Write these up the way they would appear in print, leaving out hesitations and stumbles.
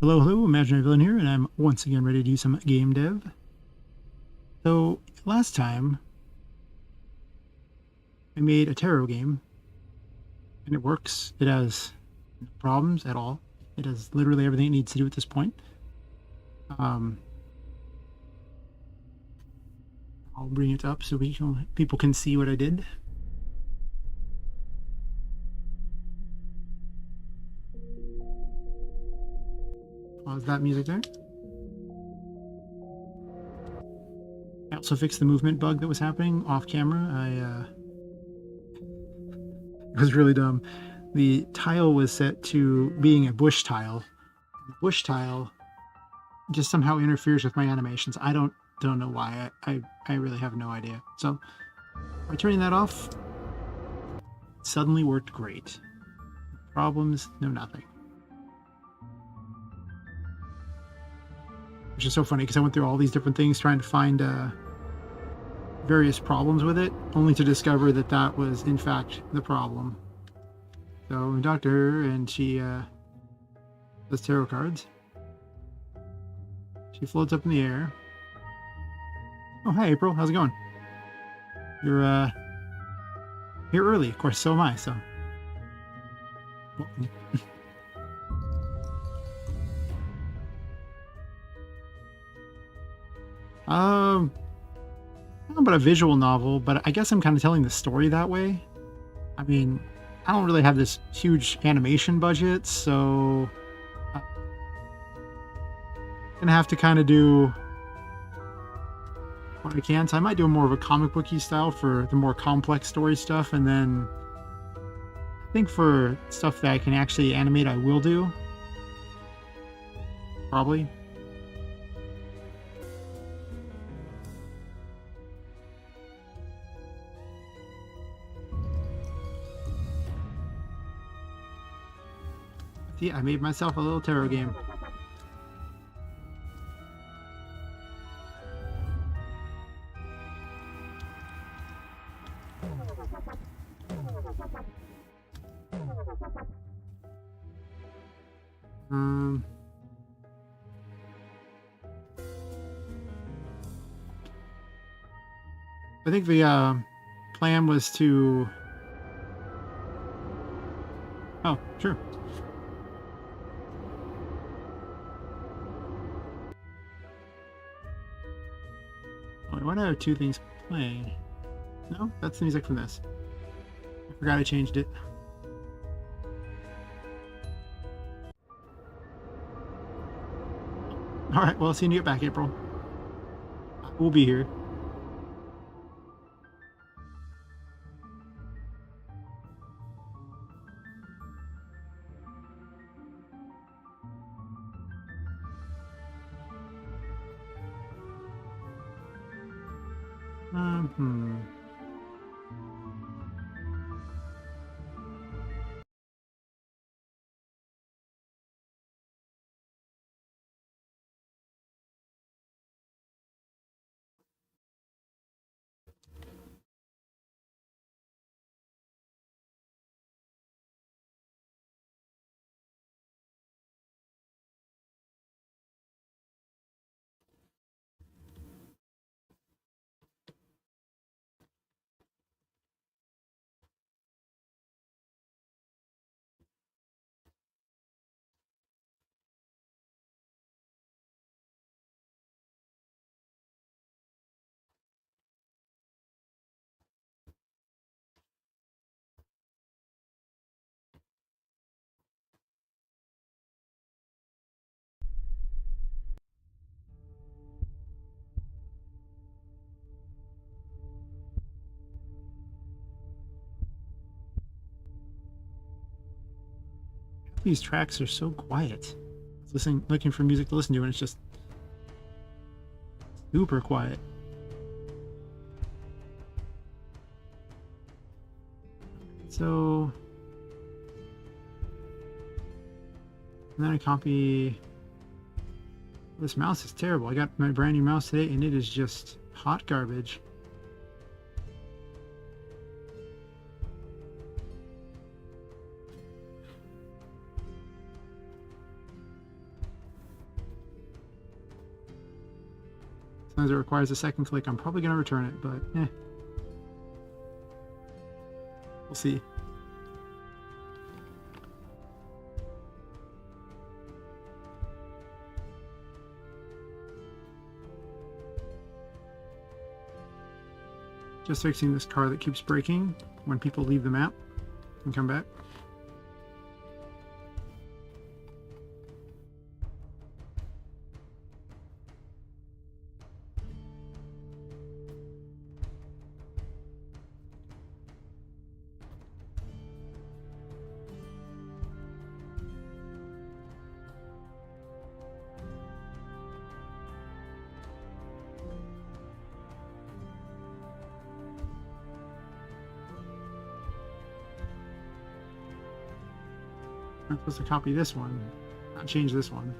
Hello, hello, Imaginary Villain here, and I'm once again ready to do some game dev. So, last time, I made a tarot game, and it works. It has no problems at all. It has literally everything it needs to do at this point. I'll bring it up so people can see what I did. Pause that music there. I also fixed the movement bug that was happening off camera. It was really dumb. The tile was set to being a bush tile. The bush tile just somehow interferes with my animations. I don't know why. I really have no idea. So by turning that off, it suddenly worked great. Problems, no nothing. Which is so funny because I went through all these different things trying to find various problems with it, only to discover that that was in fact the problem. So we talked to her, and she does tarot cards. She floats up in the air. Oh, hi April, how's it going? You're here early, of course. So am I. So. I don't know about a visual novel, but I guess I'm kind of telling the story that way. I mean, I don't really have this huge animation budget, so I'm gonna have to kind of do what I can. So I might do more of a comic booky style for the more complex story stuff, and then I think for stuff that I can actually animate, I will do. Probably. See, I made myself a little tarot game. I think the plan was to... Oh, sure. Oh, why do I have two things playing? No, that's the music from this. I forgot I changed it. Alright, well, see you when you get back, April. We'll be here. These tracks are so quiet. Looking for music to listen to, and it's just super quiet. So, and then I copy. This mouse is terrible. I got my brand new mouse today, and it is just hot garbage. Sometimes it requires a second click. I'm probably going to return it, but we'll see. Just fixing this car that keeps breaking when people leave the map and come back. I'm supposed to copy this one, not change this one.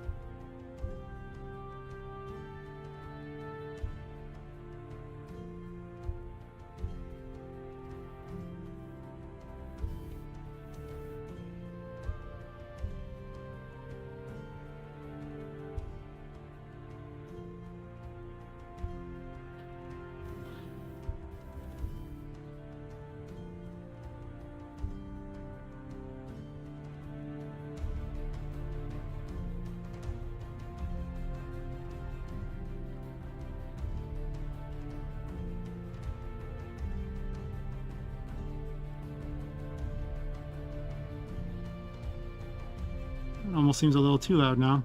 It almost seems a little too loud now.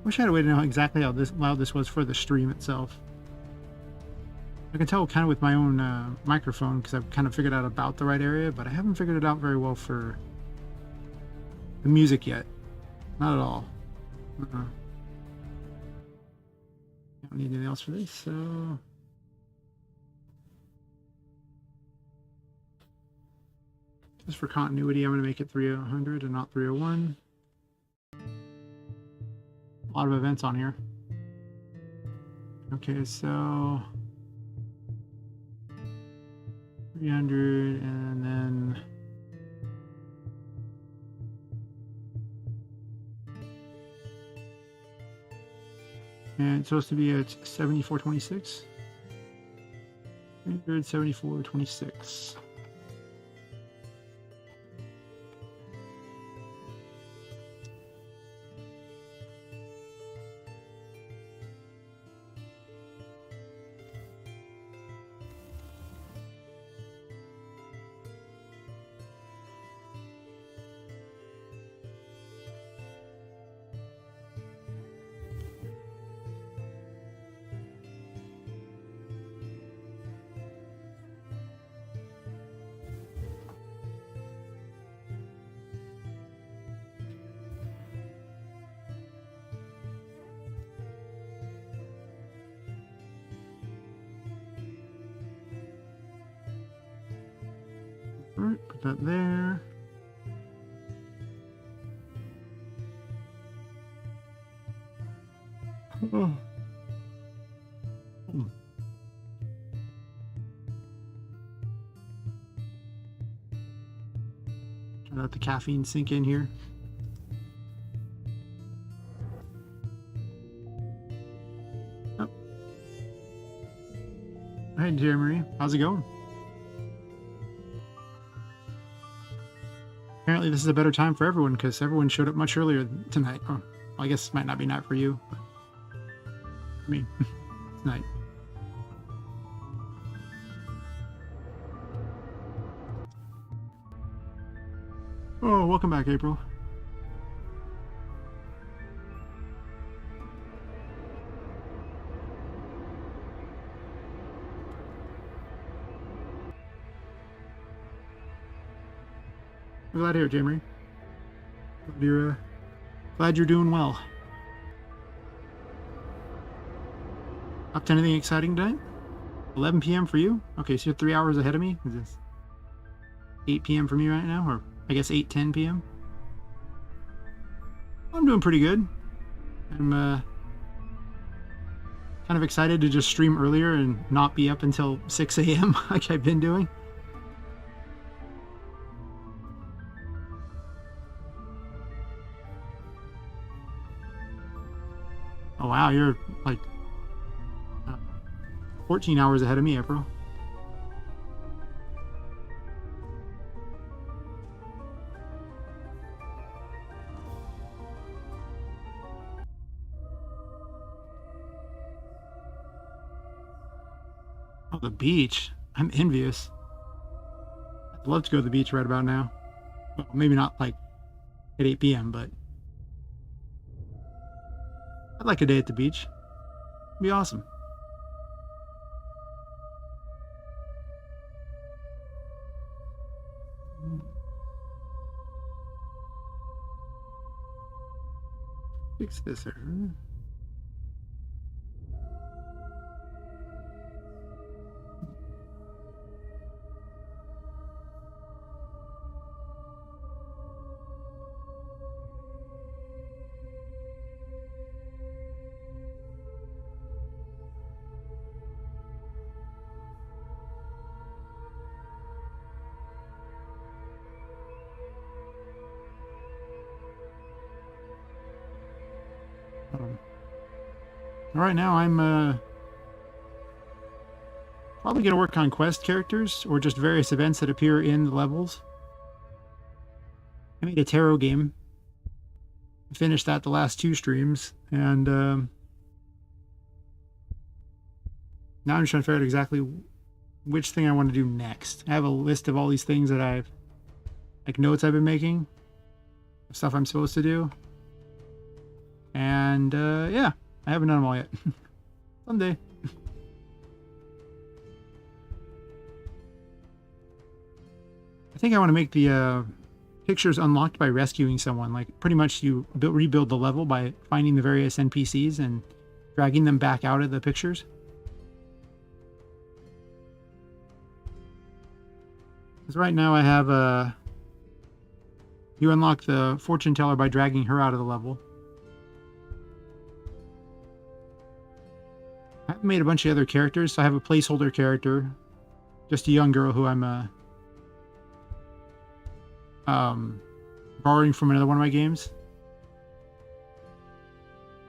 Wish I had a way to know exactly how loud this was for the stream itself. I can tell kind of with my own microphone because I've kind of figured out about the right area, but I haven't figured it out very well for the music yet. Not at all. Don't need anything else for this, so... Just for continuity, I'm going to make it 300 and not 301. A lot of events on here. Okay, so 300 and then and it's supposed to be at 7426. 374.26. Alright, put that there. Oh. Try to let the caffeine sink in here. Oh. Hey, dear Marie, how's it going? Apparently this is a better time for everyone because everyone showed up much earlier tonight. Oh, well, I guess it might not be night for you, but for me, it's night. Oh, welcome back, April. I'm glad to hear it, Jamie. Glad you're doing well. Up to anything exciting tonight? 11 p.m. for you? Okay, so you're 3 hours ahead of me? Is this 8 p.m. for me right now? Or I guess 8:10 p.m.? I'm doing pretty good. I'm kind of excited to just stream earlier and not be up until 6 a.m. like I've been doing. Oh wow, you're like 14 hours ahead of me, April. Oh, the beach. I'm envious. I'd love to go to the beach right about now. Well, maybe not like at 8 p.m., but I'd like a day at the beach. It'd be awesome. Fix this error. Right now, I'm probably going to work on quest characters or just various events that appear in the levels. I made a tarot game. I finished that the last 2 streams, and now I'm just trying to figure out exactly which thing I want to do next. I have a list of all these things that I've, like, notes I've been making, stuff I'm supposed to do, and yeah, I haven't done them all yet. Someday. I think I want to make the pictures unlocked by rescuing someone. Like, pretty much you rebuild the level by finding the various NPCs and dragging them back out of the pictures. Because right now I have you unlock the fortune teller by dragging her out of the level. I've made a bunch of other characters, so I have a placeholder character, just a young girl who I'm borrowing from another one of my games.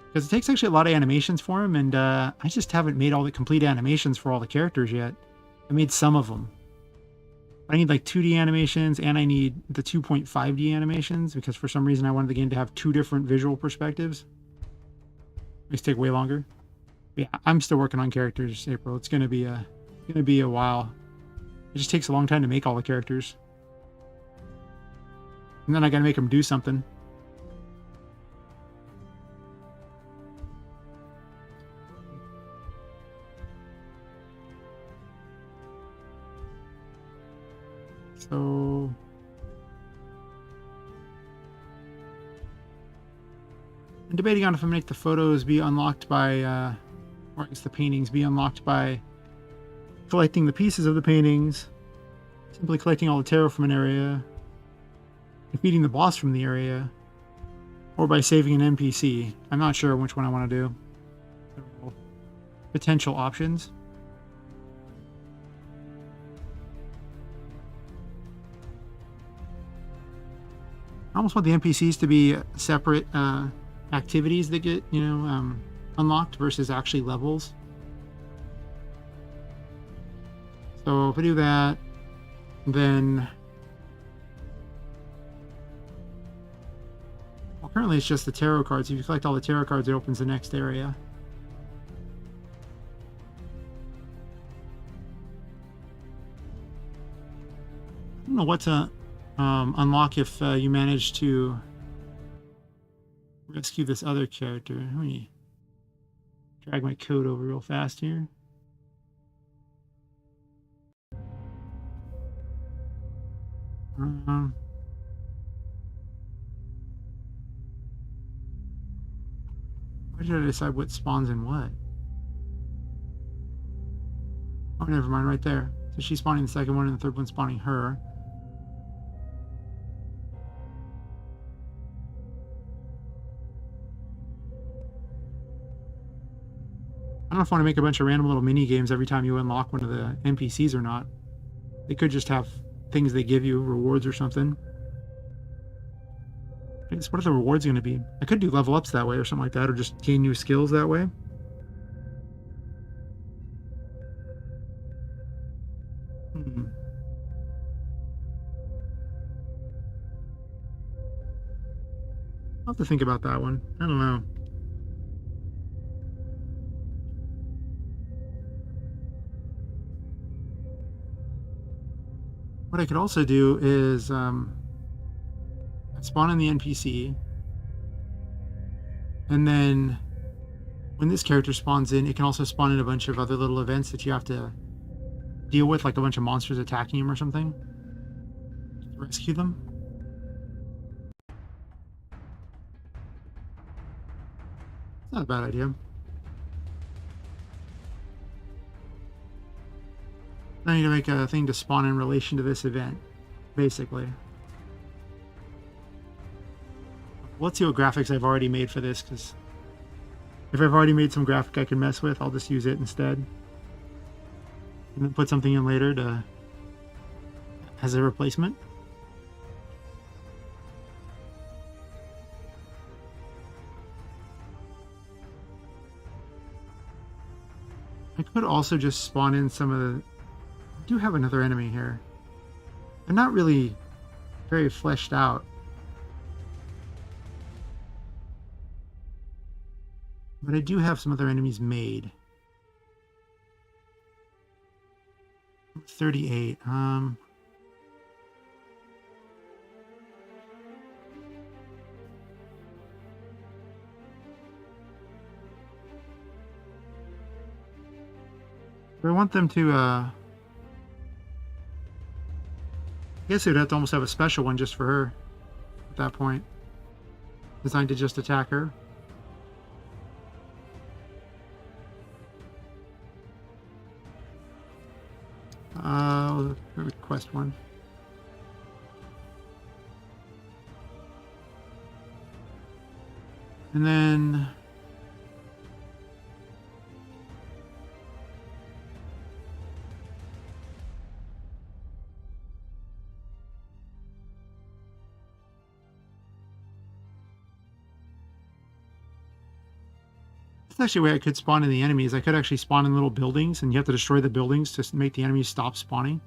Because it takes actually a lot of animations for him, and I just haven't made all the complete animations for all the characters yet. I made some of them. I need like 2D animations, and I need the 2.5D animations, because for some reason I wanted the game to have 2 different visual perspectives. These take way longer. Yeah, I'm still working on characters, April. It's gonna be a while. It just takes a long time to make all the characters. And then I gotta make them do something. So I'm debating on if I make the photos be unlocked by, or I guess the paintings be unlocked by collecting the pieces of the paintings, simply collecting all the tarot from an area, defeating the boss from the area, or by saving an NPC. I'm not sure which one I want to do. Potential options. I almost want the NPCs to be separate activities that get, unlocked versus actually levels. So if I do that, then... Well, currently it's just the tarot cards. If you collect all the tarot cards, it opens the next area. I don't know what to unlock if you manage to rescue this other character. Let me drag my code over real fast here. Why did I decide what spawns in what? Oh, never mind, right there. So she's spawning the second one, and the third one's spawning her. I don't know if I want to make a bunch of random little mini games every time you unlock one of the NPCs or not. They could just have things they give you, rewards or something. I guess what are the rewards going to be? I could do level ups that way or something like that, or just gain new skills that way. Hmm. I'll have to think about that one. I don't know. What I could also do is spawn in the NPC, and then when this character spawns in, it can also spawn in a bunch of other little events that you have to deal with, like a bunch of monsters attacking him or something. Rescue them. It's not a bad idea. I need to make a thing to spawn in relation to this event, basically. Let's see what graphics I've already made for this, because if I've already made some graphic I can mess with, I'll just use it instead. And then put something in later to as a replacement. I could also just spawn in some of the... I do have another enemy here. They're not really very fleshed out. But I do have some other enemies made. 38. I want them to, I guess they'd have to almost have a special one just for her at that point. Designed to just attack her. Request one. And then that's actually a way I could spawn in the enemies. I could actually spawn in little buildings, and you have to destroy the buildings to make the enemies stop spawning.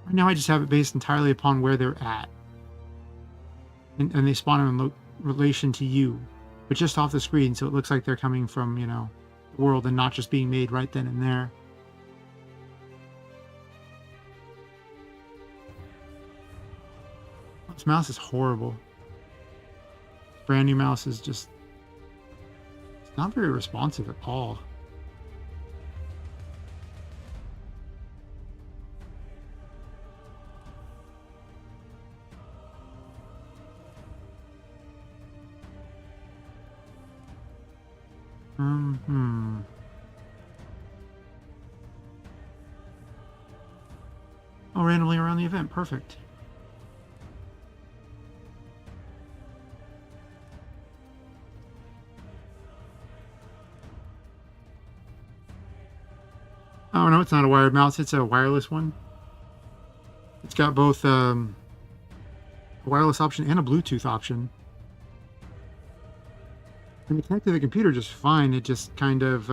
Right now I just have it based entirely upon where they're at. And they spawn in relation to you, but just off the screen, so it looks like they're coming from, you know, the world and not just being made right then and there. This mouse is horrible. Brand new mouse is just... it's not very responsive at all. Oh, randomly around the event. Perfect. Oh, no, it's not a wired mouse. It's a wireless one. It's got both a wireless option and a Bluetooth option. And it connected to the computer just fine. It just kind of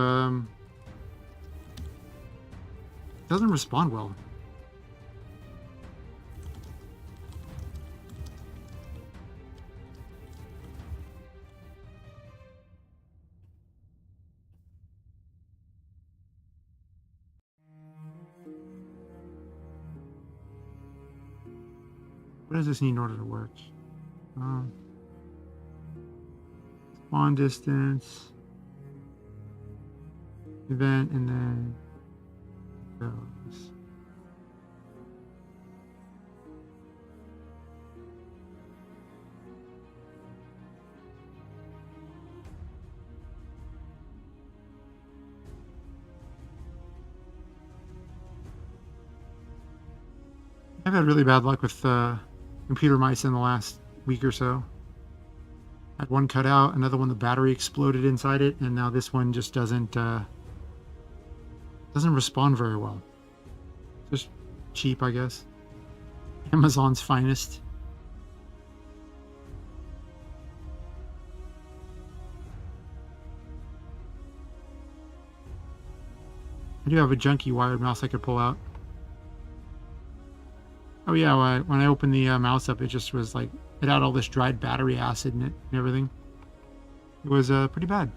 doesn't respond well. What does this need in order to work? Spawn distance, event, and then goes. I've had really bad luck with computer mice in the last week or so. I had one cut out, another one the battery exploded inside it, and now this one just doesn't respond very well. Just cheap, I guess. Amazon's finest. I do have a junky wired mouse I could pull out. Oh yeah, when I opened the mouse up, it just was like, it had all this dried battery acid in it and everything. It was pretty bad.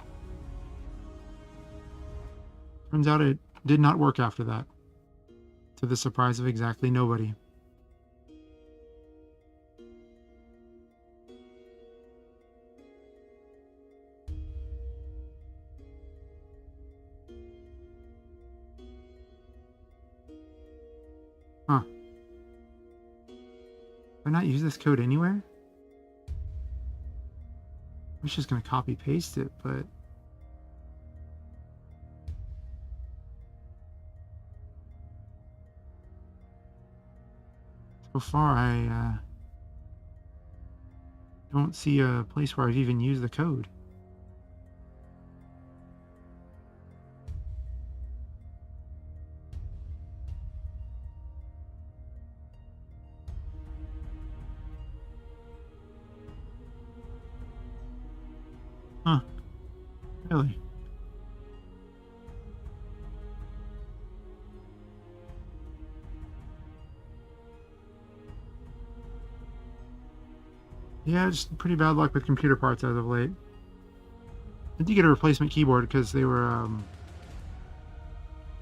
Turns out it did not work after that, to the surprise of exactly nobody. Huh. Did I not use this code anywhere? I was just going to copy paste it, but so far I don't see a place where I've even used the code. Huh. Really? Yeah, just pretty bad luck with computer parts as of late. I did get a replacement keyboard because they were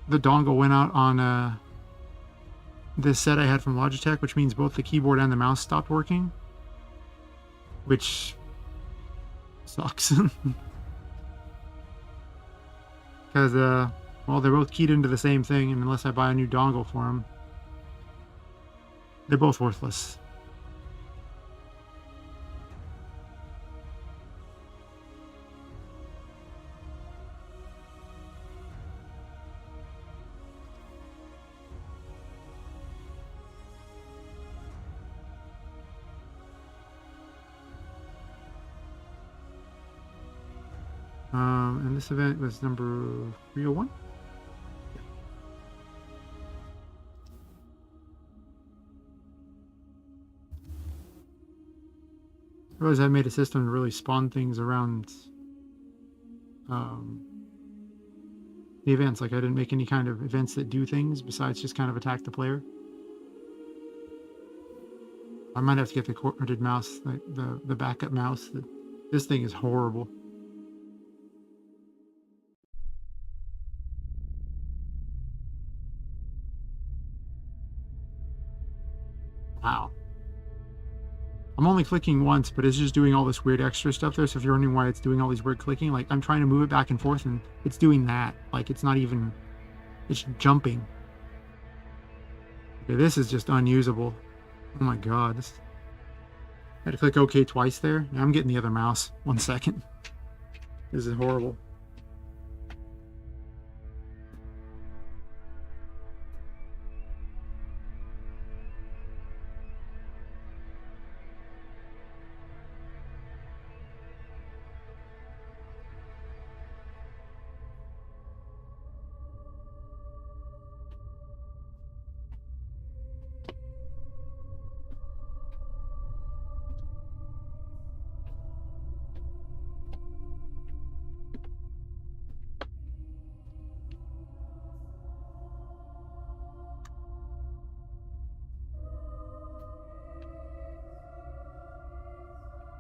the dongle went out on this set I had from Logitech, which means both the keyboard and the mouse stopped working, which sucks. Because well, they're both keyed into the same thing, and unless I buy a new dongle for them, they're both worthless. And this event was number 301. I realized I made a system to really spawn things around the events. Like I didn't make any kind of events that do things besides just kind of attack the player. I might have to get the coordinated mouse, like the backup mouse. This thing is horrible. Wow. I'm only clicking once, but it's just doing all this weird extra stuff there. So if you're wondering why it's doing all these weird clicking, like I'm trying to move it back and forth and it's doing that. Like it's not even, it's jumping. Okay, this is just unusable. Oh my God. I had to click OK twice there. Now I'm getting the other mouse. 1 second. This is horrible.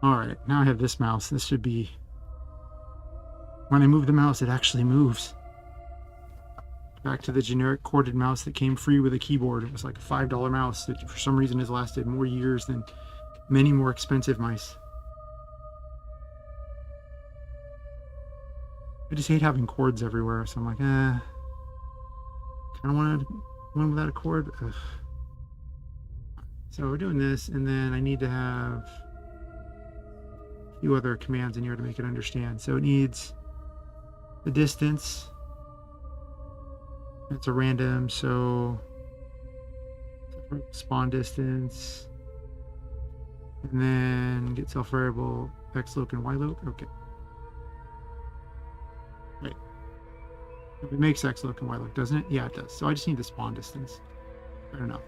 All right, now I have this mouse. This should be, when I move the mouse, it actually moves. Back to the generic corded mouse that came free with a keyboard. It was like a $5 mouse that for some reason has lasted more years than many more expensive mice. I just hate having cords everywhere, so I'm like, kind of wanted one without a cord. Ugh. So we're doing this, and then I need to have a few other commands in here to make it understand. So it needs the distance. It's a random, so spawn distance, and then get self variable x loc and y loc. Okay. Wait. It makes x loc and y loc, doesn't it? Yeah, it does. So I just need the spawn distance. Fair enough.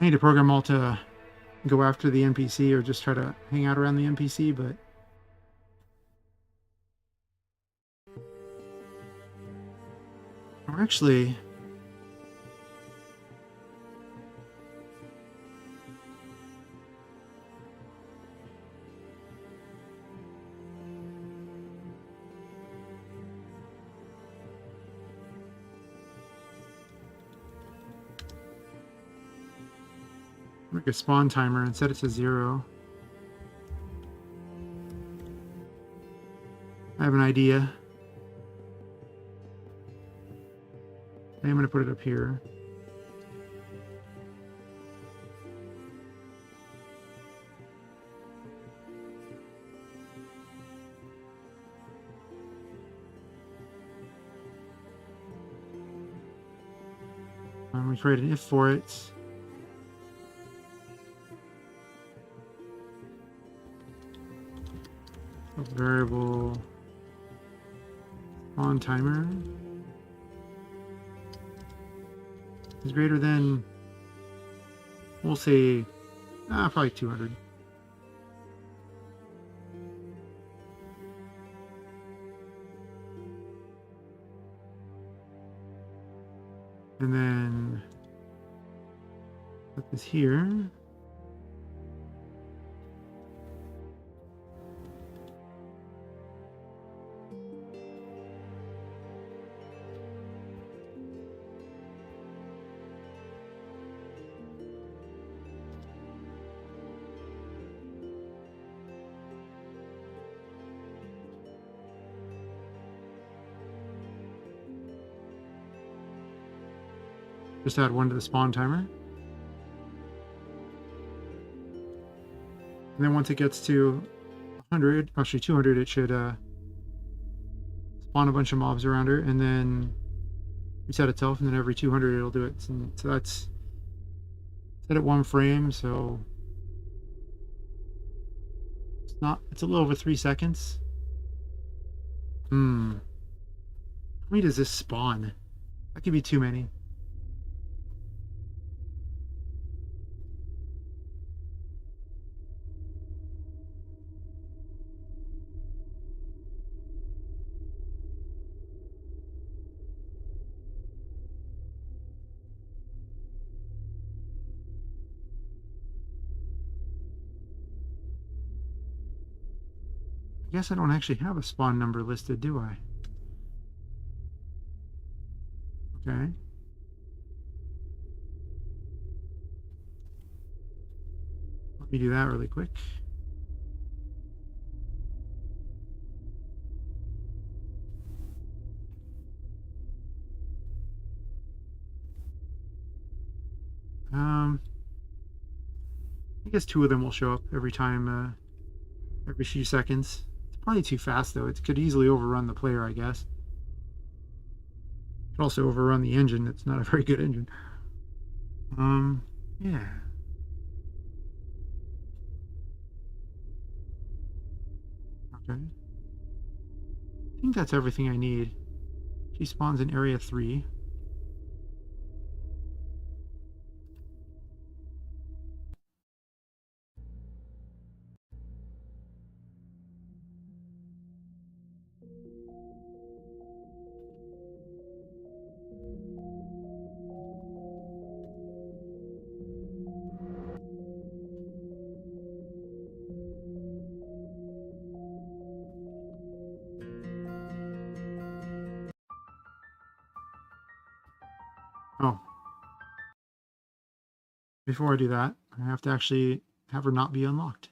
I need to program all to go after the NPC or just try to hang out around the NPC, but or actually, make a spawn timer and set it to 0. I have an idea. I'm going to put it up here. We create an if for it. A variable on timer is greater than, we'll say, probably 200. And then put this here. Just add 1 to the spawn timer. And then once it gets to 100, actually 200, it should spawn a bunch of mobs around her, and then reset itself, and then every 200 it'll do it. And so that's set at 1 frame, so it's a little over 3 seconds. How many does this spawn? That could be too many. I guess I don't actually have a spawn number listed, do I? Okay. Let me do that really quick. I guess 2 of them will show up every time, every few seconds. It's probably too fast, though. It could easily overrun the player, I guess. It could also overrun the engine. It's not a very good engine. Yeah. Okay. I think that's everything I need. She spawns in area 3. Oh. Before I do that, I have to actually have her not be unlocked.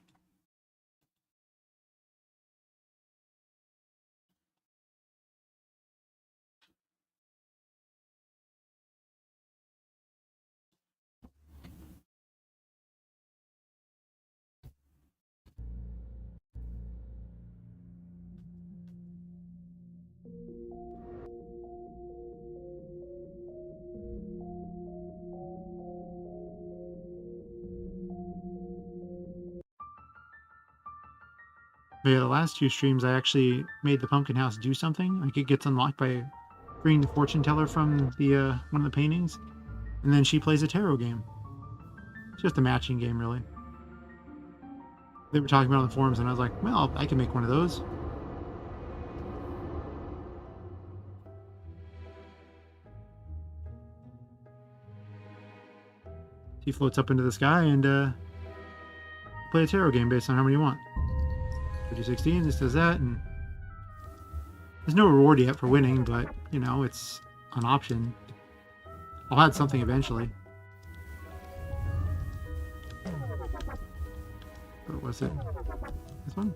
Yeah, the last 2 streams I actually made the pumpkin house do something. Like, it gets unlocked by freeing the fortune teller from the one of the paintings, and then she plays a tarot game. It's just a matching game, really. They were talking about it on the forums, and I was like, well, I can make one of those. He floats up into the sky and play a tarot game based on how many you want. 50-16, this does that, and there's no reward yet for winning, but, you know, it's an option. I'll add something eventually. What was it? This one?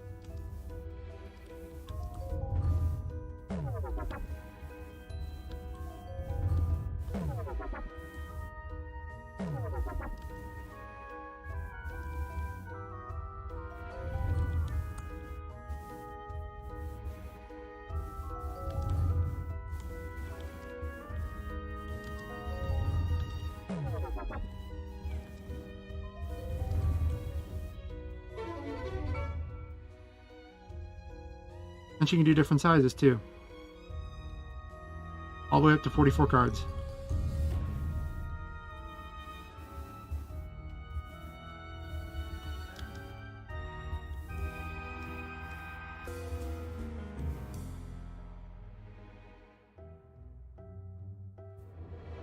And you can do different sizes too. All the way up to 44 cards.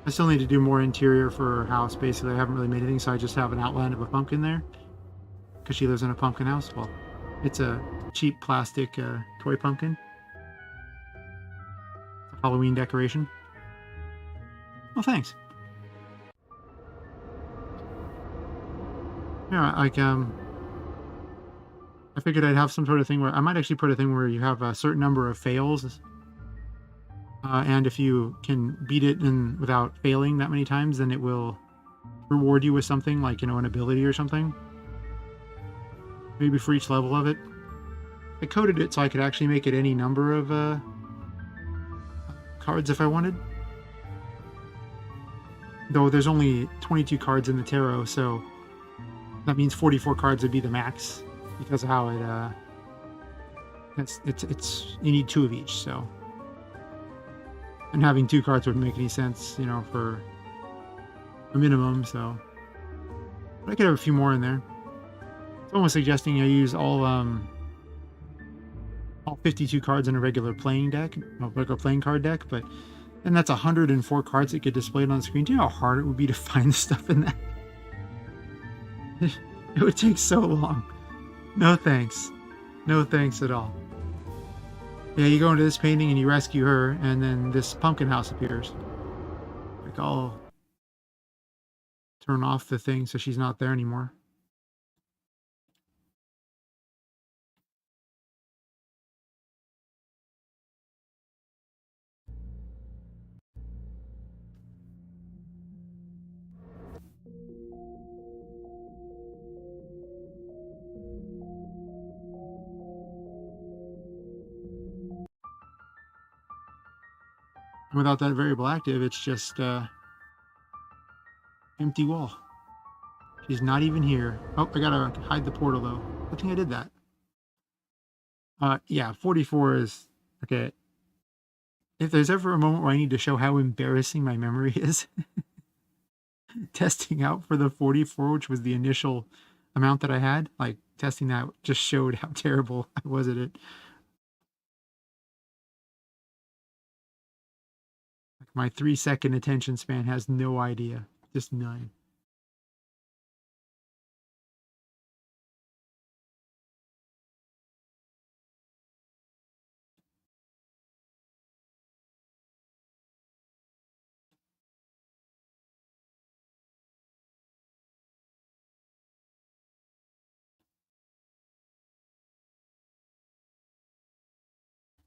I still need to do more interior for her house. Basically, I haven't really made anything, so I just have an outline of a pumpkin there. Because she lives in a pumpkin house. Well, it's a cheap plastic toy pumpkin. Halloween decoration. Well, thanks. Yeah, like, I figured I'd have some sort of thing where I might actually put a thing where you have a certain number of fails. And if you can beat it without failing that many times, then it will reward you with something like, you know, an ability or something. Maybe for each level of it. I coded it so I could actually make it any number of cards if I wanted. Though there's only 22 cards in the tarot, so that means 44 cards would be the max because of how it's you need 2 of each, so. And having 2 cards wouldn't make any sense, you know, for a minimum, so. But I could have a few more in there. It's almost suggesting I use all 52 cards in a regular playing deck, like a playing card deck, but then that's 104 cards that get displayed on the screen. Do you know how hard it would be to find the stuff in that? It would take so long. No thanks. No thanks at all. Yeah, you go into this painting and you rescue her, and then this pumpkin house appears. Like, I'll turn off the thing so she's not there anymore. Without that variable active, it's just empty wall. She's not even here. Oh, I gotta hide the portal though. I think I did that. Yeah, 44 is okay. If there's ever a moment where I need to show how embarrassing my memory is, testing out for the 44, which was the initial amount that I had, like testing that just showed how terrible I was at it. My 3-second attention span has no idea. Just none.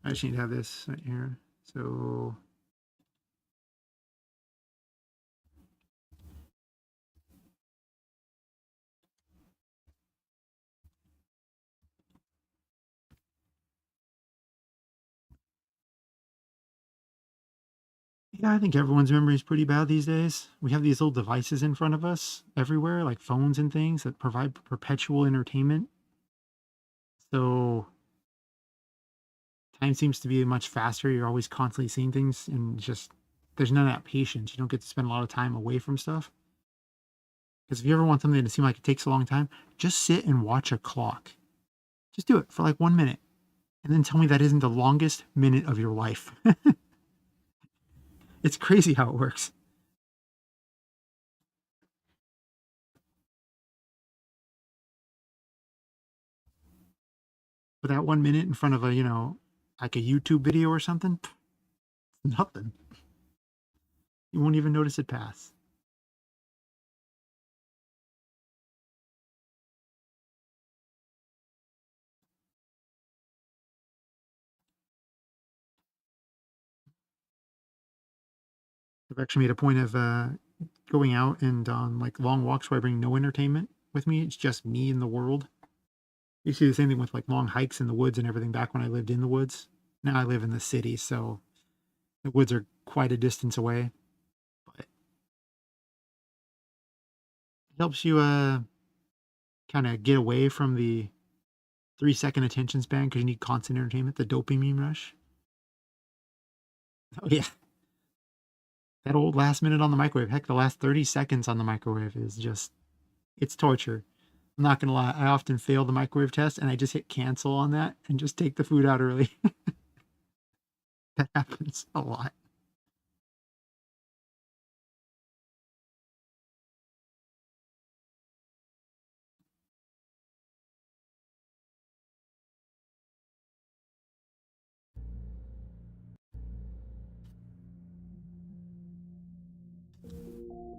I just need to have this right here. So yeah, I think everyone's memory is pretty bad these days. We have these little devices in front of us everywhere, like phones and things that provide perpetual entertainment. So time seems to be much faster. You're always constantly seeing things, and just there's none of that patience. You don't get to spend a lot of time away from stuff. Because if you ever want something to seem like it takes a long time, just sit and watch a clock. Just do it for like 1 minute. And then tell me that isn't the longest minute of your life. It's crazy how it works. But that 1 minute in front of a, like a YouTube video or something, nothing. You won't even notice it pass. I've actually made a point of going out and on like long walks where I bring no entertainment with me. It's just me in the world. You see the same thing with like long hikes in the woods and everything back when I lived in the woods. Now I live in the city, so the woods are quite a distance away. But it helps you kind of get away from the 3-second attention span because you need constant entertainment, the dopamine rush. Oh yeah. That old last minute on the microwave. Heck, the last 30 seconds on the microwave is just, it's torture. I'm not going to lie. I often fail the microwave test and I just hit cancel on that and just take the food out early. That happens a lot.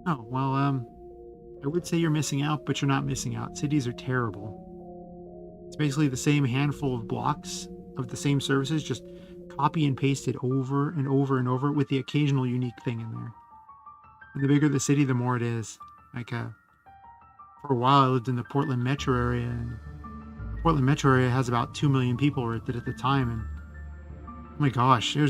Oh, well, I would say you're missing out, but you're not missing out. Cities are terrible. It's basically the same handful of blocks of the same services, just copy and paste it over and over and over with the occasional unique thing in there. And the bigger the city, the more it is. Like, for a while, I lived in the Portland metro area, and the Portland metro area has about 2 million people at the time, and oh my gosh, it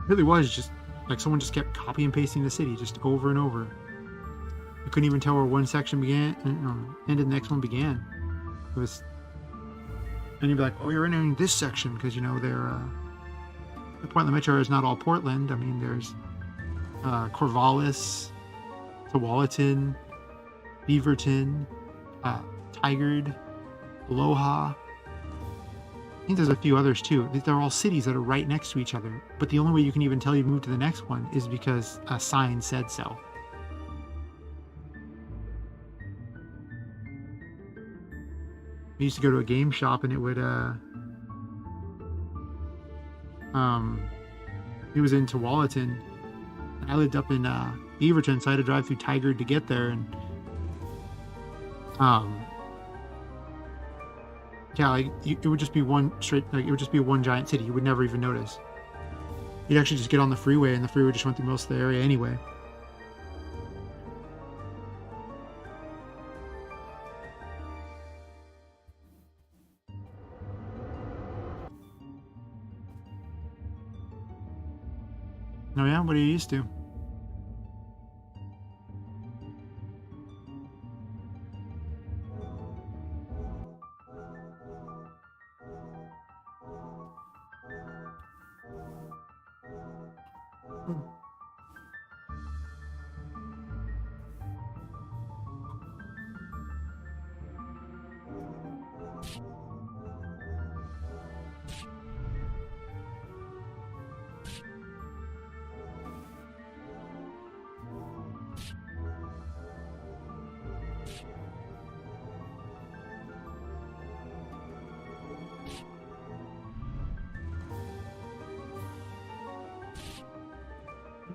really was just like someone just kept copy and pasting the city just over and over. I couldn't even tell where one section began and ended, the next one began. It was, and you'd be like, oh, you're entering this section because they're the Portland metro area is not all Portland. I mean, there's Corvallis, Tualatin, Beaverton, Tigard, Aloha. I think there's a few others too. They're all cities that are right next to each other. But the only way you can even tell you've moved to the next one is because a sign said so. I used to go to a game shop and it would it was in Tualatin. I lived up in Beaverton, so I had to drive through Tigard to get there, and yeah, like it would just be one straight, like it would just be one giant city. You would never even notice. You'd actually just get on the freeway, and the freeway just went through most of the area anyway. Oh yeah, what are you used to?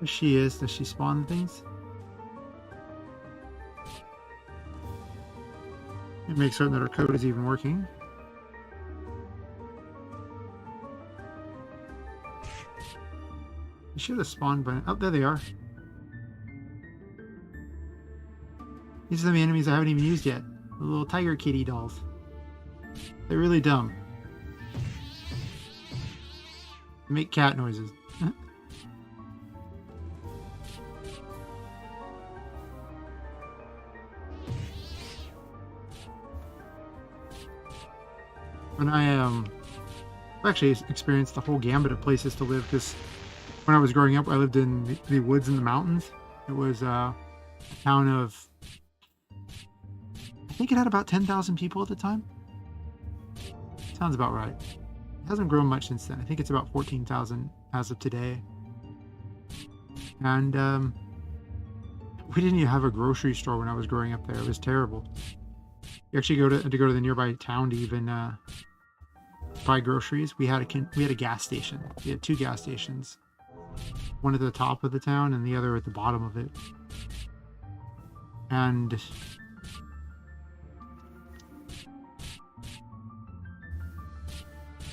She is. Does she spawn things? And make certain that her code is even working. You should have spawned by... Oh, there they are. These are the enemies I haven't even used yet. The little tiger kitty dolls. They're really dumb. They make cat noises. And I've actually experienced the whole gambit of places to live, because when I was growing up, I lived in the woods and the mountains. It was a town of, I think it had about 10,000 people at the time. Sounds about right. It hasn't grown much since then. I think it's about 14,000 as of today. And we didn't even have a grocery store when I was growing up there. It was terrible. You actually had to go to the nearby town to even buy groceries. We had a gas station. We had 2 gas stations. One at the top of the town and the other at the bottom of it. And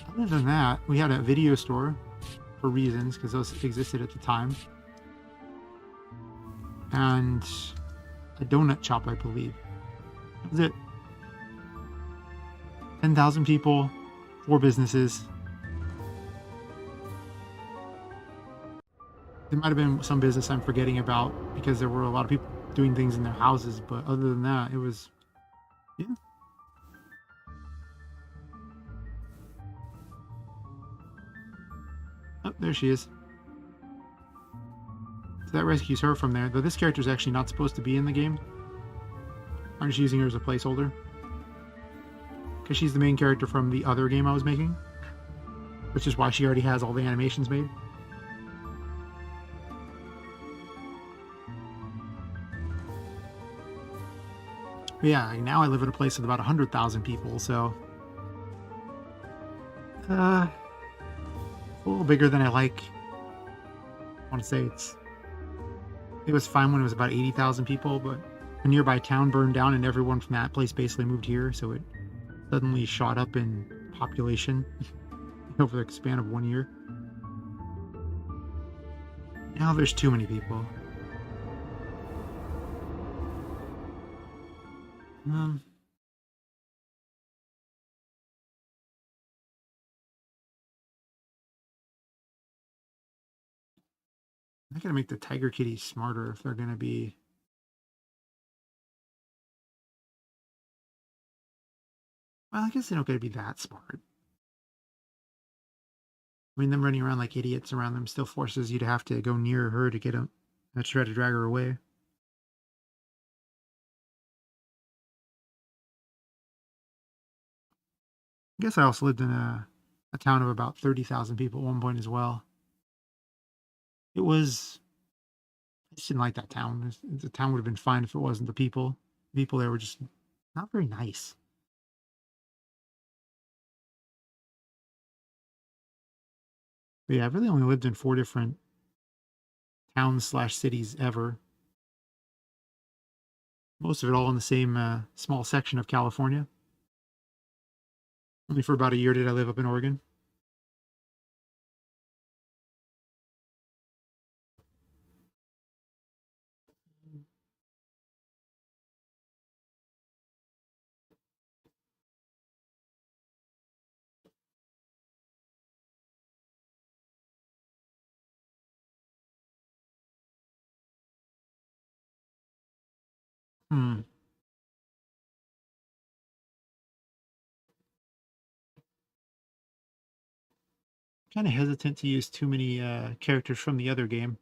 other than that, we had a video store for reasons, because those existed at the time. And a donut shop, I believe. That was it. 10,000 people, 4 businesses. There might have been some business I'm forgetting about because there were a lot of people doing things in their houses, but other than that, it was, yeah. Oh, there she is. So that rescues her from there, though this character is actually not supposed to be in the game. I'm just using her as a placeholder, because she's the main character from the other game I was making, which is why she already has all the animations made. But yeah, now I live in a place with about 100,000 people, so a little bigger than I like. I want to say it was fine when it was about 80,000 people, but a nearby town burned down and everyone from that place basically moved here, so it suddenly shot up in population over the span of 1 year. Now there's too many people. I gotta make the tiger kitties smarter if they're gonna be. Well, I guess they don't gotta be that smart. I mean, them running around like idiots around them still forces you to have to go near her to get them. I try to drag her away. I guess I also lived in a town of about 30,000 people at one point as well. It was, I just didn't like that town. The town would have been fine if it wasn't the people. The people there were just not very nice. But yeah, I've really only lived in 4 different towns/cities ever. Most of it all in the same small section of California. Only for about a year did I live up in Oregon. Hmm. Kind of hesitant to use too many characters from the other game.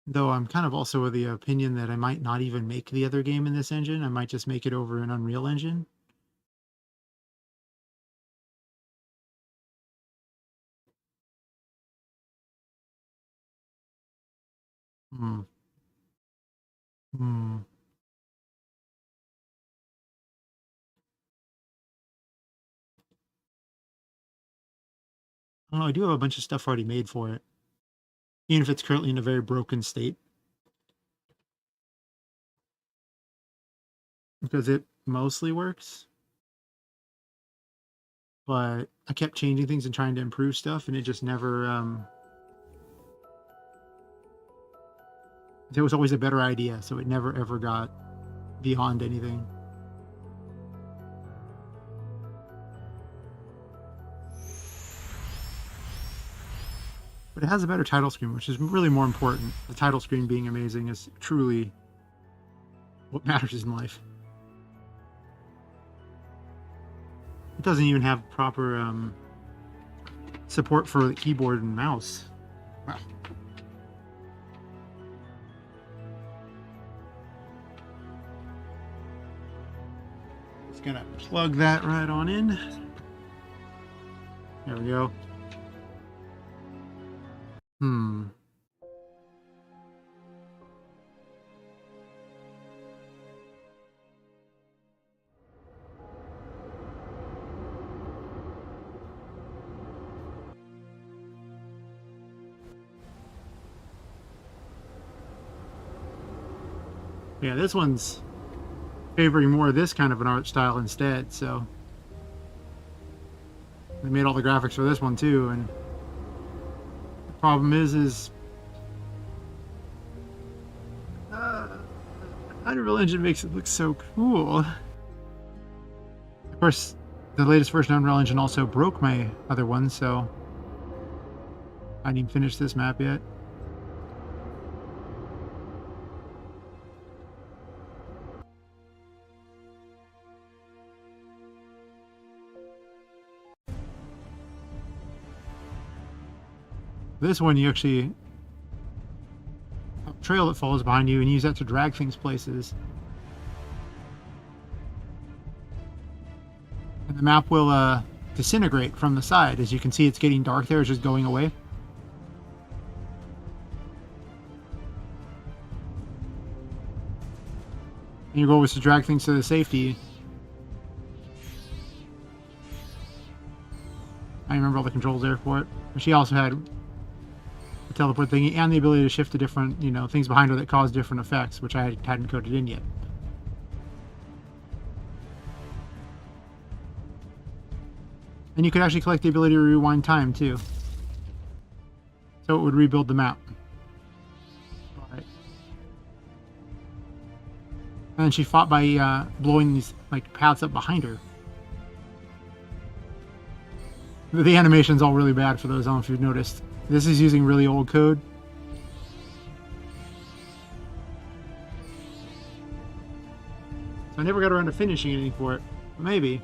Though I'm kind of also of the opinion that I might not even make the other game in this engine. I might just make it over an Unreal Engine. Hmm. Hmm. I don't know. I do have a bunch of stuff already made for it, even if it's currently in a very broken state, because it mostly works. But I kept changing things and trying to improve stuff, and it just never. There was always a better idea, so it never ever got beyond anything. But it has a better title screen, which is really more important. The title screen being amazing is truly what matters in life. It doesn't even have proper support for the keyboard and mouse. Wow. Just gonna plug that right on in. There we go. Yeah, this one's favoring more of this kind of an art style instead, so they made all the graphics for this one too, and the problem is Unreal Engine makes it look so cool. Of course, the latest version of Unreal Engine also broke my other one, so I didn't even finish this map yet. This one, you actually have a trail that follows behind you and use that to drag things places. And the map will disintegrate from the side. As you can see, it's getting dark there. It's just going away. And your goal was to drag things to the safety. I remember all the controls there for it. But she also had the teleport thingy and the ability to shift to different, things behind her that cause different effects, which I hadn't coded in yet. And you could actually collect the ability to rewind time too. So it would rebuild the map. Alright. And then she fought by blowing these paths up behind her. The animation's all really bad for those. I don't know if you've noticed. This is using really old code. So I never got around to finishing anything for it. But maybe.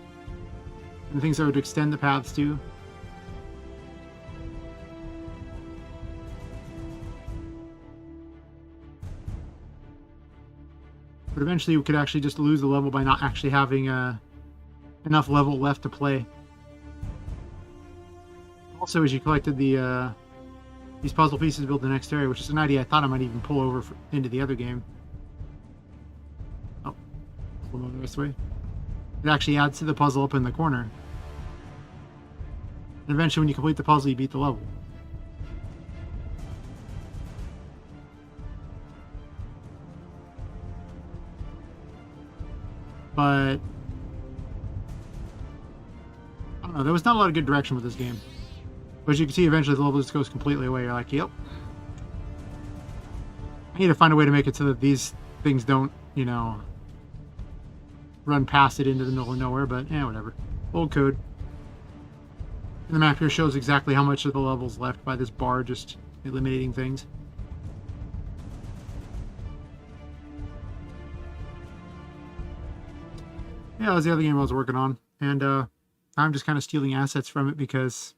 And things I would extend the paths to. But eventually you could actually just lose the level by not actually having enough level left to play. Also, as you collected these puzzle pieces to build the next area, which is an idea I thought I might even pull over into the other game. Oh, we'll go this way. It actually adds to the puzzle up in the corner. And eventually when you complete the puzzle, you beat the level. But I don't know, there was not a lot of good direction with this game. But as you can see, eventually the level just goes completely away. You're like, yep. I need to find a way to make it so that these things don't, run past it into the middle of nowhere, but yeah, whatever. Old code. And the map here shows exactly how much of the level's left by this bar just eliminating things. Yeah, that was the other game I was working on. And I'm just kind of stealing assets from it because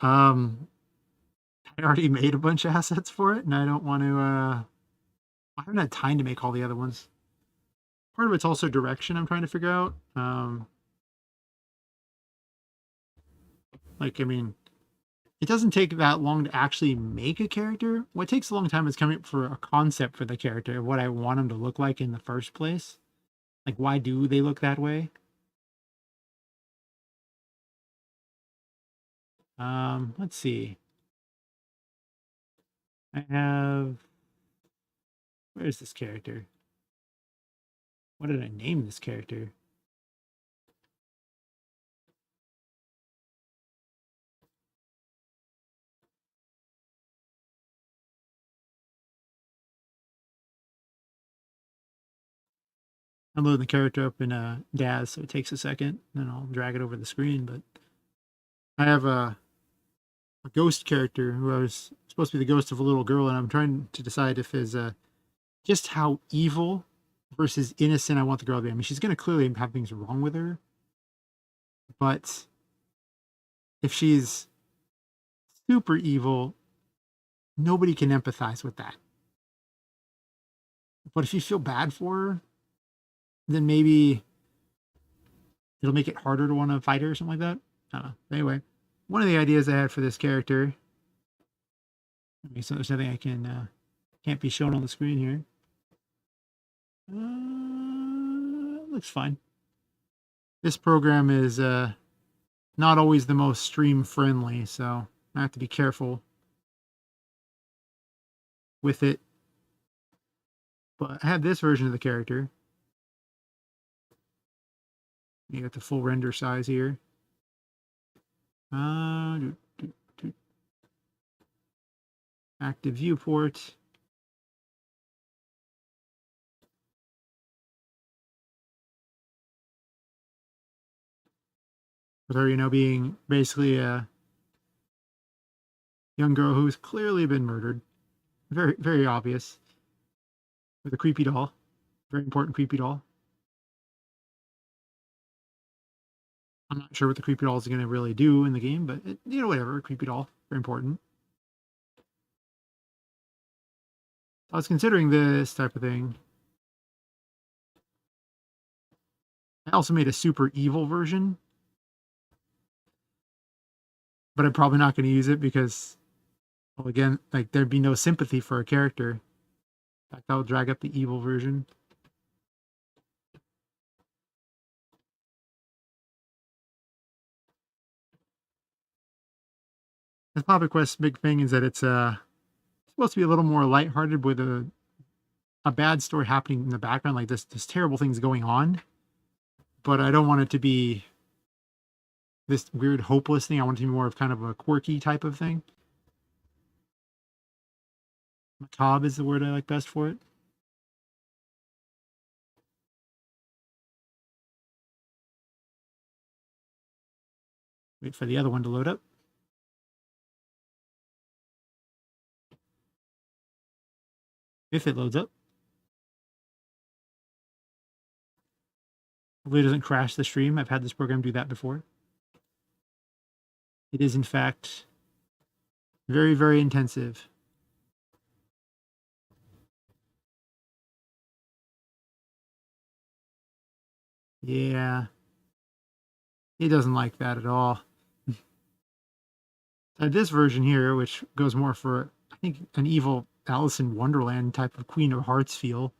I already made a bunch of assets for it, and I don't want to I haven't had time to make all the other ones. Part of it's also direction I'm trying to figure out. It doesn't take that long to actually make a character. What takes a long time is coming up for a concept for the character, what I want them to look like in the first place. Like, why do they look that way? Let's see. I have... Where is this character? What did I name this character? I'm loading the character up in Daz, so it takes a second, and I'll drag it over the screen, but I have a ghost character who I was supposed to be the ghost of a little girl, and I'm trying to decide if his just how evil versus innocent I want the girl to be. I mean, she's going to clearly have things wrong with her, but if she's super evil, nobody can empathize with that. But if you feel bad for her, then maybe it'll make it harder to want to fight her or something like that. I don't know. Anyway, one of the ideas I had for this character. Okay, so there's nothing I can't be shown on the screen here. Looks fine. This program is not always the most stream friendly, so I have to be careful with it. But I have this version of the character. You got the full render size here. Active viewport. With her, being basically a young girl who's clearly been murdered. Very, very obvious. With a creepy doll. Very important creepy doll. I'm not sure what the creepy doll is going to really do in the game, but whatever. Creepy doll. Very important. I was considering this type of thing. I also made a super evil version, but I'm probably not going to use it because, well, again, like there'd be no sympathy for a character. In fact, I'll drag up the evil version. The Puppet Quest's big thing is that it's supposed to be a little more lighthearted with a bad story happening in the background, like this terrible things going on. But I don't want it to be this weird hopeless thing. I want it to be more of kind of a quirky type of thing. Macabre is the word I like best for it. Wait for the other one to load up. If it loads up. Hopefully it doesn't crash the stream. I've had this program do that before. It is, in fact, very, very intensive. Yeah. It doesn't like that at all. This version here, which goes more for, I think, an evil Alice in Wonderland type of Queen of Hearts feel.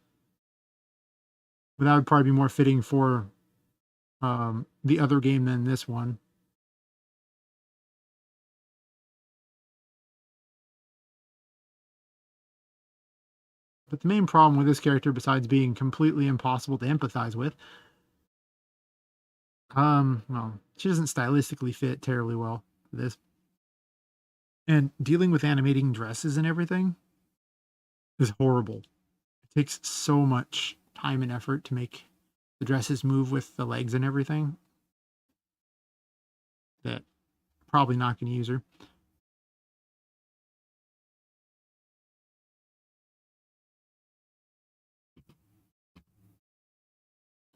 But that would probably be more fitting for the other game than this one. But the main problem with this character, besides being completely impossible to empathize with, well, she doesn't stylistically fit terribly well for this. And dealing with animating dresses and everything is horrible. It takes so much time and effort to make the dresses move with the legs and everything that probably not going to use her.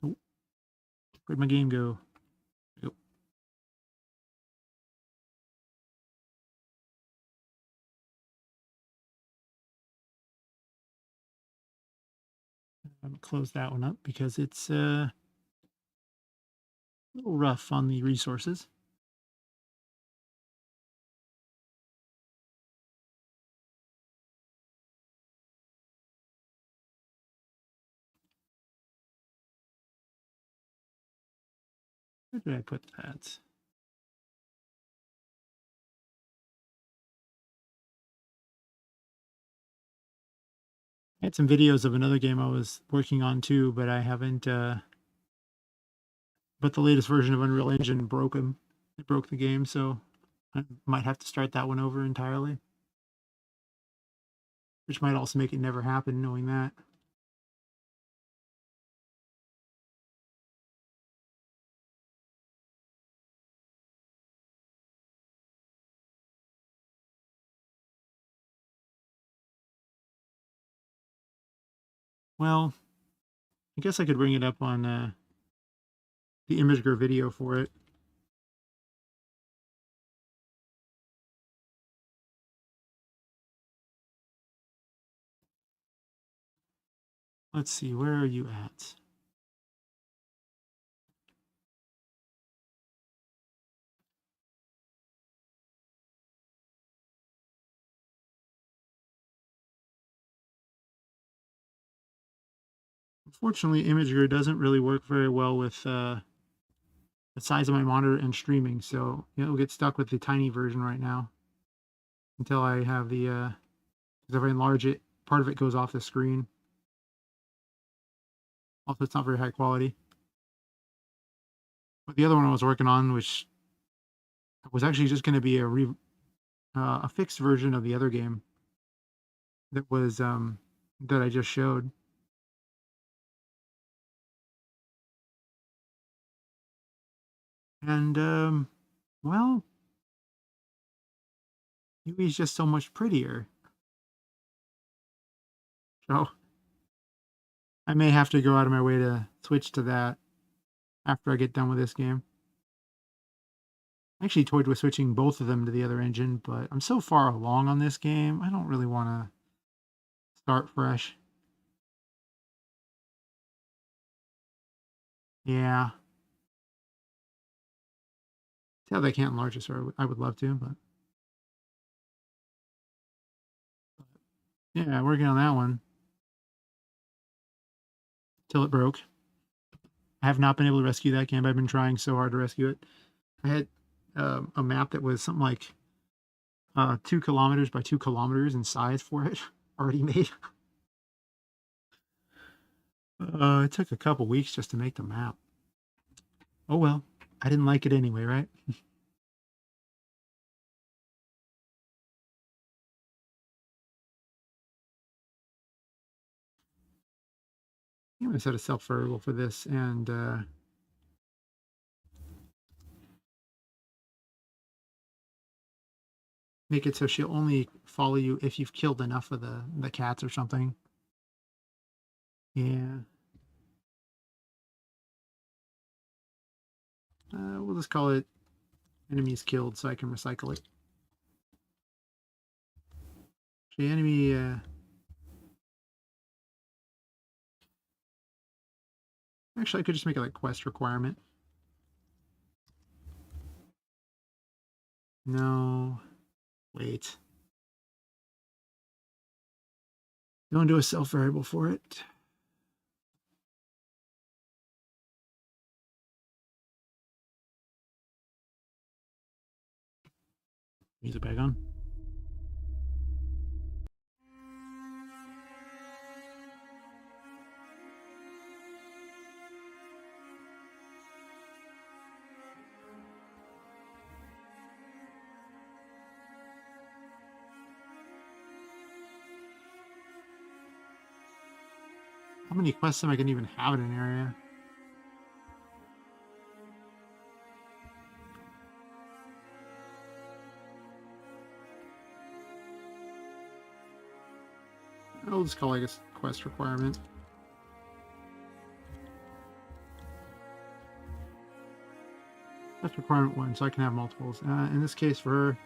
Oh, where'd my game go? Oh. I'm going to close that one up because it's a little rough on the resources. Where did I put that? I had some videos of another game I was working on too, but I haven't. But the latest version of Unreal Engine broke them. It broke the game, so I might have to start that one over entirely. Which might also make it never happen, knowing that. Well, I guess I could bring it up on the Imager video for it. Let's see, where are you at? Unfortunately, Imager doesn't really work very well with the size of my monitor and streaming, so it'll get stuck with the tiny version right now until I have the, because if I enlarge it, part of it goes off the screen. Also, it's not very high quality. But the other one I was working on, which was actually just going to be a fixed version of the other game that was that I just showed. And well, Yui's just so much prettier. So I may have to go out of my way to switch to that after I get done with this game. I actually toyed with switching both of them to the other engine, but I'm so far along on this game, I don't really want to start fresh. Yeah. Yeah, they can't enlarge it, so I would love to, but yeah, working on that one till it broke. I have not been able to rescue that game. I've been trying so hard to rescue it. I had a map that was something like 2 kilometers by 2 kilometers in size for it already made. It took a couple weeks just to make the map. Oh well, I didn't like it anyway, right? I'm gonna set a self variable for this and make it so she'll only follow you if you've killed enough of the cats or something. Yeah. We'll just call it enemies killed so I can recycle it. The enemy. Actually, I could just make it like quest requirement. No. Wait. Don't do a self variable for it. Music back on. How many quests am I gonna even have in an area? I'll just call it a quest requirement. Quest requirement 1, so I can have multiples. In this case, for her,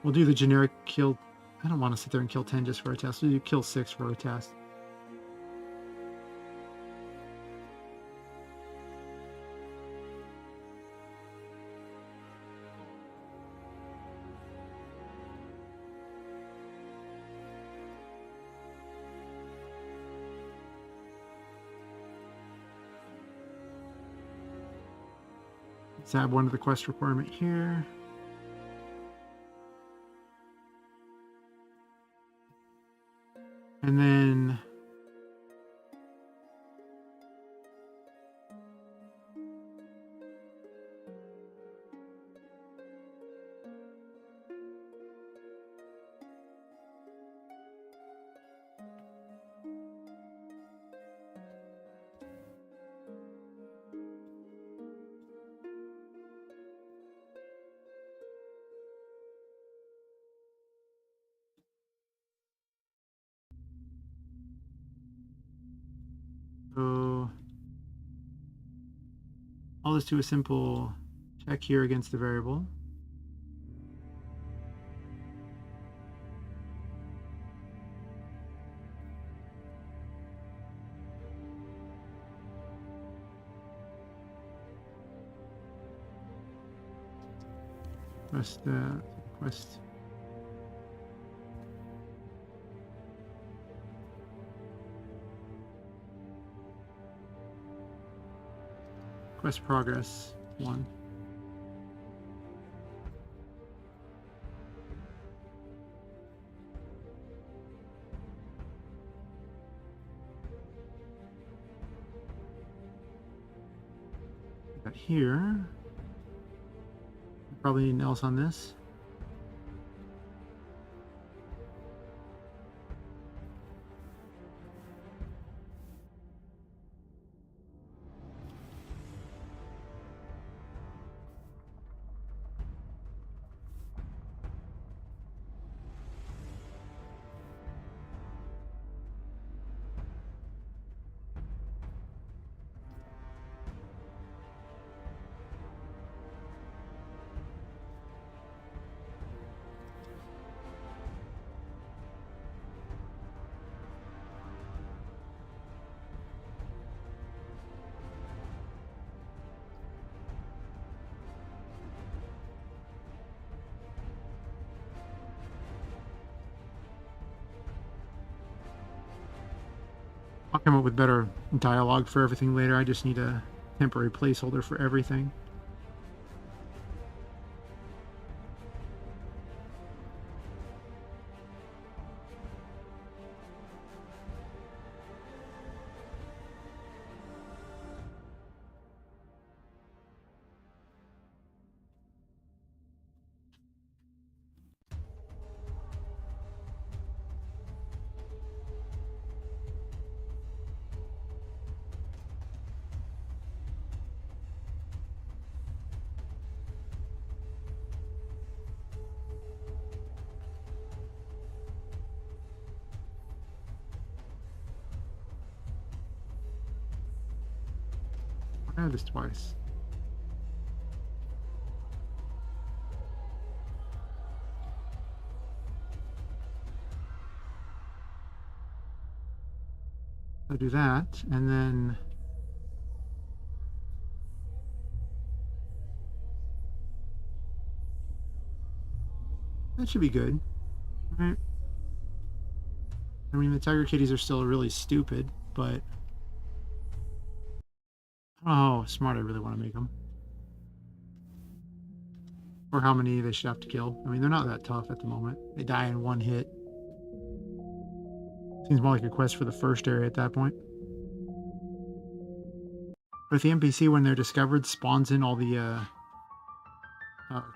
we'll do the generic kill. I don't want to sit there and kill 10 just for a test. We'll do kill 6 for a test. Let's add one to the quest requirement here. And then So I'll just do a simple check here against the variable. Quest. Quest progress 1. Got here. Probably anything else on this. I'll come up with better dialogue for everything later. I just need a temporary placeholder for everything. I have this twice. I do that, and then that should be good. All right. I mean, the tiger kitties are still really stupid, but I don't know how smart I really want to make them. Or how many they should have to kill. I mean, they're not that tough at the moment. They die in one hit. Seems more like a quest for the first area at that point. But if the NPC, when they're discovered, spawns in all the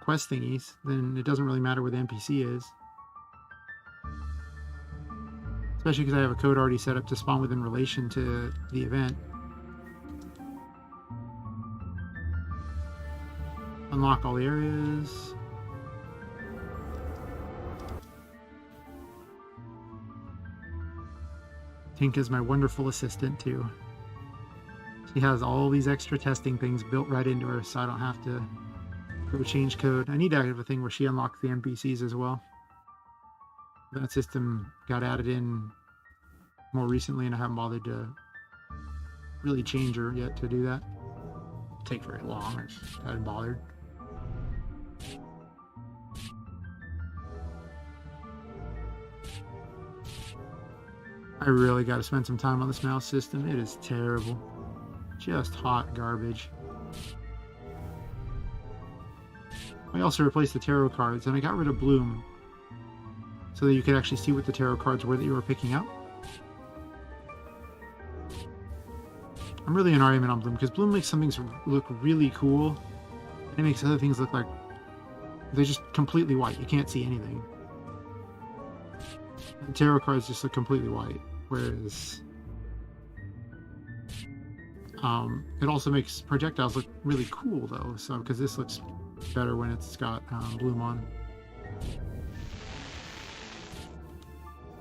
quest thingies, then it doesn't really matter where the NPC is. Especially because I have a code already set up to spawn within relation to the event. Unlock all the areas. Tinka's my wonderful assistant too. She has all these extra testing things built right into her, so I don't have to go change code. I need to have a thing where she unlocks the NPCs as well. That system got added in more recently, and I haven't bothered to really change her yet to do that. It'll take very long. I haven't bothered. I really got to spend some time on this mouse system. It is terrible. Just hot garbage. I also replaced the tarot cards, and I got rid of Bloom so that you could actually see what the tarot cards were that you were picking up. I'm really an argument on Bloom because Bloom makes some things look really cool, and it makes other things look like they're just completely white. You can't see anything. The tarot cards just look completely white, whereas it also makes projectiles look really cool though. So because this looks better when it's got Bloom on,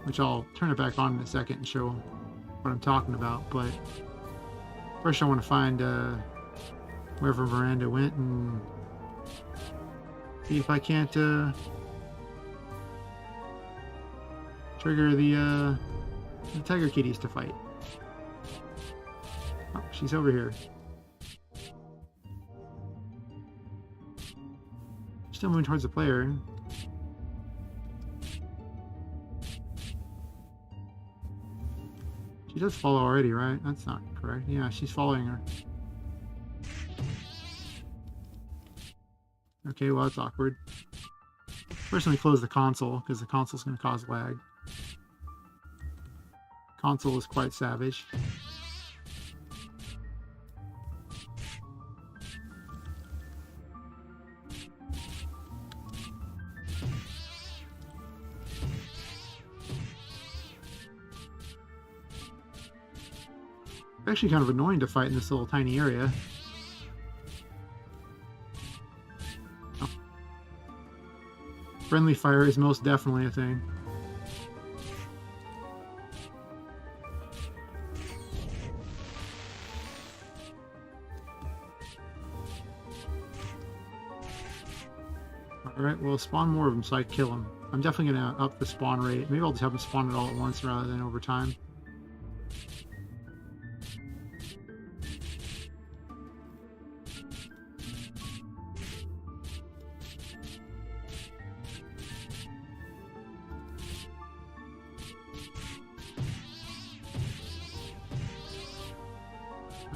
which I'll turn it back on in a second and show what I'm talking about. But First, I want to find wherever Miranda went and see if I can't trigger the tiger kitties to fight. Oh, she's over here. Still moving towards the player. She does follow already, right? That's not correct. Yeah, she's following her. Okay, well, that's awkward. First, let me close the console, because the console's going to cause lag. Console is quite savage. Actually kind of annoying to fight in this little tiny area. Oh. Friendly fire is most definitely a thing. Alright, we'll spawn more of them so I kill them. I'm definitely going to up the spawn rate. Maybe I'll just have them spawn it all at once rather than over time.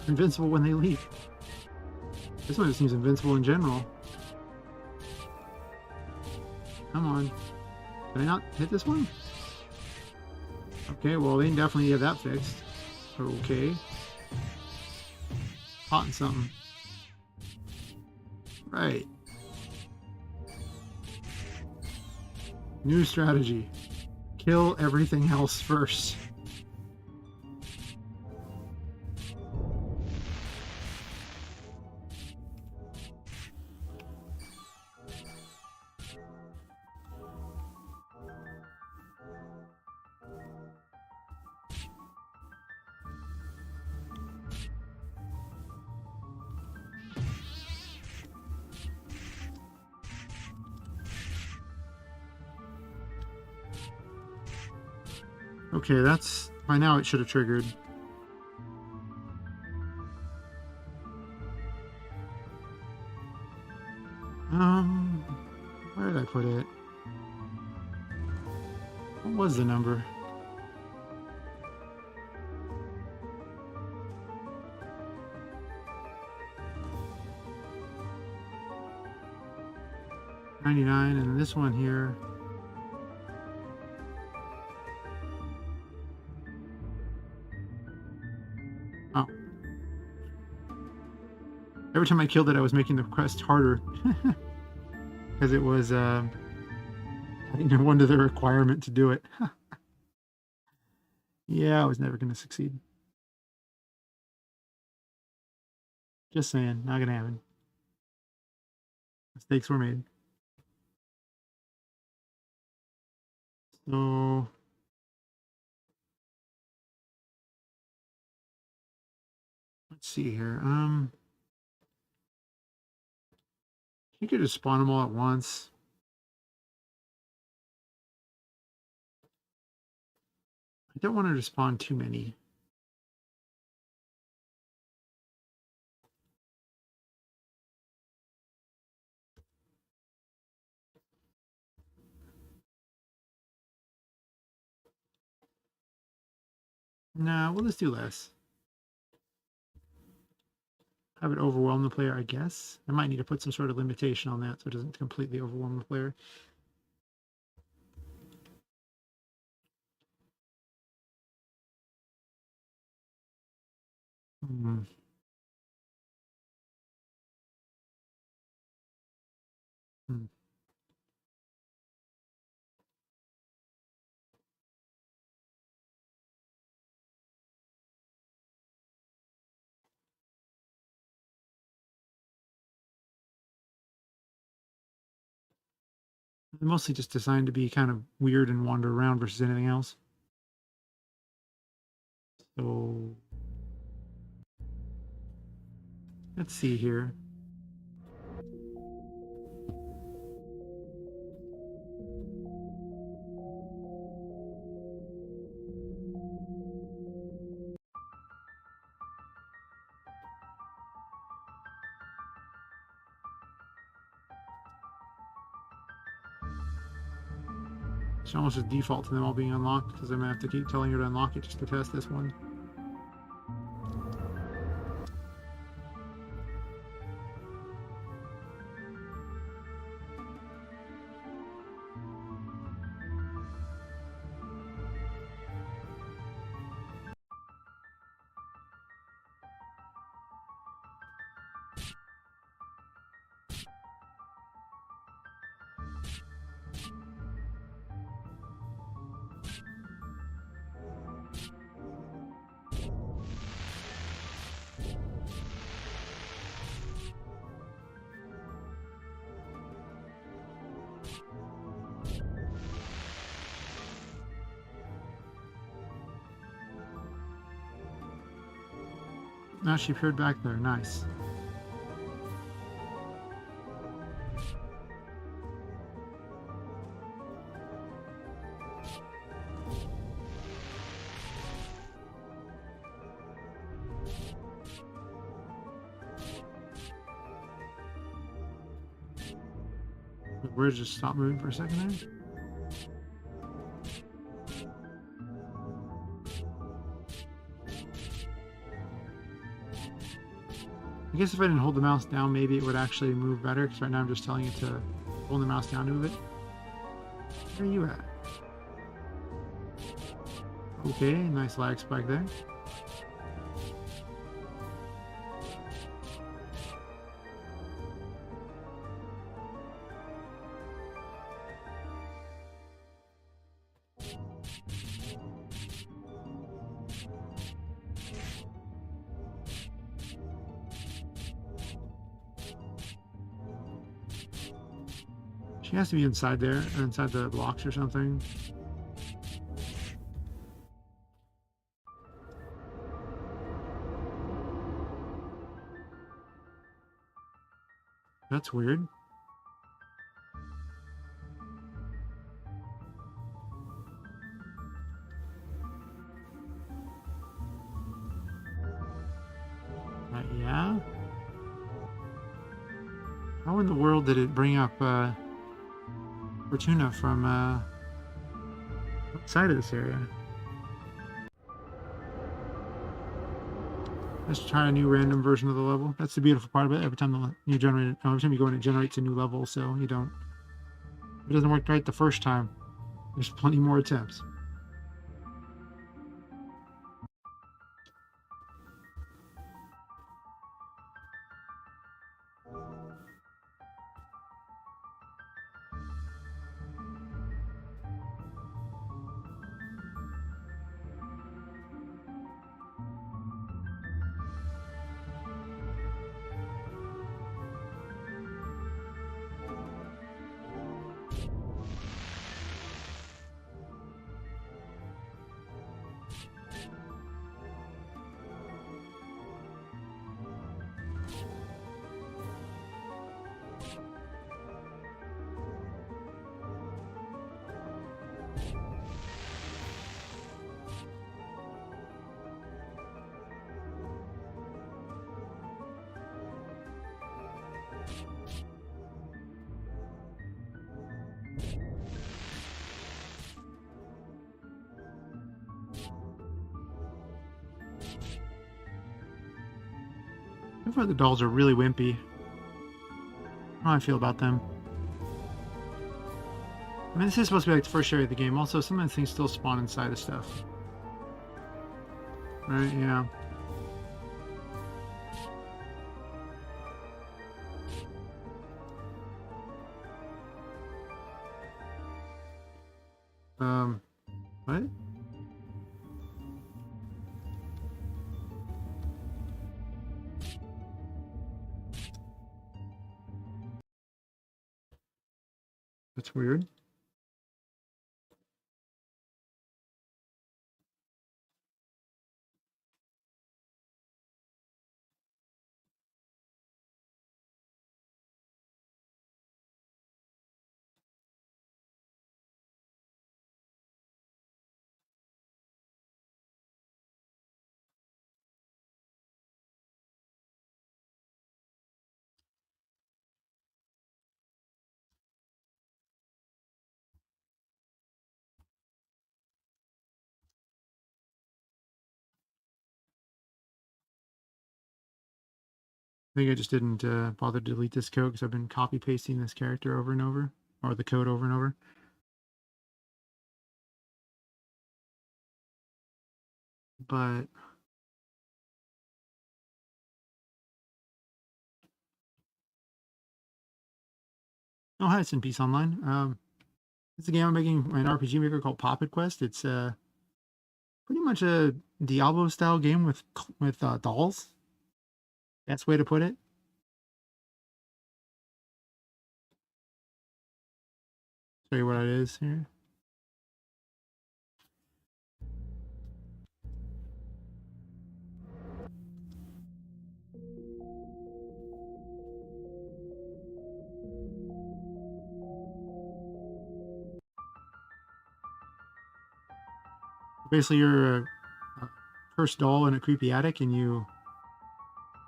Invincible when they leave. This one just seems invincible in general. Come on. Can I not hit this one? Okay, well, they definitely get that fixed. Okay. Hot and something. Right. New strategy. Kill everything else first. Okay, that's... by now it should have triggered. Where did I put it? What was the number? $99, and this one here. Oh. Every time I killed it, I was making the quest harder. Because it was, I didn't wonder the requirement to do it. Yeah, I was never going to succeed. Just saying, not going to happen. Mistakes were made. So... let's see here. You could just spawn them all at once. I don't want to spawn too many. No, we'll just do less. Have it overwhelm the player, I guess. I might need to put some sort of limitation on that so it doesn't completely overwhelm the player. Hmm. Hmm. They're mostly just designed to be kind of weird and wander around versus anything else. So Let's see here. Should almost just default to them all being unlocked because I'm gonna have to keep telling her to unlock it just to test this one. Now she appeared back there. Nice. The bridge just stopped moving for a second there. I guess if I didn't hold the mouse down, maybe it would actually move better, because right now I'm just telling it to hold the mouse down to move it. Where are you at? Okay, nice lag spike there. She has to be inside there, or inside the blocks or something. That's weird. Yeah? How in the world did it bring up Fortuna from outside of this area? Let's try a new random version of the level. That's the beautiful part of it. Every time you generate, every time you go in, it generates a new level, so you don't. If it doesn't work right the first time, there's plenty more attempts. I thought the dolls are really wimpy. How do I feel about them? I mean, this is supposed to be like the first area of the game. Also, some of the things still spawn inside of stuff. Right, yeah. What? That's weird. I think I just didn't bother to delete this code because I've been copy pasting this character over and over, or the code over and over. But oh, hi, it's in Peace Online. It's a game I'm making an RPG Maker called Poppet Quest. It's pretty much a Diablo style game with dolls. That's the way to put it. Show you what it is here. Basically, you're a cursed doll in a creepy attic, and you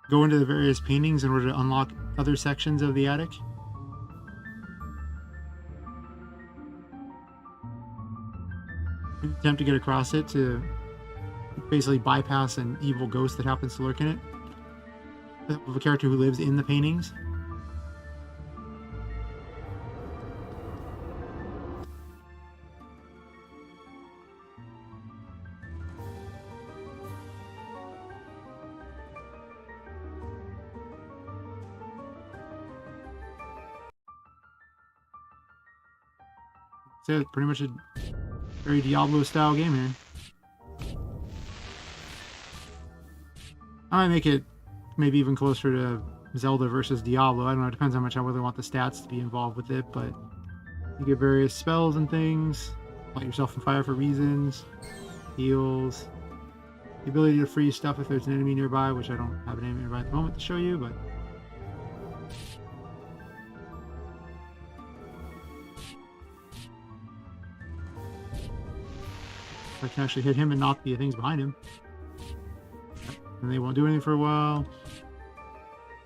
go into the various paintings in order to unlock other sections of the attic. You attempt to get across it to basically bypass an evil ghost that happens to lurk in it. Of a character who lives in the paintings. So it's pretty much a very Diablo style game here. I might make it maybe even closer to Zelda versus Diablo. I don't know, it depends how much I really want the stats to be involved with it, but you get various spells and things, light yourself on fire for reasons, heals, the ability to freeze stuff if there's an enemy nearby, which I don't have an enemy nearby at the moment to show you, but I can actually hit him and knock the things behind him. And they won't do anything for a while.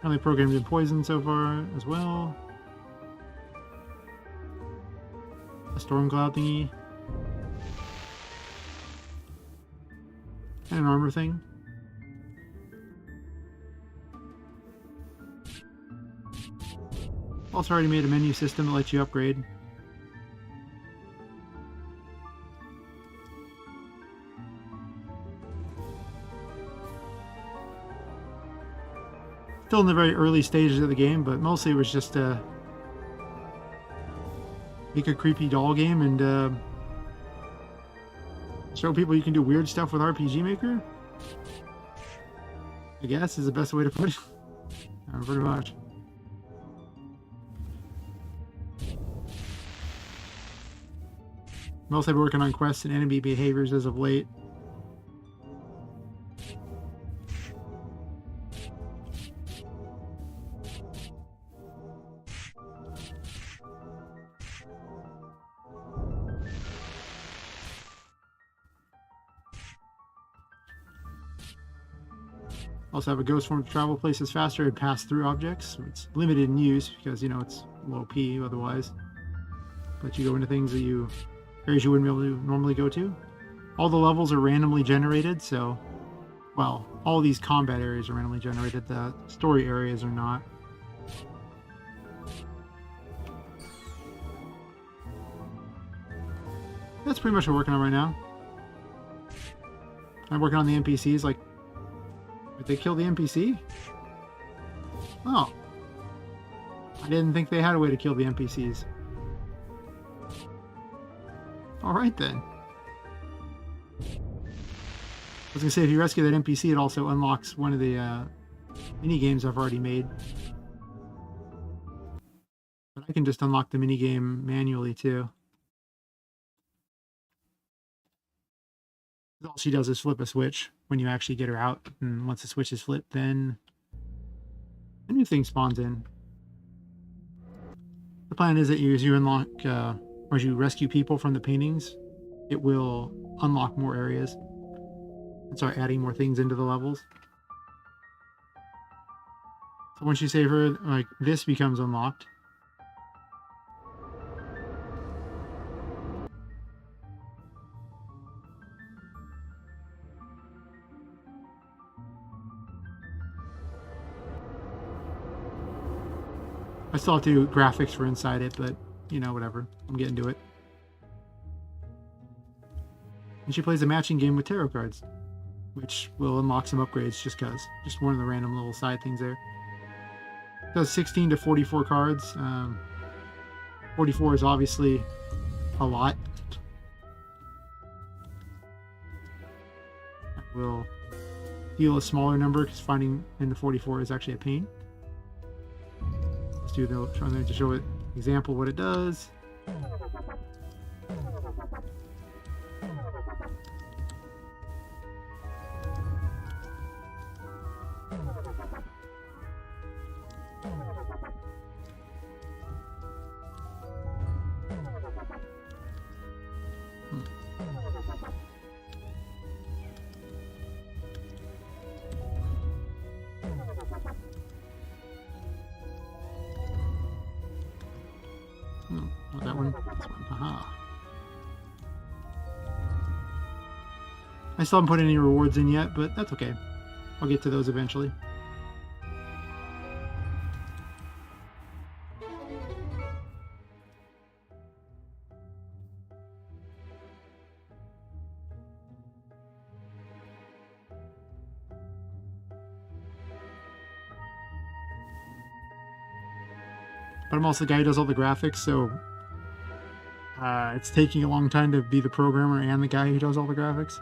Only programmed in poison so far as well. A storm cloud thingy. And an armor thing. Also already made a menu system that lets you upgrade. Still in the very early stages of the game, but mostly it was just make a creepy doll game and show people you can do weird stuff with RPG Maker. I guess is the best way to put it. Pretty much. Mostly been working on quests and enemy behaviors as of late. Also have a ghost form to travel places faster and pass through objects. It's limited in use because, you know, it's low P otherwise. But you go into things that areas you wouldn't be able to normally go to. All the levels are randomly generated, so, well, all these combat areas are randomly generated. The story areas are not. That's pretty much what I'm working on right now. I'm working on the NPCs, like, did they kill the NPC? Oh. I didn't think they had a way to kill the NPCs. Alright then. I was gonna say, if you rescue that NPC, it also unlocks one of the mini games I've already made. But I can just unlock the mini game manually too. All she does is flip a switch when you actually get her out, and once the switch is flipped, then a new thing spawns in. The plan is that as you unlock, or as you rescue people from the paintings, it will unlock more areas and start adding more things into the levels. So once you save her, like, this becomes unlocked. I still have to do graphics for inside it, but you know, whatever. I'm getting to it. And she plays a matching game with tarot cards, which will unlock some upgrades just because. Just one of the random little side things there. It does 16 to 44 cards. 44 is obviously a lot. I will deal a smaller number because finding in the 44 is actually a pain. Let's do the trying to show it example what it does. Oh, that one. This one. Haha. I still haven't put any rewards in yet, but that's okay. I'll get to those eventually. But I'm also the guy who does all the graphics, so it's taking a long time to be the programmer and the guy who does all the graphics.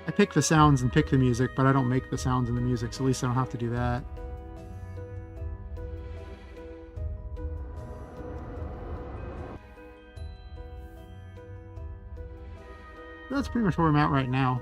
I pick the sounds and pick the music, but I don't make the sounds and the music, so at least I don't have to do that. But that's pretty much where I'm at right now.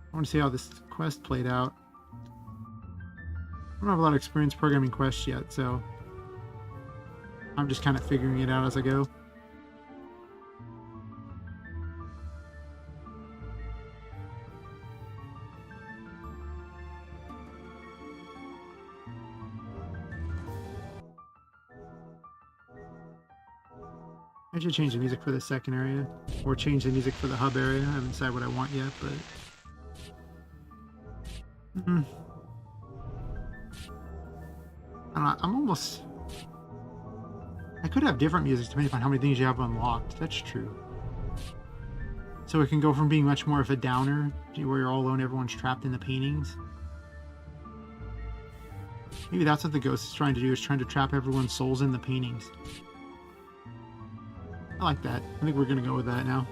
I want to see how this quest played out. I don't have a lot of experience programming quests yet, so I'm just kind of figuring it out as I go. I should change the music for the second area, or change the music for the hub area. I haven't decided what I want yet, but... I don't know, I'm almost... I could have different music depending on how many things you have unlocked. That's true. So it can go from being much more of a downer, where you're all alone, everyone's trapped in the paintings. Maybe that's what the ghost is trying to do, is trying to trap everyone's souls in the paintings. I like that. I think we're going to go with that now.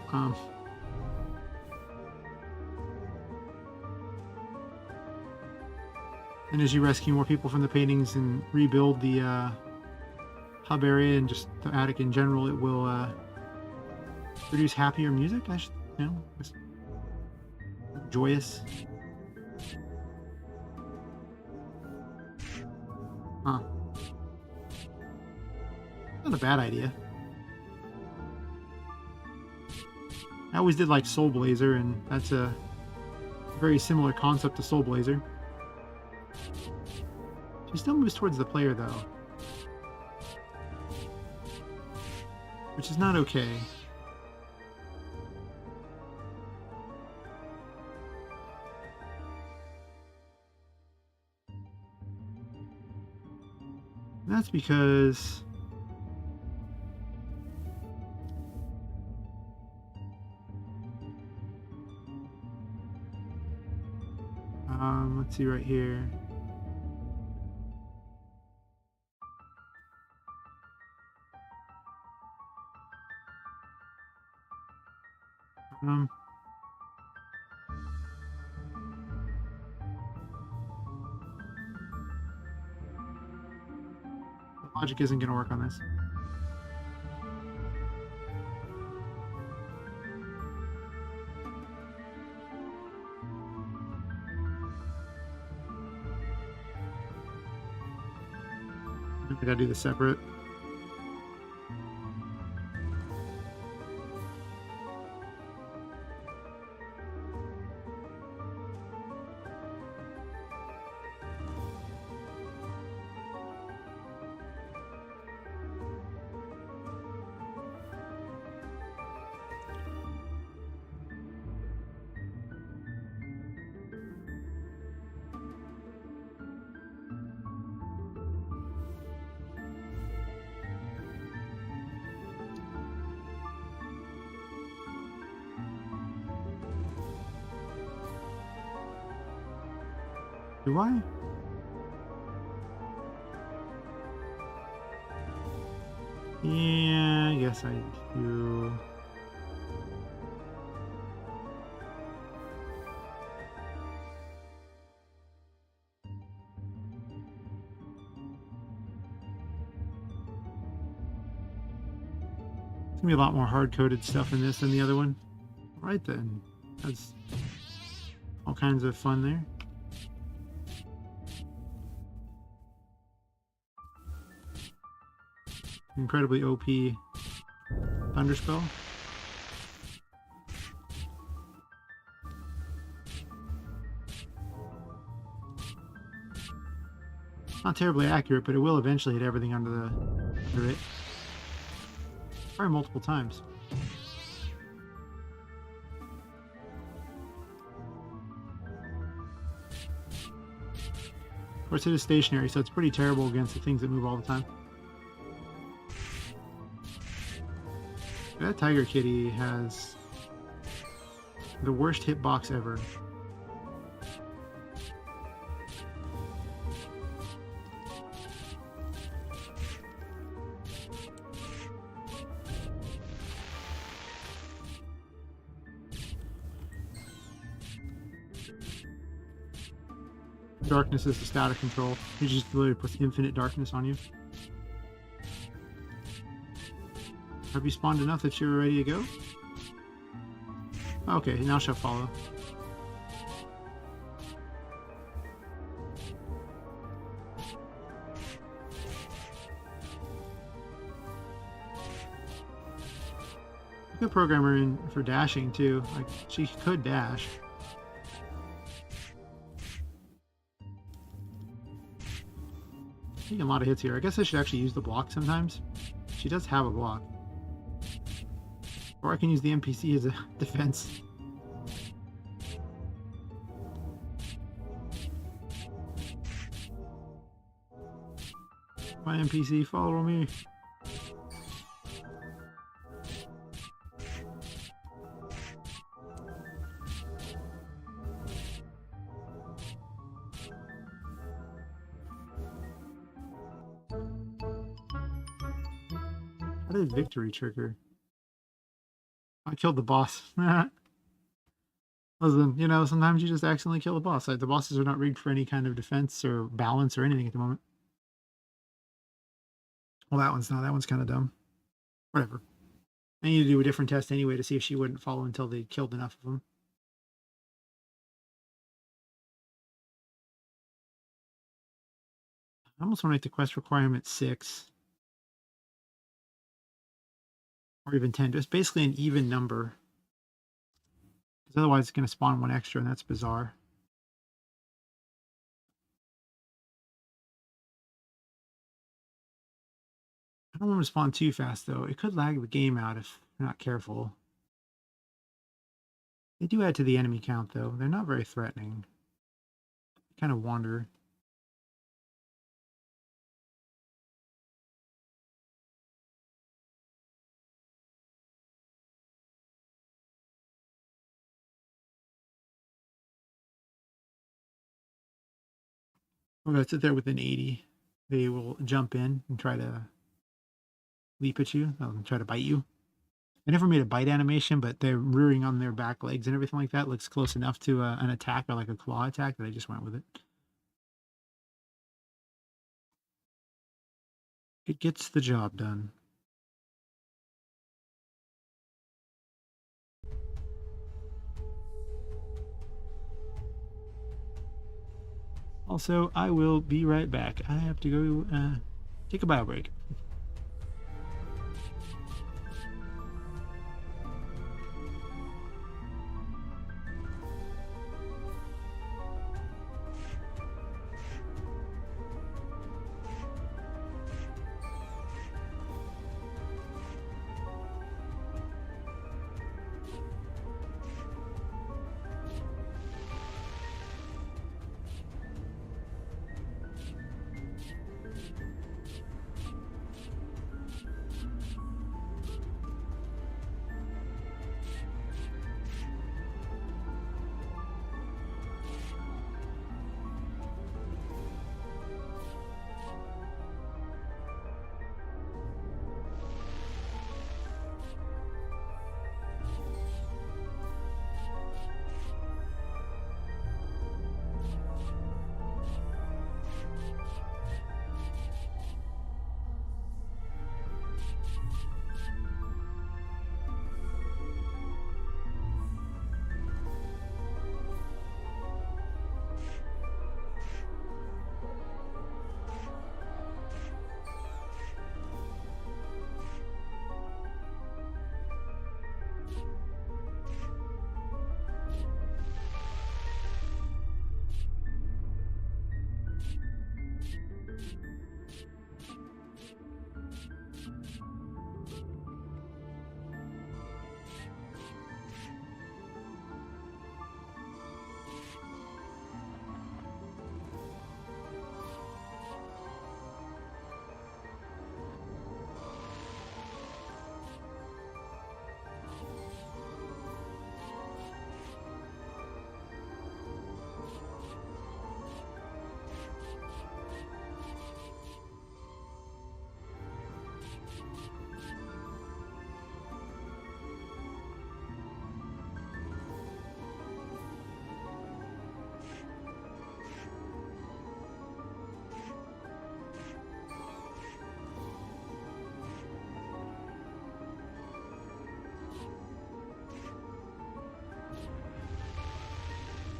And as you rescue more people from the paintings and rebuild the hub area and just the attic in general, it will produce happier music. You know, joyous. Huh. Not a bad idea. I always did like Soul Blazer, and that's a very similar concept to Soul Blazer. She still moves towards the player, though. Which is not okay. And that's because... let's see right here. Logic isn't going to work on this. I gotta do this separate. Do I? Yeah, I guess I do. It's gonna be a lot more hard-coded stuff in this than the other one. Right then. That's all kinds of fun there. Incredibly OP Thunderspell. Not terribly accurate, but it will eventually hit everything under it. Probably multiple times. Of course, it is stationary, so it's pretty terrible against the things that move all the time. That Tiger Kitty has the worst hitbox ever. Darkness is the static control. He just literally puts infinite darkness on you. Have you spawned enough that you're ready to go? Okay, now she'll follow. Good programmer in for dashing too. Like she could dash. Taking a lot of hits here. I guess I should actually use the block sometimes. She does have a block. Or I can use the NPC as a defense. My NPC, follow me. How did victory trigger? I killed the boss. Listen, you know, sometimes you just accidentally kill the boss. Like, the bosses are not rigged for any kind of defense or balance or anything at the moment. Well, that one's not. That one's kind of dumb. Whatever. I need to do a different test anyway to see if she wouldn't follow until they killed enough of them. I almost want to make the quest requirement 6. Or even 10. Just basically an even number. Because otherwise it's going to spawn one extra, and that's bizarre. I don't want to respond too fast, though. It could lag the game out if you're not careful. They do add to the enemy count, though. They're not very threatening. They kind of wander. I'm going to sit there within 80. They will jump in and try to leap at you. They'll try to bite you. I never made a bite animation, but they're rearing on their back legs and everything like that. Looks close enough to an attack or like a claw attack that I just went with it. It gets the job done. Also, I will be right back. I have to go take a bio break.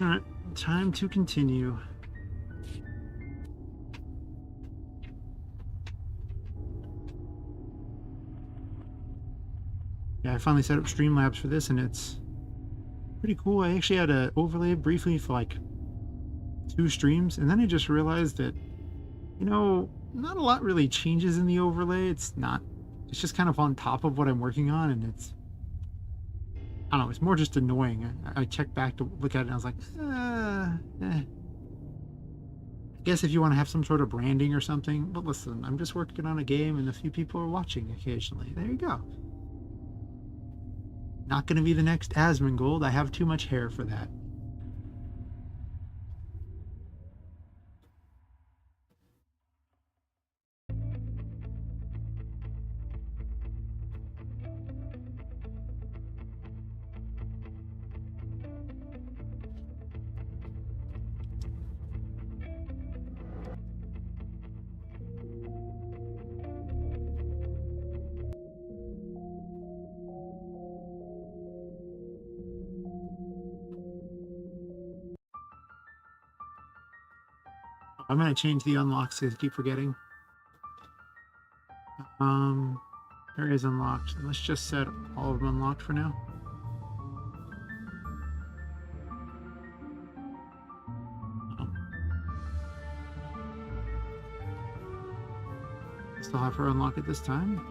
Alright, time to continue. Yeah, I finally set up Streamlabs for this, and it's pretty cool. I actually had to overlay briefly for like 2 streams, and then I just realized that, you know, not a lot really changes in the overlay. It's just kind of on top of what I'm working on, and it's, I don't know, it's more just annoying. I checked back to look at it, and I was like, I guess if you want to have some sort of branding or something, but listen, I'm just working on a game, and a few people are watching occasionally. There you go. Not going to be the next Asmongold. I have too much hair for that. I'm going to change the unlocks because I keep forgetting. Areas unlocked. Let's just set all of them unlocked for now. Still have her unlock it this time.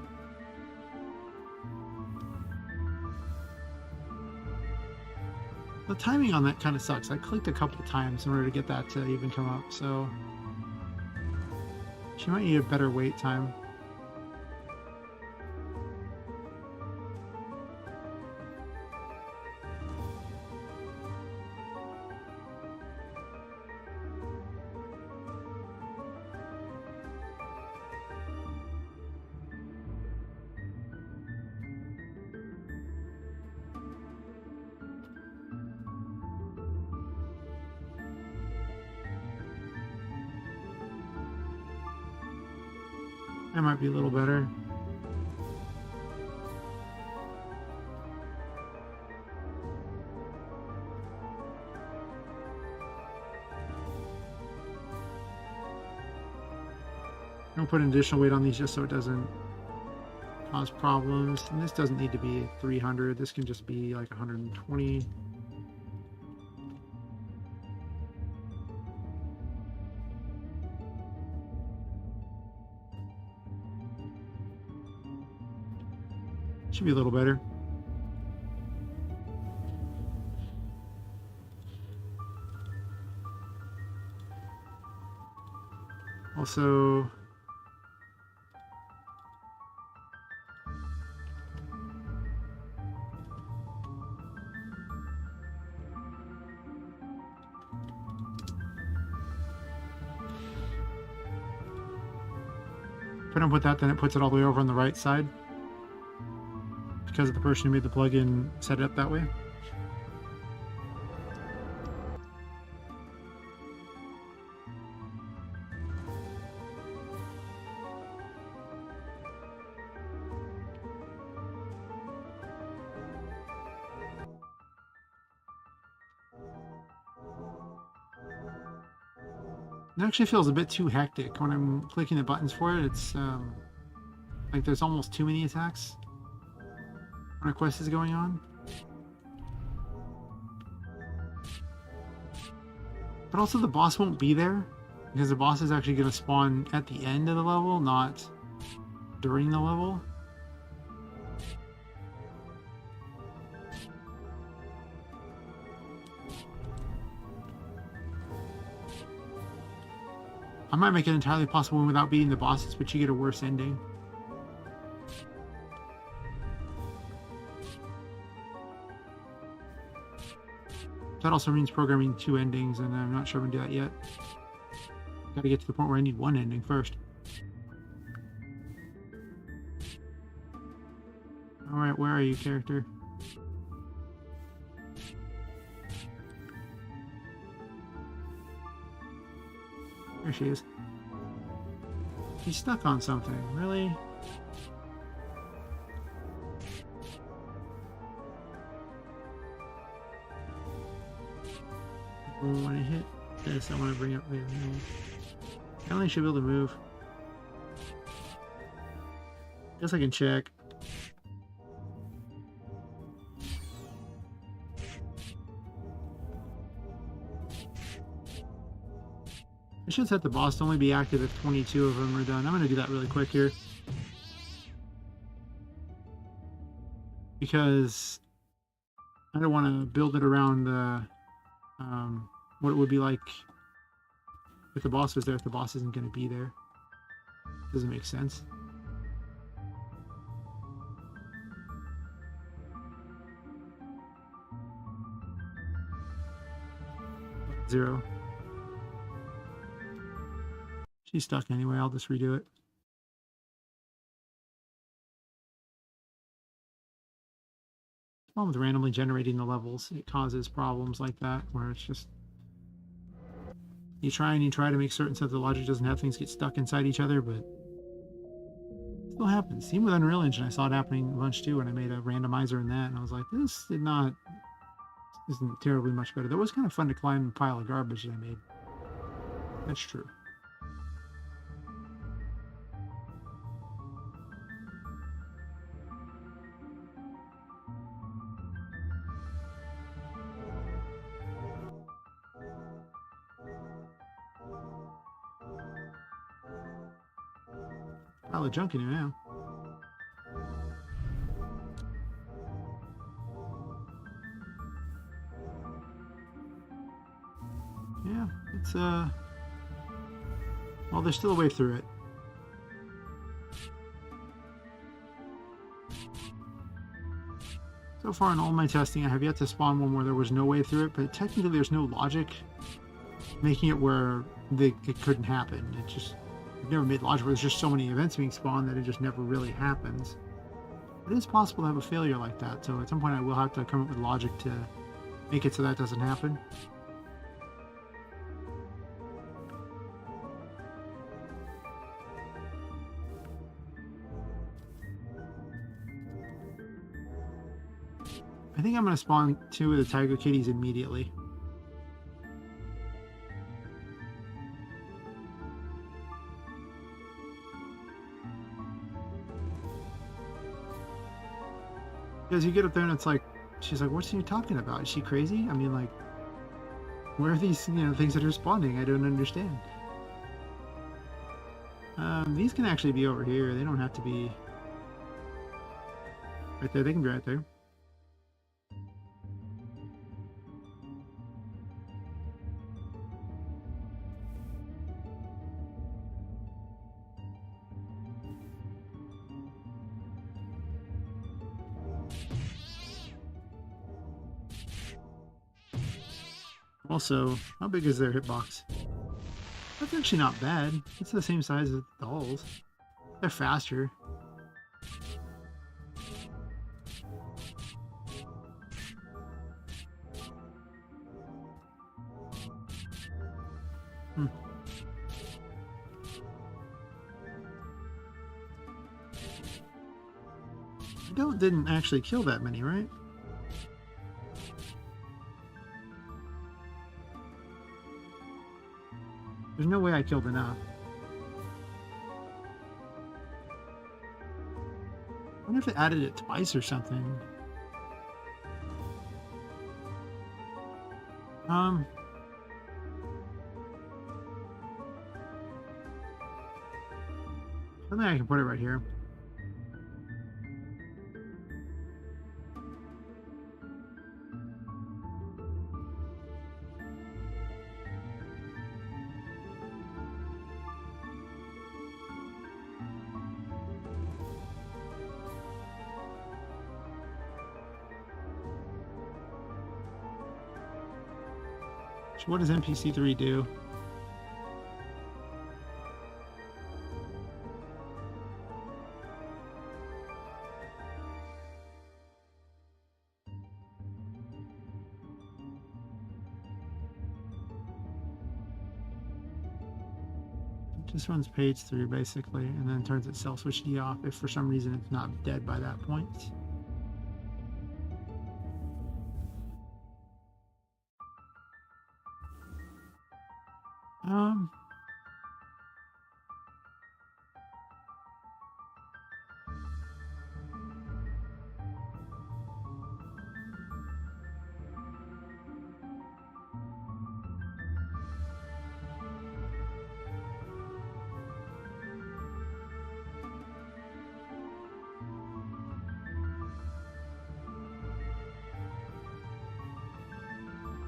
The timing on that kind of sucks. I clicked a couple of times in order to get that to even come up, so she might need a better wait time. That might be a little better. I'll put an additional weight on these just so it doesn't cause problems. And this doesn't need to be 300. This can just be like 120. Should be a little better. Also, if I don't put that, then it puts it all the way over on the right side, because of the person who made the plugin set it up that way. It actually feels a bit too hectic when I'm clicking the buttons for it. It's like there's almost too many attacks when a quest is going on. But also the boss won't be there, because the boss is actually going to spawn at the end of the level, not during the level. I might make it entirely possible without beating the bosses, but you get a worse ending. That also means programming 2 endings, and I'm not sure I'm going to do that yet. Got to get to the point where I need 1 ending first. Alright, where are you, character? There she is. She's stuck on something, really? When I hit this, I want to bring up the... I only should be able to move. Guess I can check. I should set the boss to only be active if 22 of them are done. I'm going to do that really quick here. Because I don't want to build it around what it would be like if the boss was there, if the boss isn't going to be there. Doesn't make sense. Zero. She's stuck anyway, I'll just redo it. The problem with randomly generating the levels, it causes problems like that, where it's just... You try to make certain so that the logic doesn't have things get stuck inside each other, but... It still happens. Even with Unreal Engine, I saw it happening a bunch too when I made a randomizer in that, and I was like, this isn't terribly much better. That was kind of fun to climb the pile of garbage that I made. That's true. Pile of junk in here now. Yeah, it's well, there's still a way through it. So far in all my testing, I have yet to spawn one where there was no way through it, but technically there's no logic making it where it couldn't happen. It just... I've never made logic where there's just so many events being spawned that it just never really happens. It is possible to have a failure like that, so at some point I will have to come up with logic to make it so that doesn't happen. I think I'm going to spawn 2 of the tiger kitties immediately. Because you get up there and it's like, she's like, what's she talking about? Is she crazy? I mean, like, where are these, things that are spawning? I don't understand. These can actually be over here. They don't have to be right there. They can be right there. Also, how big is their hitbox? That's actually not bad. It's the same size as the hulls. They're faster. Didn't actually kill that many, right? There's no way I killed enough. I wonder if they added it twice or something. I think I can put it right here. So what does NPC3 do? It just runs page 3 basically, and then turns itself switch D off if for some reason it's not dead by that point. Um,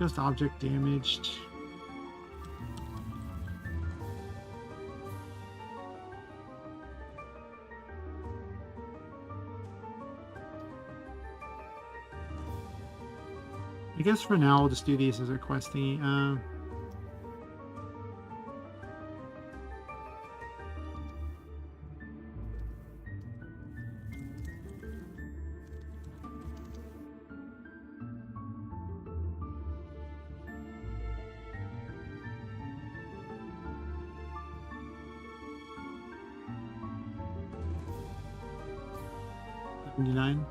just object damaged. I guess for now, I'll just do these as a quest thingy. 79.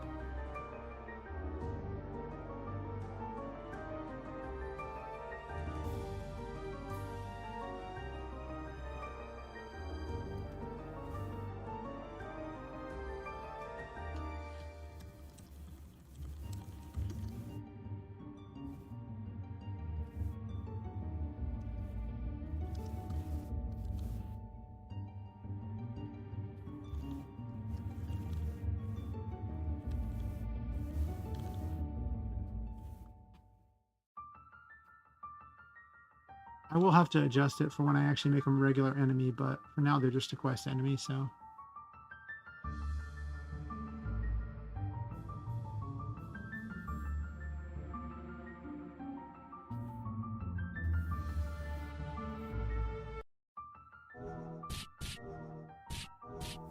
I will have to adjust it for when I actually make them a regular enemy, but for now they're just a quest enemy, so.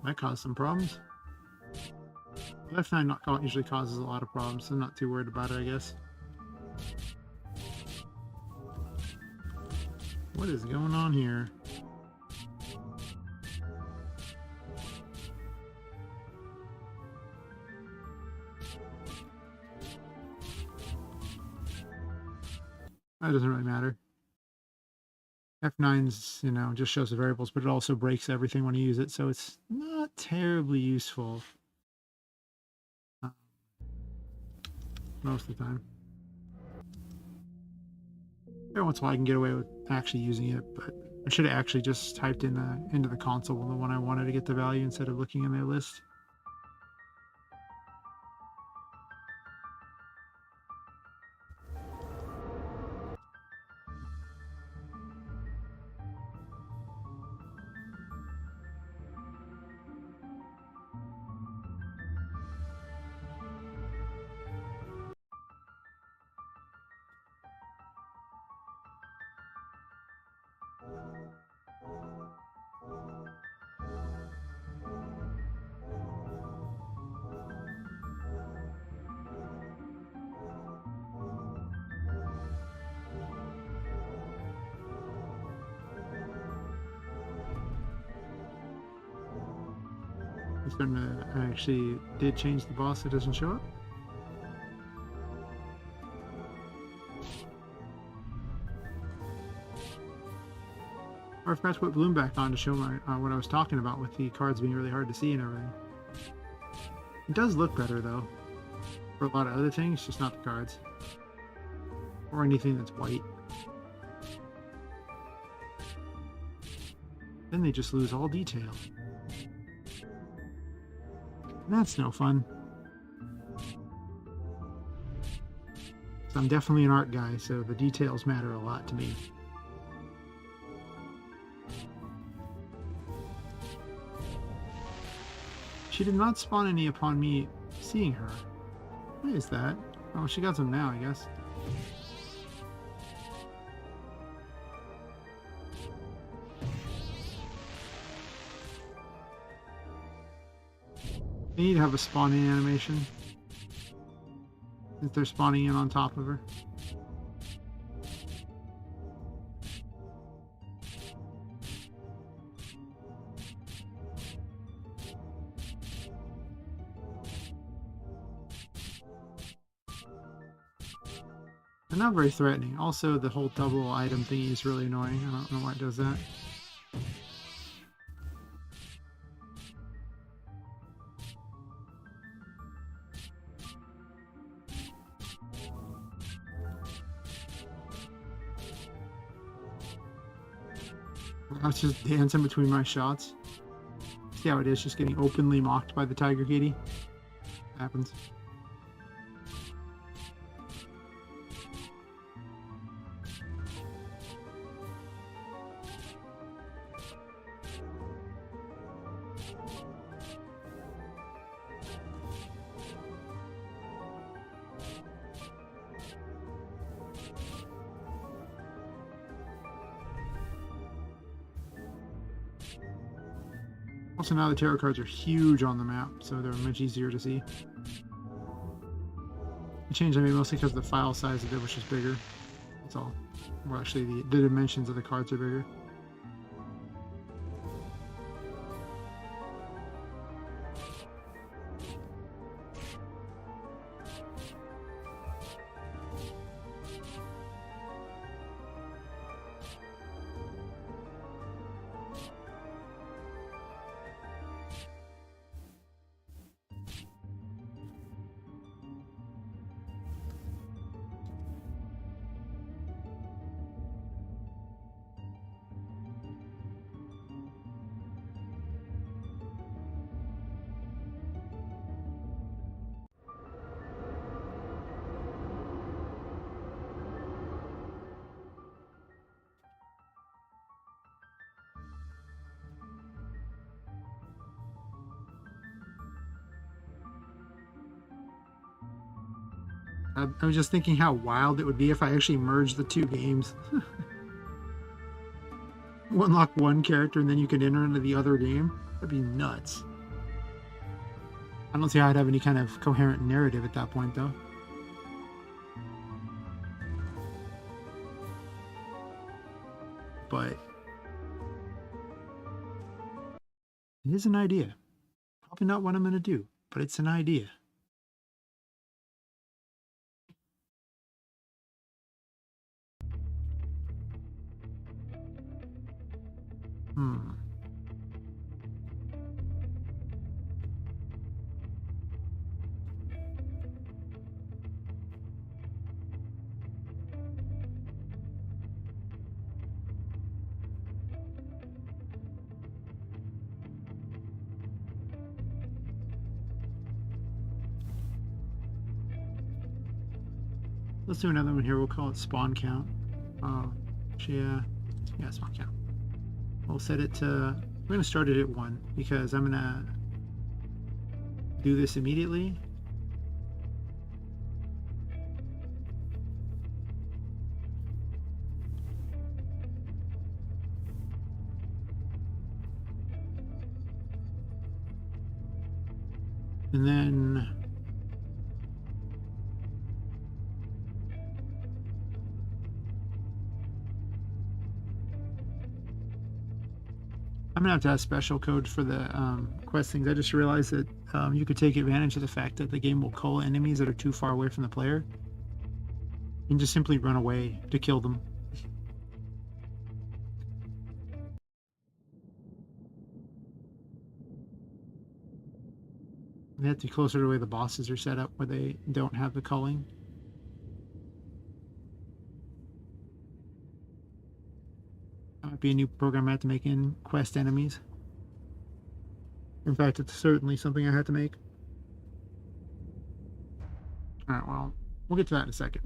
That caused some problems. F9 usually causes a lot of problems, so I'm not too worried about it, I guess. What is going on here? That doesn't really matter. F9's, just shows the variables, but it also breaks everything when you use it, so it's not terribly useful. Most of the time. Every once in a while I can get away with actually using it, but I should have actually just typed in into the console the one I wanted to get the value instead of looking in my list. It's gonna actually did change the boss, it doesn't show up. Or I forgot to put bloom back on to show my what I was talking about with the cards being really hard to see and everything. It does look better though. For a lot of other things, just not the cards. Or anything that's white. Then they just lose all detail. That's no fun. So I'm definitely an art guy, so the details matter a lot to me. She did not spawn any upon me seeing her. Why is that? Oh, she got some now, I guess. They need to have a spawning animation. If they're spawning in on top of her. They're not very threatening. Also, the whole double item thingy is really annoying. I don't know why it does that. I was just dancing between my shots. See how it is, just getting openly mocked by the Tiger Kitty. Happens. Also, now the tarot cards are huge on the map, so they're much easier to see. The change I made mostly because the file size of it was just bigger. That's all. Well, actually, the dimensions of the cards are bigger. I was just thinking how wild it would be if I actually merged the two games. Unlock one character and then you can enter into the other game. That'd be nuts. I don't see how I'd have any kind of coherent narrative at that point, though. But it is an idea. Probably not what I'm going to do, but it's an idea. Let's do another one here. We'll call it spawn count. Yeah, spawn count. We'll set it to, we're going to start it at 1 because I'm going to do this immediately. And then I'm gonna have to have special code for the quest things. I just realized that you could take advantage of the fact that the game will cull enemies that are too far away from the player and just simply run away to kill them. They have to be closer to where the bosses are set up where they don't have the culling. That might be a new program I have to make in quest enemies. In fact, it's certainly something I had to make. Alright, well, we'll get to that in a second.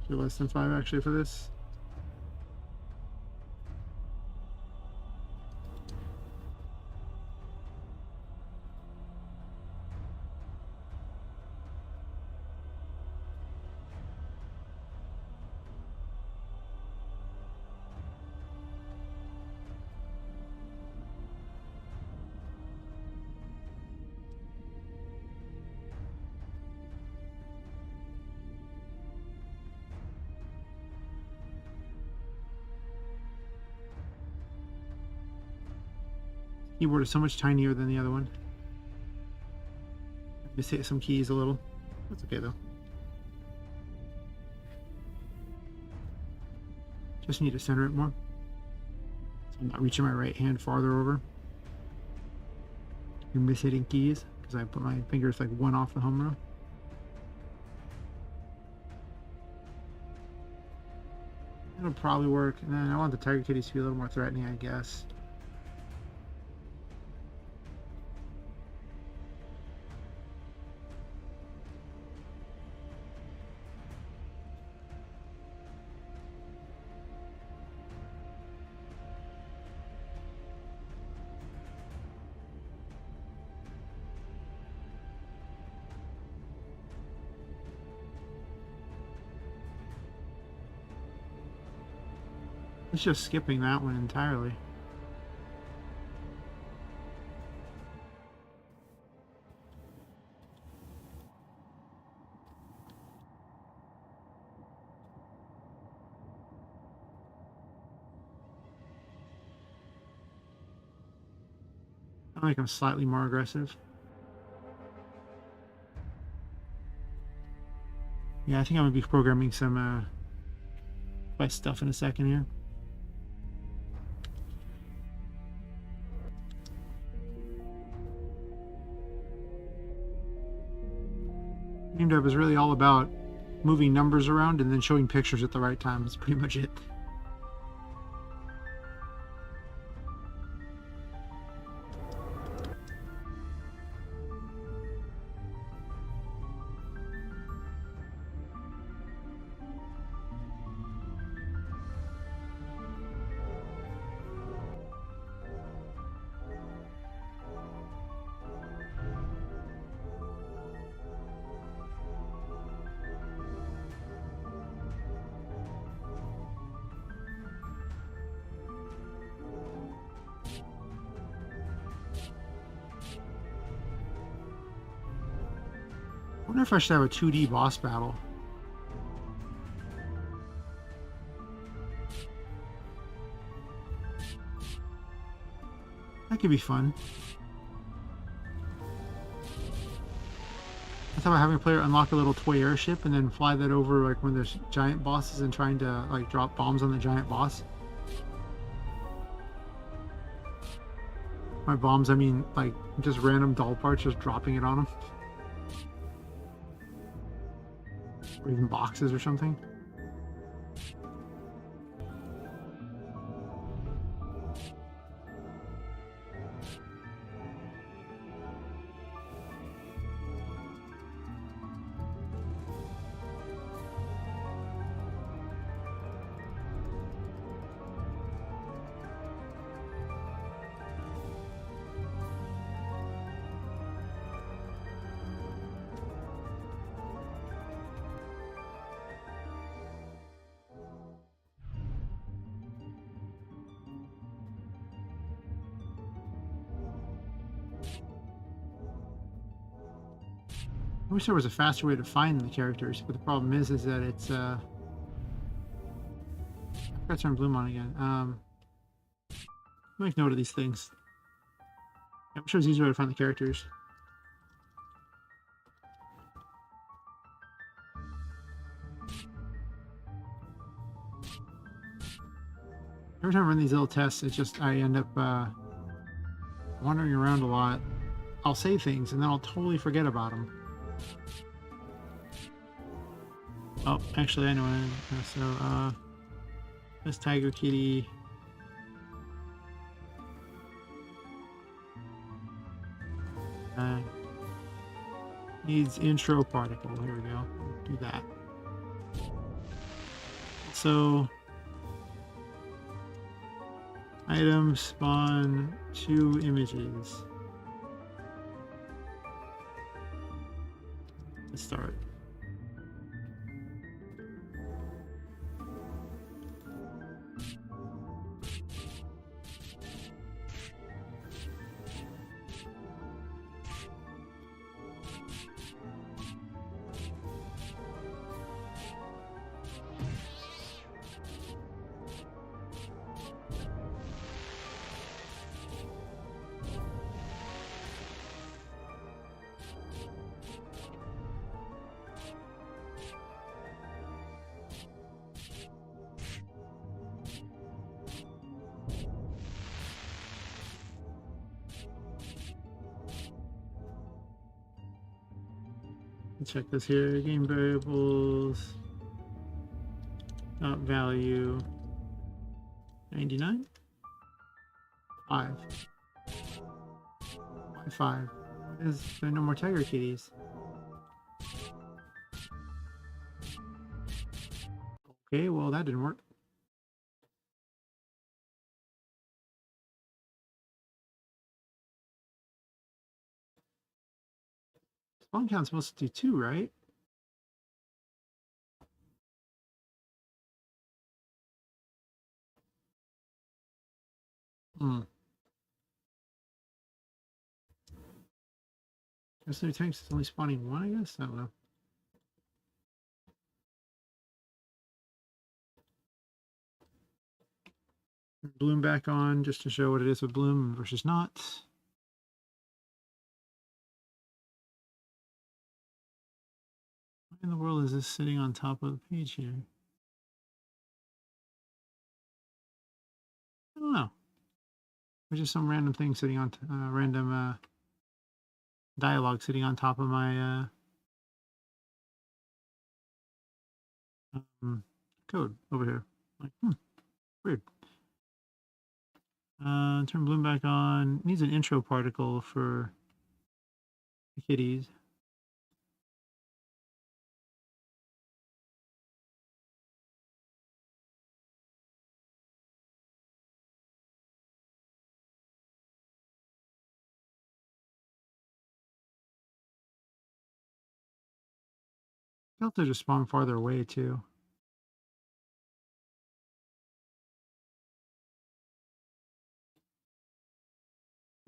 Less than 5 actually for this. keyboard is so much tinier than the other one. Just hit some keys a little. That's okay though. Just need to center it more. So I'm not reaching my right hand farther over. You're mishitting keys because I put my fingers like one off the home row. It'll probably work. And then I want the tiger kitties to be a little more threatening, I guess. It's just skipping that one entirely. I make them slightly more aggressive. Yeah, I think I'm gonna be programming some quest stuff in a second here. Game dev is really all about moving numbers around and then showing pictures at the right time. That's pretty much it. I wonder if I should have a 2D boss battle. That could be fun. I thought about having a player unlock a little toy airship and then fly that over like when there's giant bosses and trying to like drop bombs on the giant boss. By bombs, I mean like just random doll parts, just dropping it on them. Or even boxes or something. I wish there was a faster way to find the characters, but the problem is that it's I forgot to turn bloom on again. Make note of these things. I'm sure it's easier to find the characters. Every time I run these little tests, it's just I end up wandering around a lot. I'll say things and then I'll totally forget about them. Oh, actually, I know what so, this tiger kitty. Needs intro particle. Here we go. Do that. So, items spawn 2 images. Let's start. Let's check this here. Game variables. Dot value. 99. 5. Why 5? Is there no more tiger kitties? Okay, well that didn't work. Spawn count's supposed to do 2, right? Hmm. Guess their tanks is only spawning 1, I guess? I don't know. Bloom back on just to show what it is with bloom versus not. Why in the world is this sitting on top of the page here? I don't know. There's just some random thing sitting on random dialogue sitting on top of my code over here. Like, weird. Turn bloom back on. Needs an intro particle for the kitties. I'll have to just spawn farther away too.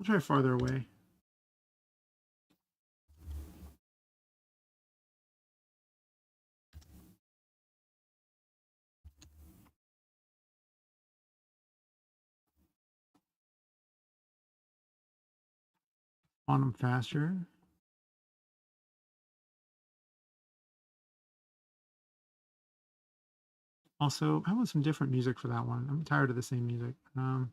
I'll try farther away. Spawn them faster. Also, I want some different music for that one. I'm tired of the same music. So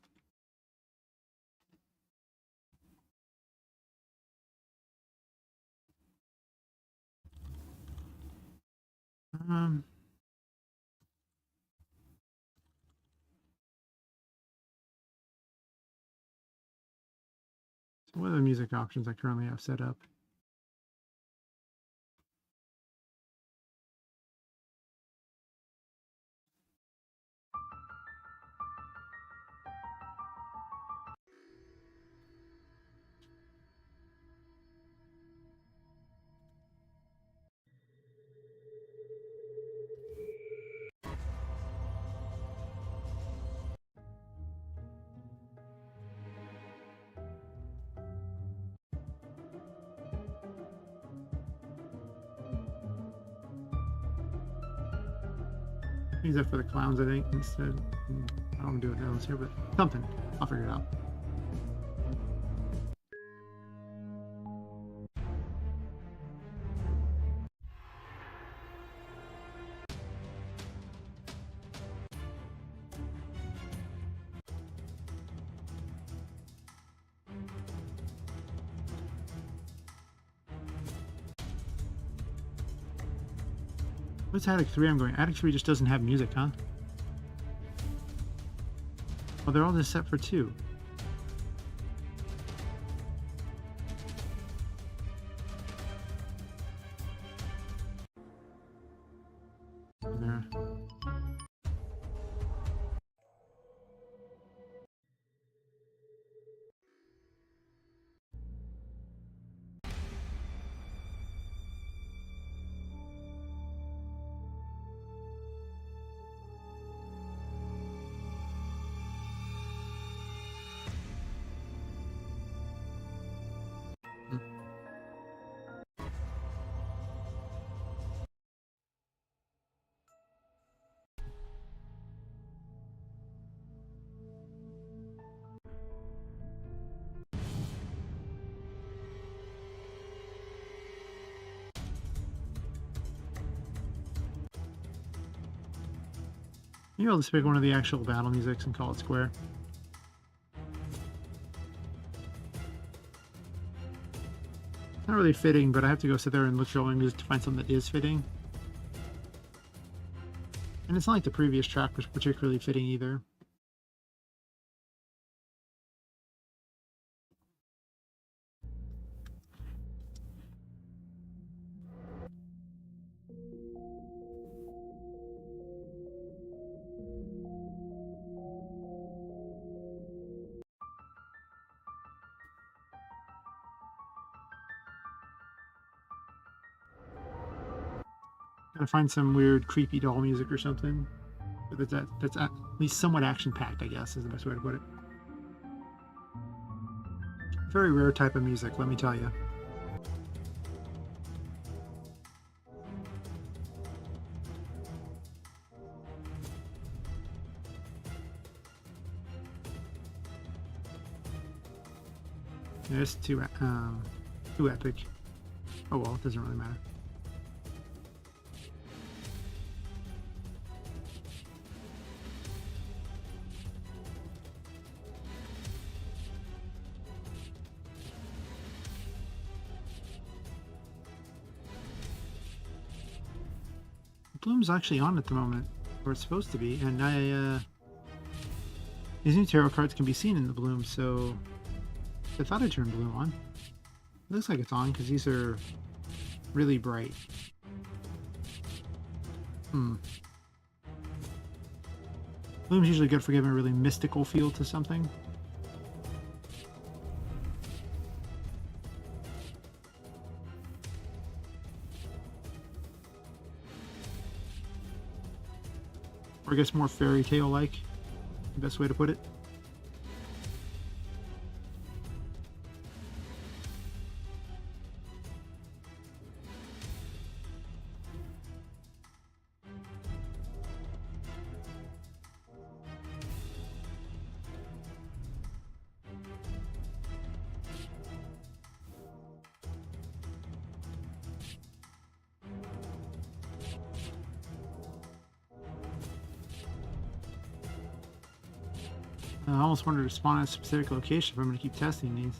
what are the music options I currently have set up? Use that for the clowns, I think, instead. I don't do it else here, but something. I'll figure it out. What's Attic 3 I'm going? Attic 3 just doesn't have music, huh? Well, they're all just set for 2. There. Maybe I'll just pick one of the actual battle musics and call it Square. Not really fitting, but I have to go sit there and look through all my music to find something that is fitting. And it's not like the previous track was particularly fitting either. Gotta find some weird, creepy doll music or something. But that's at least somewhat action-packed, I guess, is the best way to put it. Very rare type of music, let me tell you. Yeah, it's too epic. Oh well, it doesn't really matter. Bloom's actually on at the moment, or it's supposed to be, and these new tarot cards can be seen in the bloom, so I thought I turned bloom on. It looks like it's on because these are really bright. Bloom's usually good for giving a really mystical feel to something. Or I guess more fairy tale like, the best way to put it. I almost wanted to spawn at a specific location if I'm going to keep testing these.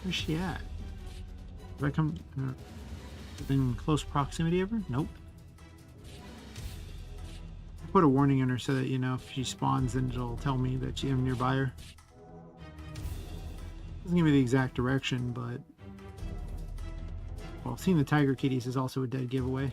Where's she at? Did I come within close proximity of her? Nope. I put a warning in her so that, you know, if she spawns, then it'll tell me that I'm nearby her. Doesn't give me the exact direction, but well, seeing the tiger kitties is also a dead giveaway.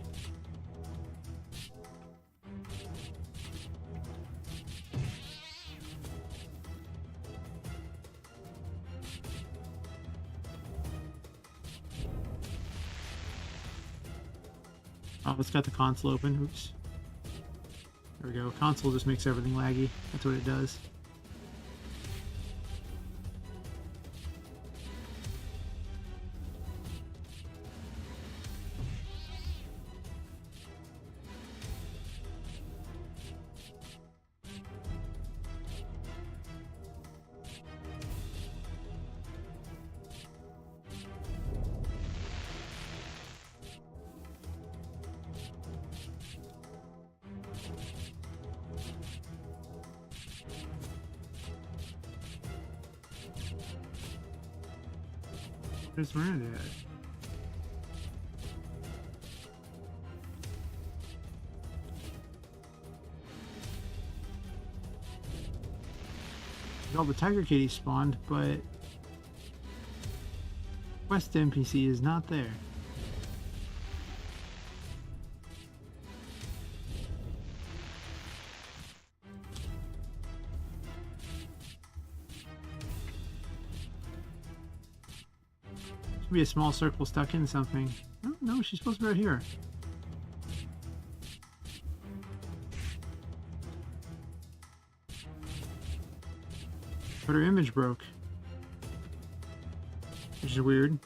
Oh, it's got the console open. Oops. There we go. Console just makes everything laggy. That's what it does. Where's Miranda at? All the tiger kitties spawned, but West NPC is not there. Should be a small circle stuck in something. Oh, no, she's supposed to be right here. But her image broke, which is weird.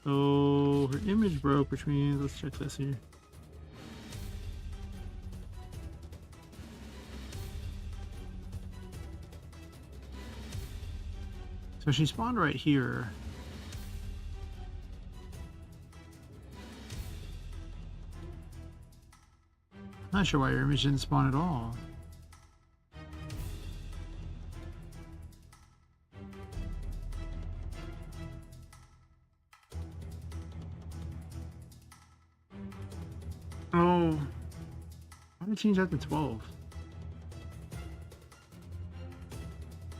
So her image broke, which means let's check this here. So she spawned right here. Not sure why your image didn't spawn at all. Oh, why did I change that to 12?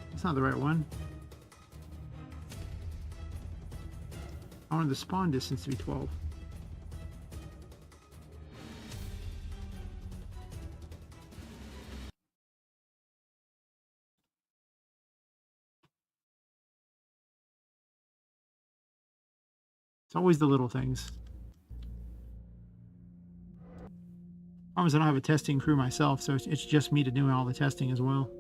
That's not the right one. I wanted the spawn distance to be 12. It's always the little things. Problem is I don't have a testing crew myself, so it's just me to do all the testing as well.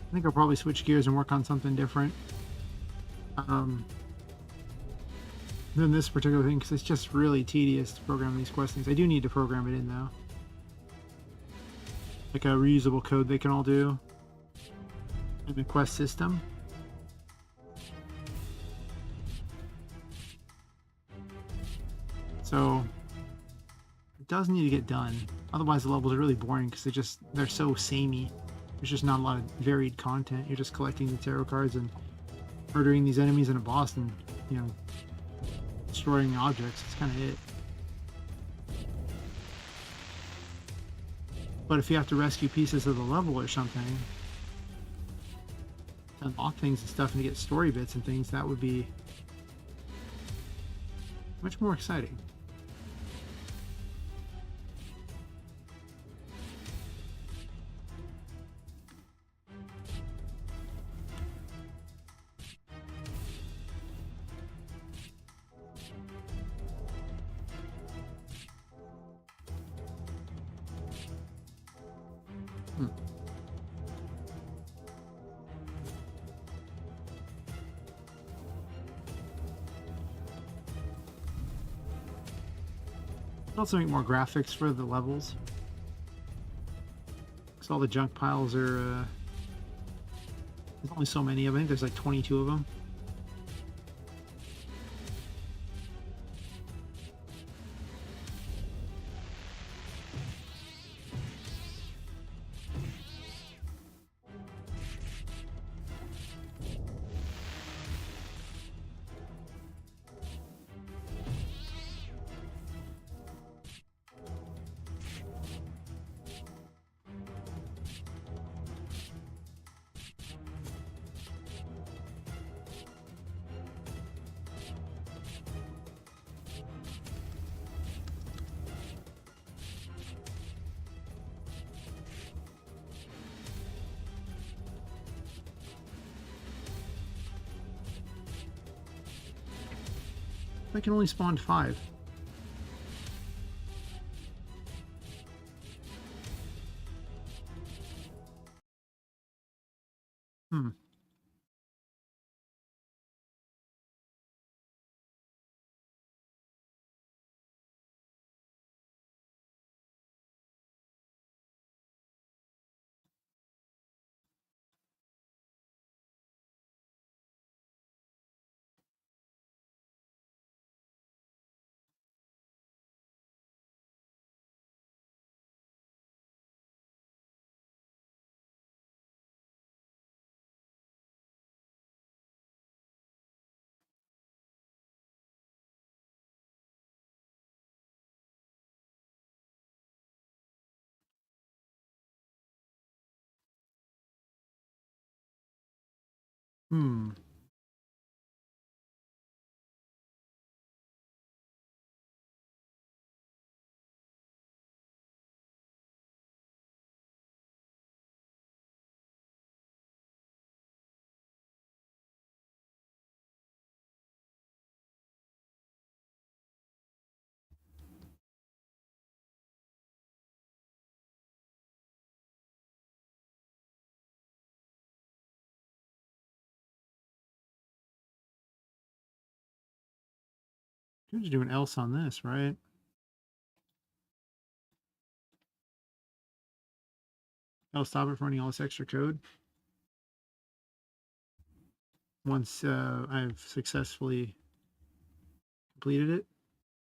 I think I'll probably switch gears and work on something different than this particular thing, because it's just really tedious to program these quest things. I do need to program it in, though. Like a reusable code they can all do in the quest system. So it does need to get done. Otherwise the levels are really boring because they're so samey. There's just not a lot of varied content. You're just collecting the tarot cards and murdering these enemies in a boss and, you know, destroying objects. It's kind of it. But if you have to rescue pieces of the level or something, to unlock things and stuff and to get story bits and things, that would be much more exciting. Also make more graphics for the levels, because all the junk piles are there's only so many of them. I think there's like 22 of them. I can only spawn 5. Hmm. Hmm. You have to do an else on this, right? I'll stop it from running all this extra code once I've successfully completed it.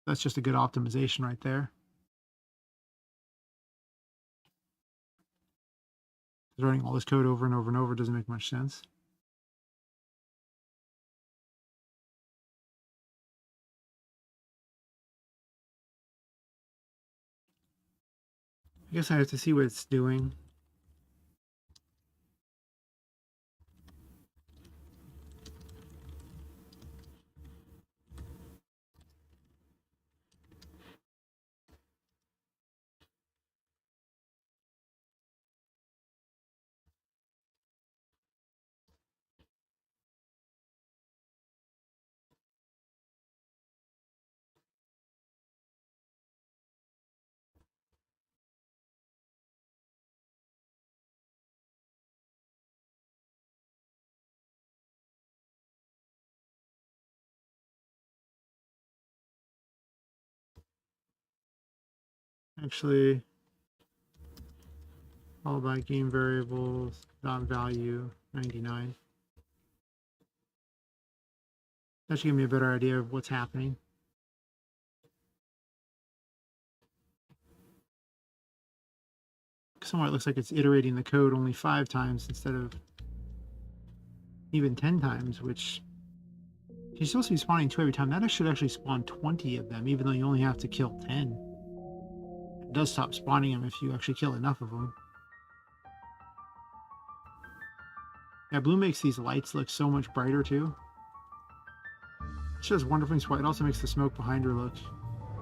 That's just a good optimization right there. Running all this code over and over and over doesn't make much sense. I guess I have to see what it's doing. Actually, all by game variables, dot value 99. That should give me a better idea of what's happening. Somewhat it looks like it's iterating the code only 5 times instead of even 10 times, which she's supposed to be spawning 2 every time. That should actually spawn 20 of them, even though you only have to kill 10. It does stop spawning them if you actually kill enough of them. Yeah, blue makes these lights look so much brighter too. She does wonderful things. It also makes the smoke behind her look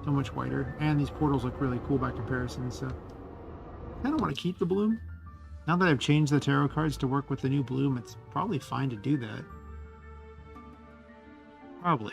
so much whiter, and these portals look really cool by comparison. So I don't want to keep the bloom. Now that I've changed the tarot cards to work with the new bloom, it's probably fine to do that. Probably.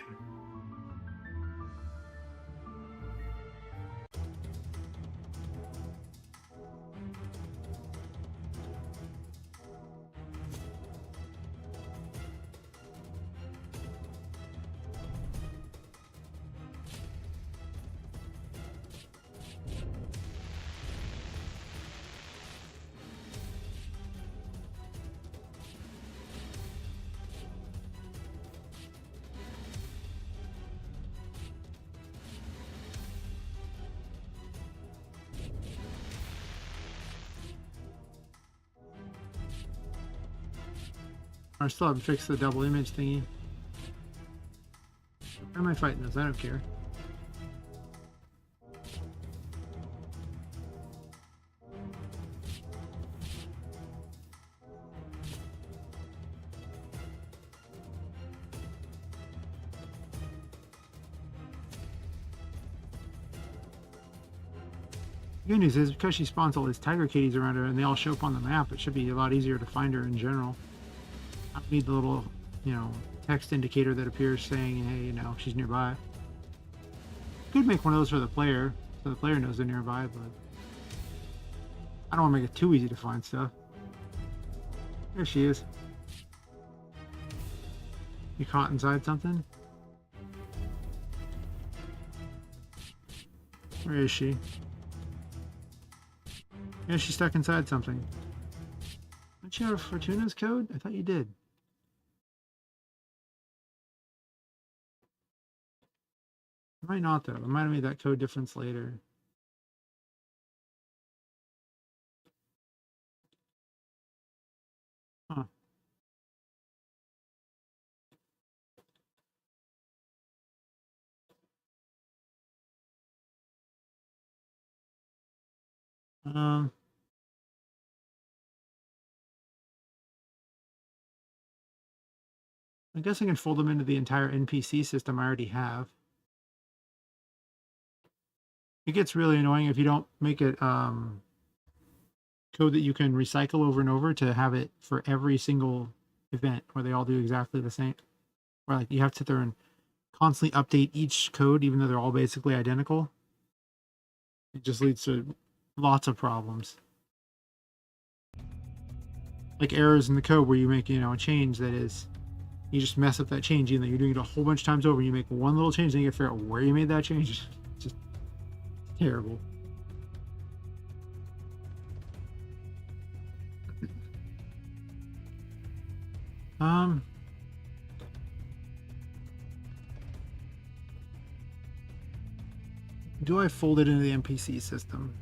I still haven't fixed the double image thingy. Why am I fighting this? I don't care. The good news is because she spawns all these tiger kitties around her and they all show up on the map, it should be a lot easier to find her in general. I don't need the little, text indicator that appears saying, hey, she's nearby. Could make one of those for the player, so the player knows they're nearby, but I don't want to make it too easy to find stuff. There she is. You caught inside something? Where is she? Yeah, she's stuck inside something. Don't you have Fortuna's code? I thought you did. I might not, though. I might have made that code difference later. Huh. I guess I can fold them into the entire NPC system I already have. It gets really annoying if you don't make it code that you can recycle over and over to have it for every single event where they all do exactly the same. Where like you have to sit there and constantly update each code even though they're all basically identical. It just leads to lots of problems. Like errors in the code where you make, a change that is You just mess up that change, even though you're doing it a whole bunch of times over. You make one little change, then you gotta figure out where you made that change. It's just terrible. Do I fold it into the NPC system?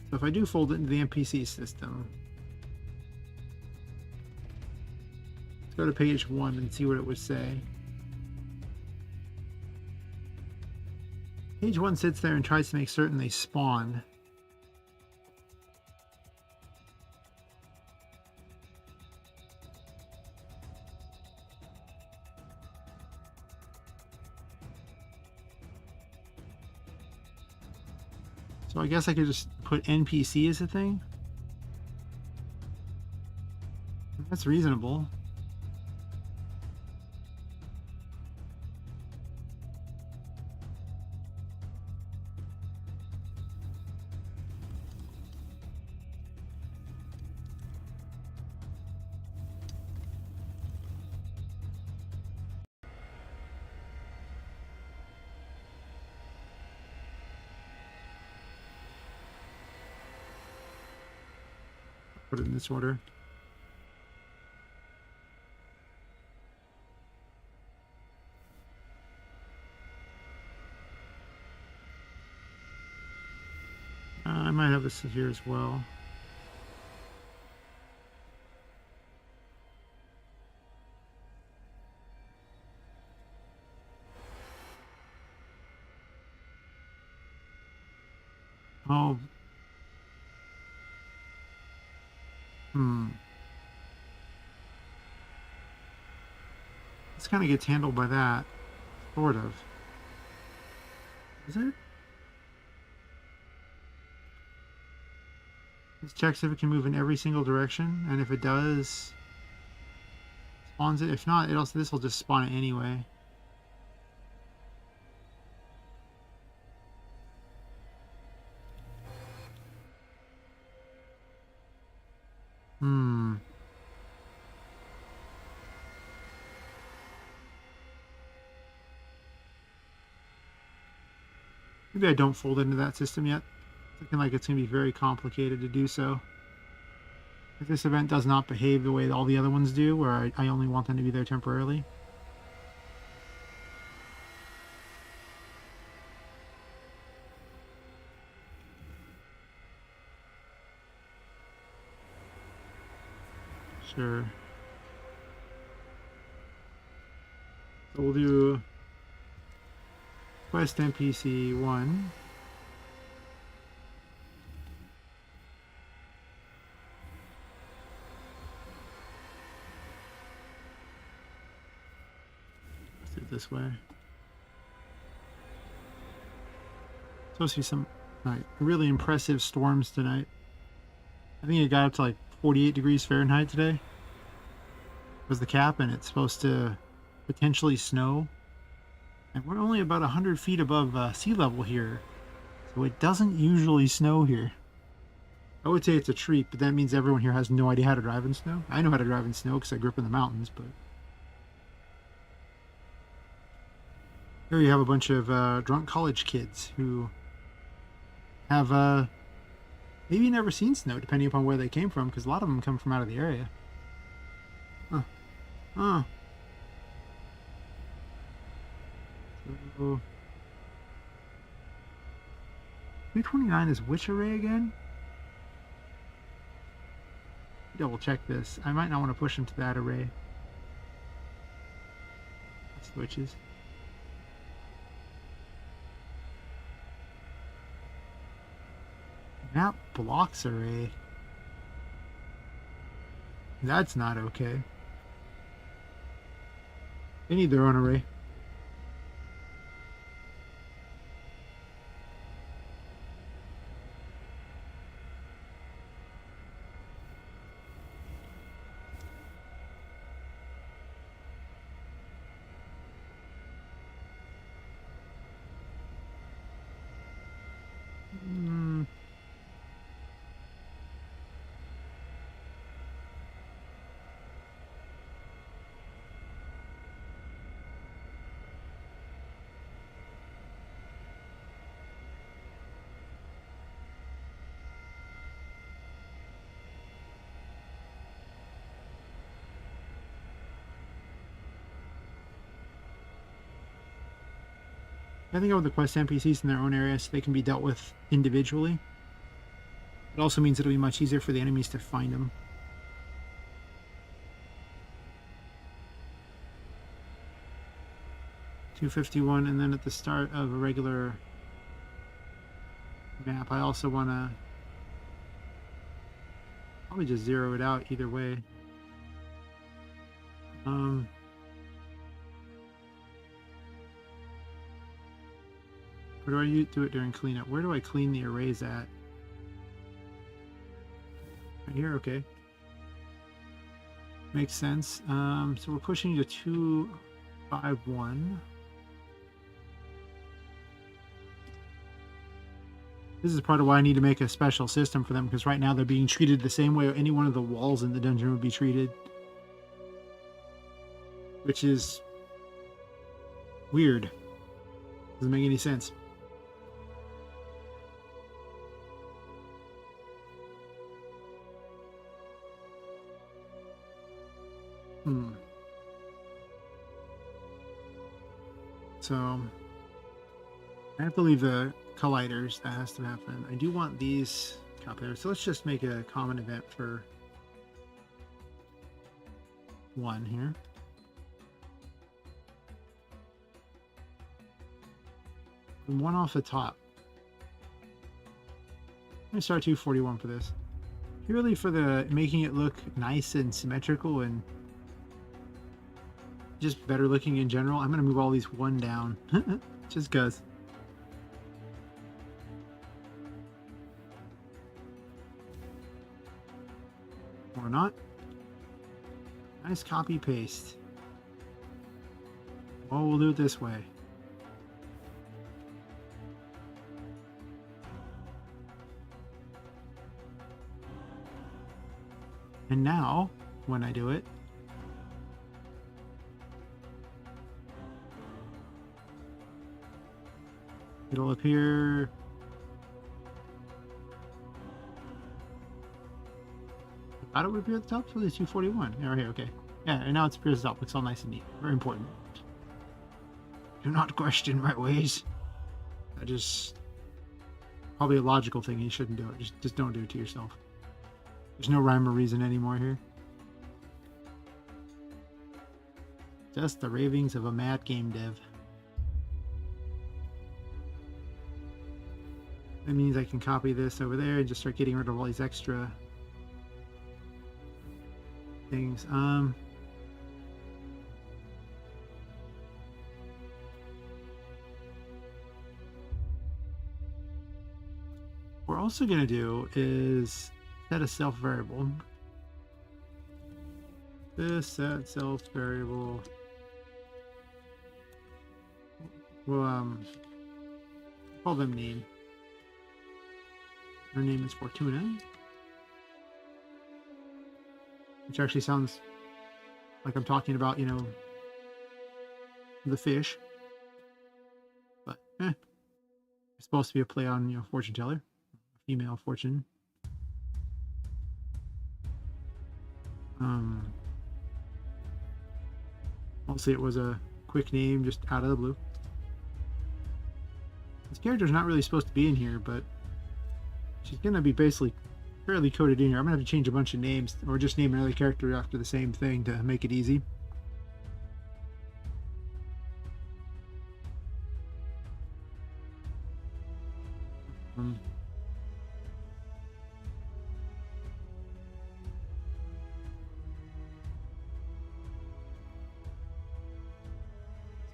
So if I do fold it into the NPC system, let's go to page 1 and see what it would say. Page 1 sits there and tries to make certain they spawn. So I guess I could just put NPC as a thing. That's reasonable. Put it in this order. I might have this here as well. Oh. This kind of gets handled by that. Sort of. Is it? This checks if it can move in every single direction, and if it does, spawns it. If not, it also, this will just spawn it anyway. Maybe I don't fold into that system yet. It's looking like it's going to be very complicated to do so. If this event does not behave the way all the other ones do, where I only want them to be there temporarily. Sure. So we'll do Quest NPC 1. Let's do it this way. Supposed to be some really impressive storms tonight. I think it got up to like 48 degrees Fahrenheit today. Was the cap, and it's supposed to potentially snow. And we're only about 100 feet above sea level here, so it doesn't usually snow here. I would say it's a treat, but that means everyone here has no idea how to drive in snow. I know how to drive in snow because I grew up in the mountains, but here you have a bunch of drunk college kids who have maybe never seen snow, depending upon where they came from, because a lot of them come from out of the area. So 329 is which array again? Double check this. I might not want to push him to that array. Switches. Map blocks array. That's not okay. They need their own array. I think I would request NPCs in their own area so they can be dealt with individually. It also means it'll be much easier for the enemies to find them. $251, and then at the start of a regular map, I also want to probably just zero it out either way. Or do I do it during cleanup? Where do I clean the arrays at? Right here, okay. Makes sense. So we're pushing to 251. This is part of why I need to make a special system for them, because right now they're being treated the same way any one of the walls in the dungeon would be treated. Which is weird. Doesn't make any sense. So I have to leave the colliders. That has to happen. I do want these copiers. So let's just make a common event for one here. And one off the top. I'm gonna start 241 for this. Purely for the making it look nice and symmetrical and just better looking in general. I'm gonna move all these one down. Just cause. Or not. Nice copy paste. Well, we'll do it this way. And now, when I do it, it'll appear. I thought it would appear at the top, so it's 241. Yeah, right here, okay. Yeah, and now it appears at the top. Looks all nice and neat. Very important. Do not question my ways. I just. Probably a logical thing. You shouldn't do it. Just don't do it to yourself. There's no rhyme or reason anymore here. Just the ravings of a mad game dev. That means I can copy this over there and just start getting rid of all these extra things. What we're also going to do is set a self variable. This set self variable. We'll call them name. Her name is Fortuna, which actually sounds like I'm talking about, you know, the fish. But it's supposed to be a play on, you know, fortune teller, female fortune. Mostly it was a quick name just out of the blue. This character's not really supposed to be in here, but she's gonna be basically fairly coded in here. I'm gonna have to change a bunch of names, or just name another character after the same thing to make it easy.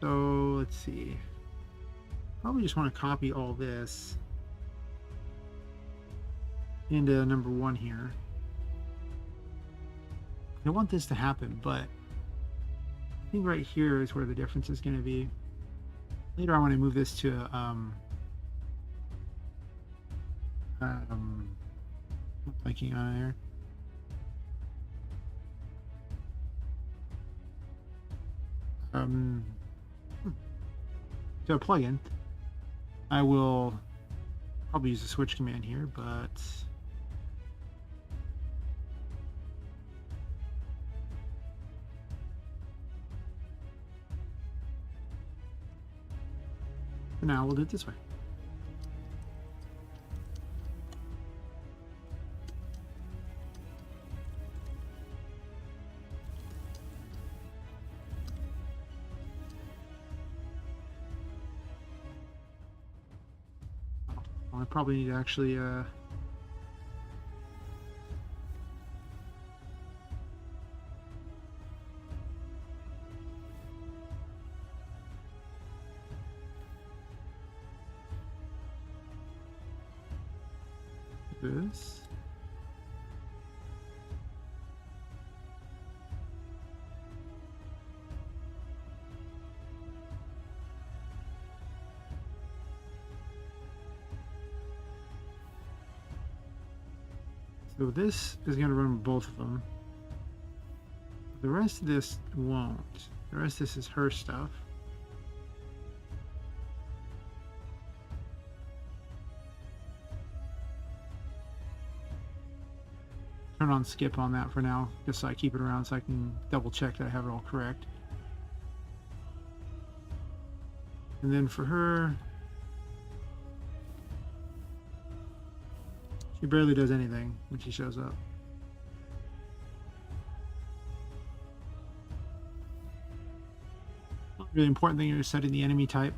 So let's see. Probably just want to copy all this into number one here. I want this to happen, but I think right here is where the difference is going to be. Later I want to move this to blanking on there. To a plugin. I will probably use the switch command here, but For now, we'll do it this way. Well, I probably need to actually this. So this is going to run both of them. The rest of this won't. The rest of this is her stuff. Turn on skip on that for now, just so I keep it around so I can double check that I have it all correct. And then for her, she barely does anything when she shows up. Really important thing is setting the enemy type.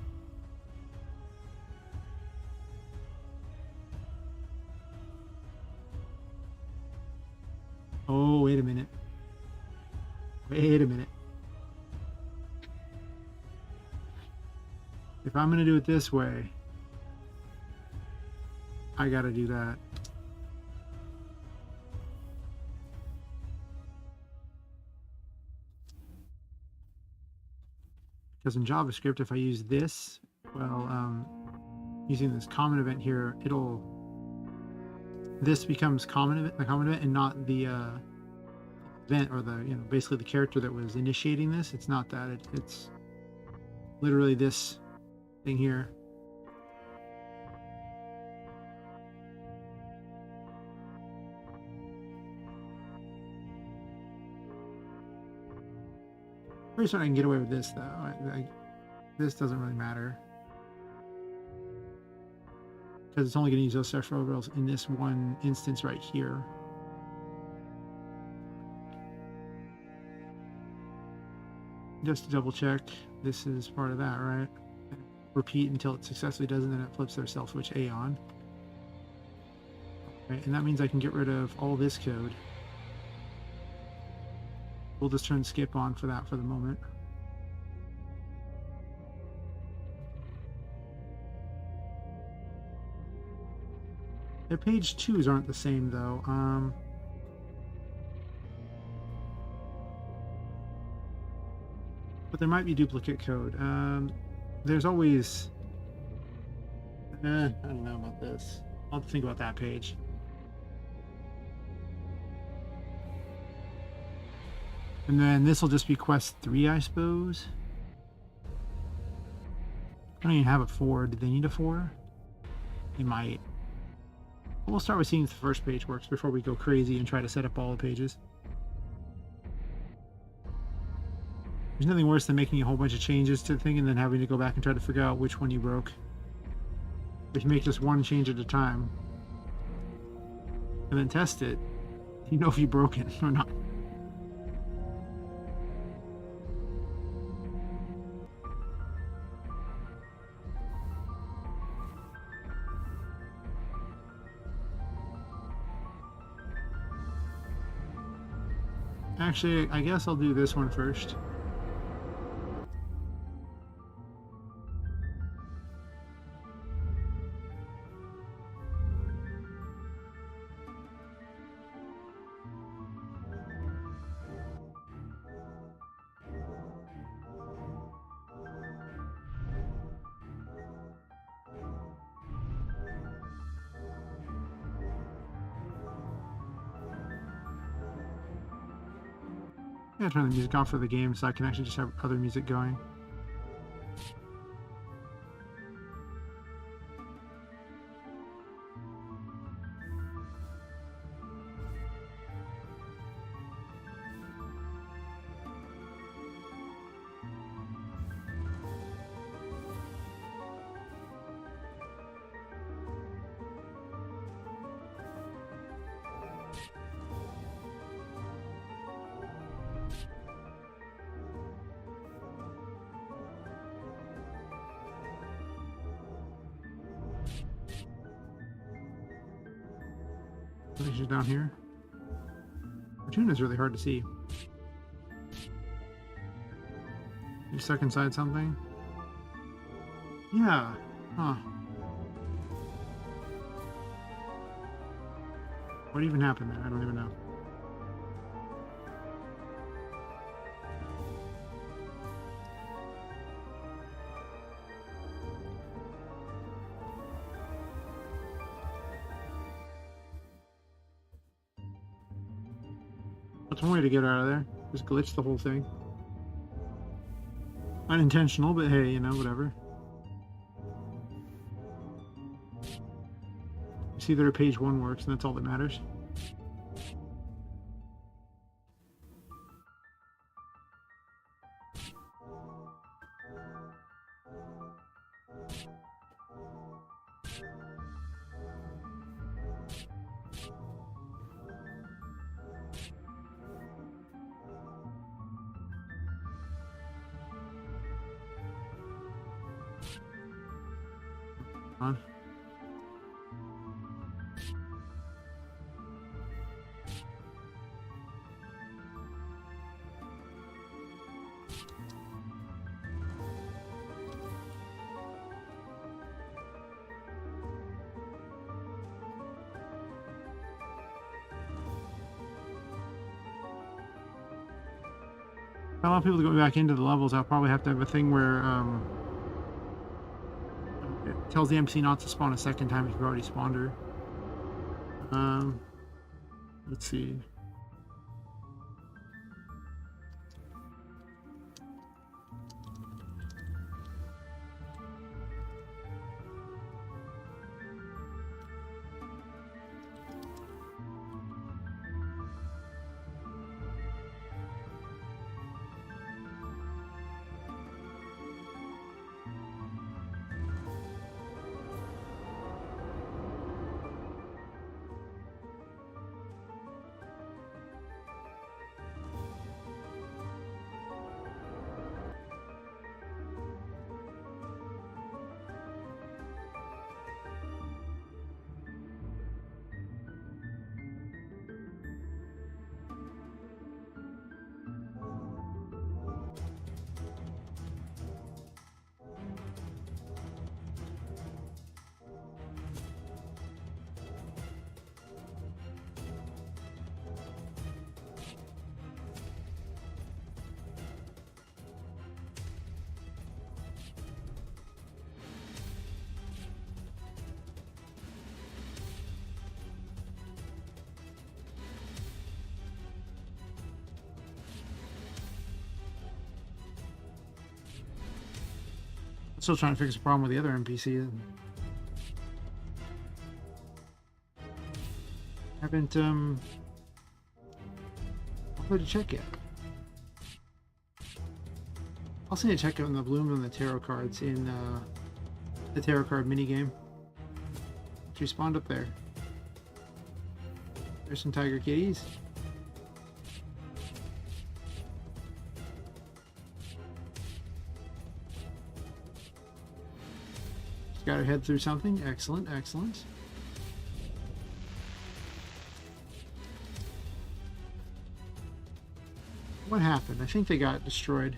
Oh, wait a minute. Wait a minute. If I'm going to do it this way, I got to do that. Because in JavaScript, if I use this, well, using this common event here, this becomes the common event, and not the event or the basically the character that was initiating this. It's not that. It's literally this thing here. Pretty sure I can get away with this though. This doesn't really matter because it's only going to use those separate variables in this one instance right here. Just to double check, this is part of that, right? Repeat until it successfully does, and then it flips their cell switch A on. Right, and that means I can get rid of all this code. We'll just turn skip on for that for the moment. The page 2s aren't the same though. But there might be duplicate code. There's always... I don't know about this. I'll have to think about that page. And then this will just be quest 3, I suppose. I don't even have a 4. Did they need a 4? They might. We'll start with seeing if the first page works before we go crazy and try to set up all the pages. There's nothing worse than making a whole bunch of changes to the thing and then having to go back and try to figure out which one you broke. If you make just one change at a time and then test it, you know if you broke it or not. Actually, I guess I'll do this one first. Yeah, turn the music off for the game so I can actually just have other music going. I think she's down here. Fortuna is really hard to see. You stuck inside something? Yeah. Huh. What even happened there? I don't even know. That's one way to get out of there. Just glitch the whole thing. Unintentional, but hey, you know, whatever. You see that our page 1 works, and that's all that matters. On. I want people to go back into the levels. I'll probably have to have a thing where it tells the NPC not to spawn a second time if you've already spawned her. Let's see. Still trying to fix the problem with the other NPC. Haven't uploaded a check yet. I'll send you a check out on the blooms and the tarot cards in the tarot card minigame. She spawned up there. There's some tiger kitties. Got her head through something. Excellent, excellent. What happened? I think they got destroyed.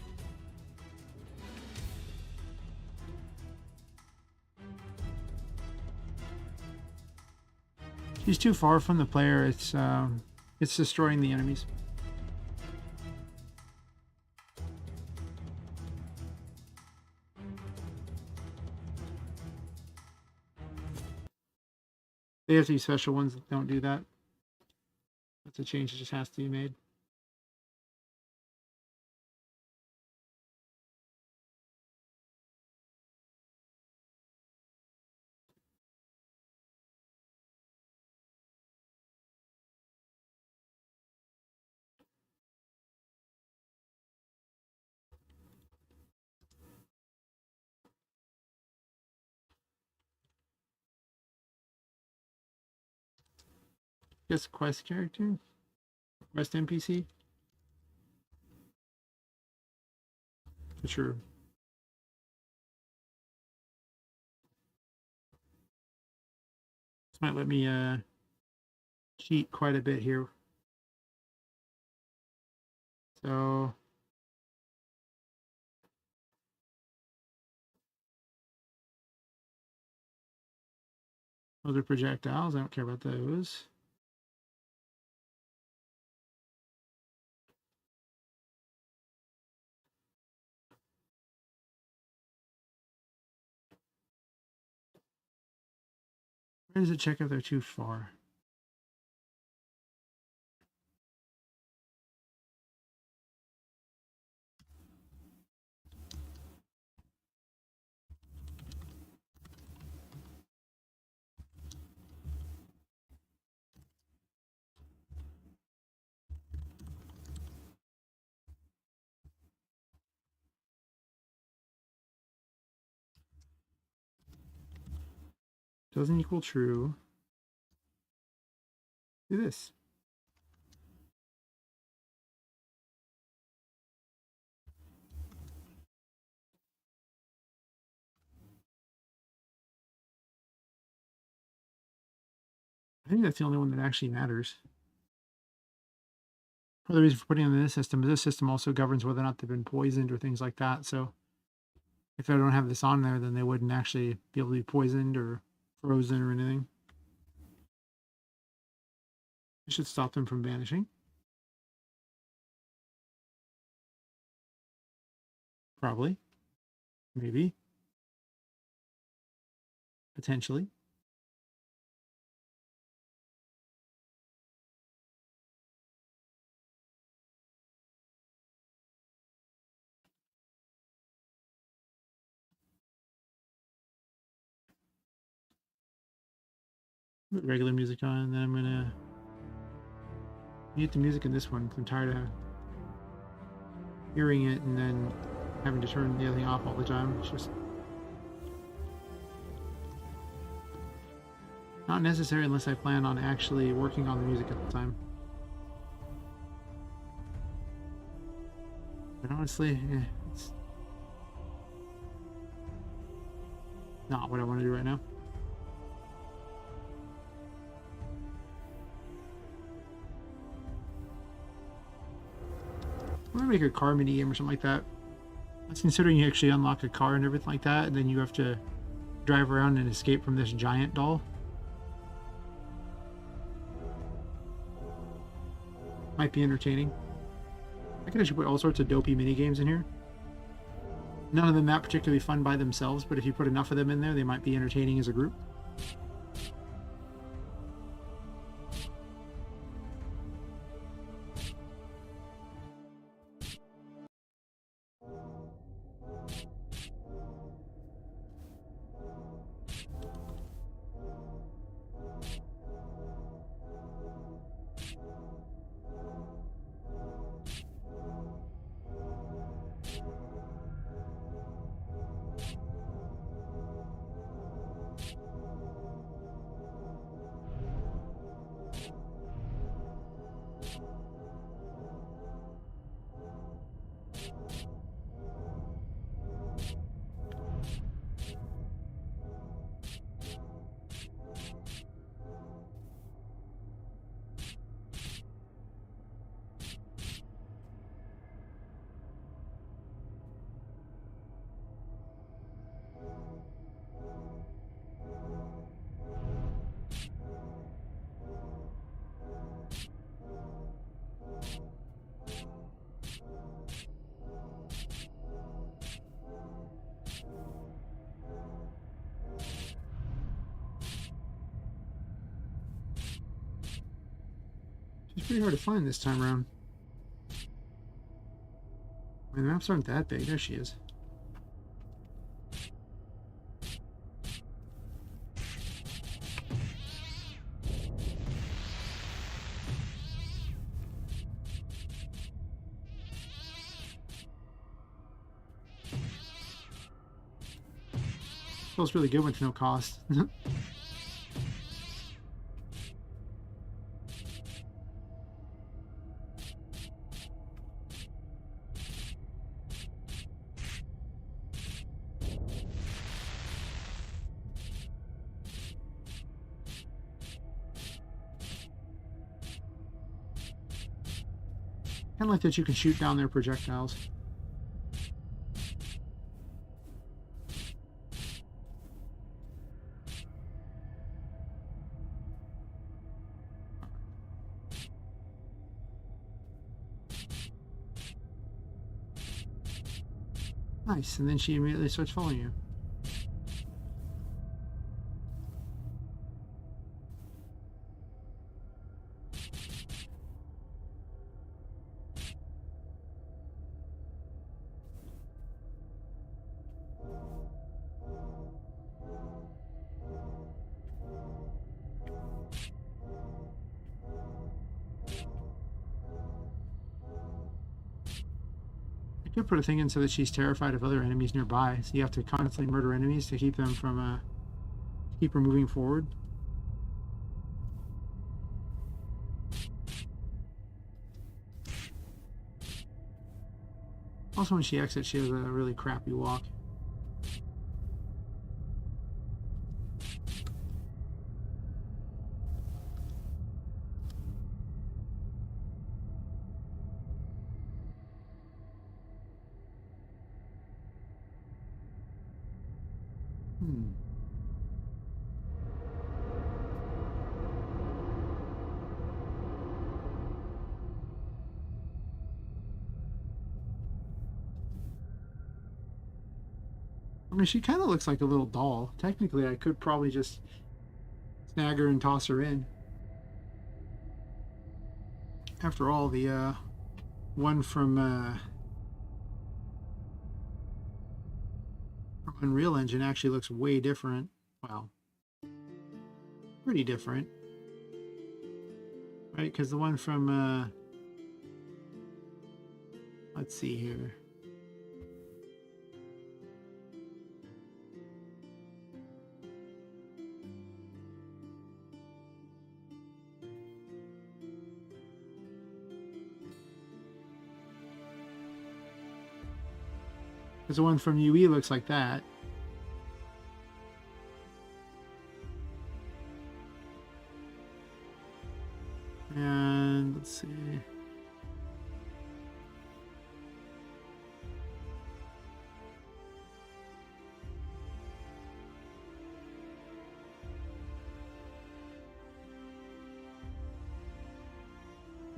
She's too far from the player. It's destroying the enemies. They have to be special ones that don't do that. That's a change that just has to be made. Just quest character? Quest NPC? For sure. This might let me cheat quite a bit here. So those are projectiles. I don't care about those. Where does it check if they're too far? Doesn't equal true. Do this. I think that's the only one that actually matters. Part of the reason for putting it in this system also governs whether or not they've been poisoned or things like that. So if I don't have this on there, then they wouldn't actually be able to be poisoned or frozen or anything. It should stop them from vanishing. Probably. Maybe. Potentially. Put regular music on, and then I'm gonna mute the music in this one because I'm tired of hearing it and then having to turn the other thing off all the time. It's just not necessary unless I plan on actually working on the music at the time. But honestly, it's not what I want to do right now. I'm gonna make a car mini game or something like that. That's considering you actually unlock a car and everything like that, and then you have to drive around and escape from this giant doll. Might be entertaining. I could actually put all sorts of dopey mini games in here. None of them that particularly fun by themselves, but if you put enough of them in there, they might be entertaining as a group. It's pretty hard to find this time around. I mean, the maps aren't that big. There she is. Feels really good with no cost. Kind of like that you can shoot down their projectiles. Nice, and then she immediately starts following you. I could put a thing in so that she's terrified of other enemies nearby, so you have to constantly murder enemies to keep them from keep her moving forward. Also, when she exits, she has a really crappy walk. I mean, she kind of looks like a little doll. Technically, I could probably just snag her and toss her in. After all, the one from Unreal Engine actually looks way different. Well, pretty different. Right? Because the one from, let's see here. Because the one from UE looks like that. And let's see.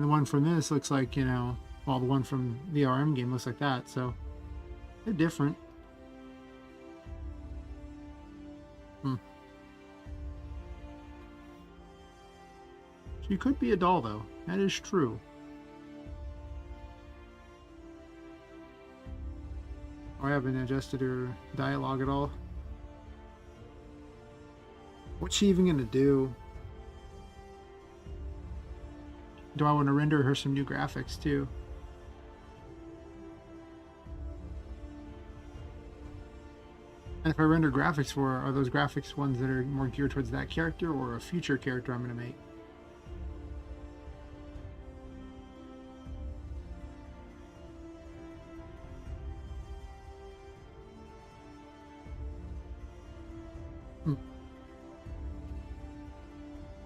The one from this looks like, you know, well, the one from the RM game looks like that, so they're different. She could be a doll, though. That is true. I haven't adjusted her dialogue at all. What's she even gonna do? Do I want to render her some new graphics too? And if I render graphics for her, are those graphics ones that are more geared towards that character or a future character I'm going to make?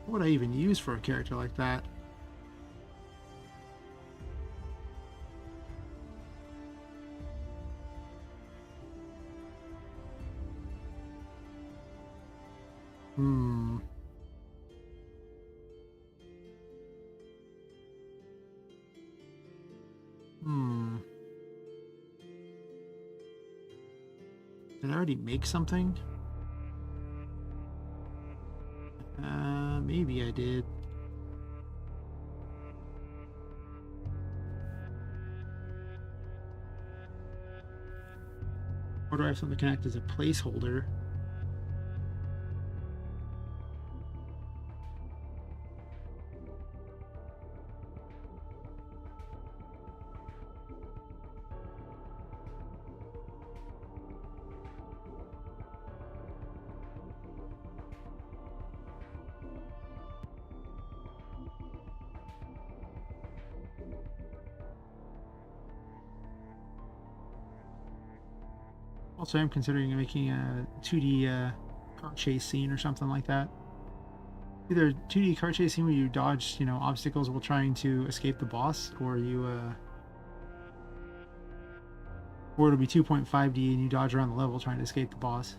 What would I even use for a character like that? Did I already make something? Maybe I did. Or do I have something connect as a placeholder? Also, I'm considering making a 2D car chase scene or something like that. Either a 2D car chase scene where you dodge, you know, obstacles while trying to escape the boss, or you Or it'll be 2.5D and you dodge around the level trying to escape the boss.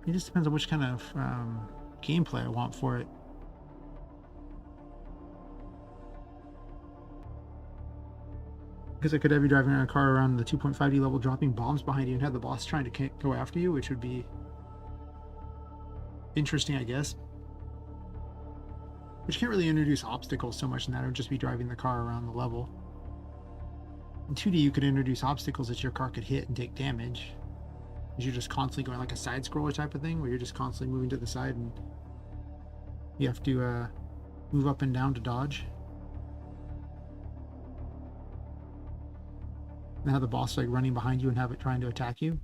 It just depends on which kind of gameplay I want for it. Because I could have you driving a car around the 2.5D level, dropping bombs behind you, and have the boss trying to go after you, which would be interesting, I guess. But you can't really introduce obstacles so much in that. It would just be driving the car around the level. In 2D, you could introduce obstacles that your car could hit and take damage. Because you're just constantly going like a side scroller type of thing, where you're just constantly moving to the side and you have to move up and down to dodge. And have the boss like running behind you and have it trying to attack you.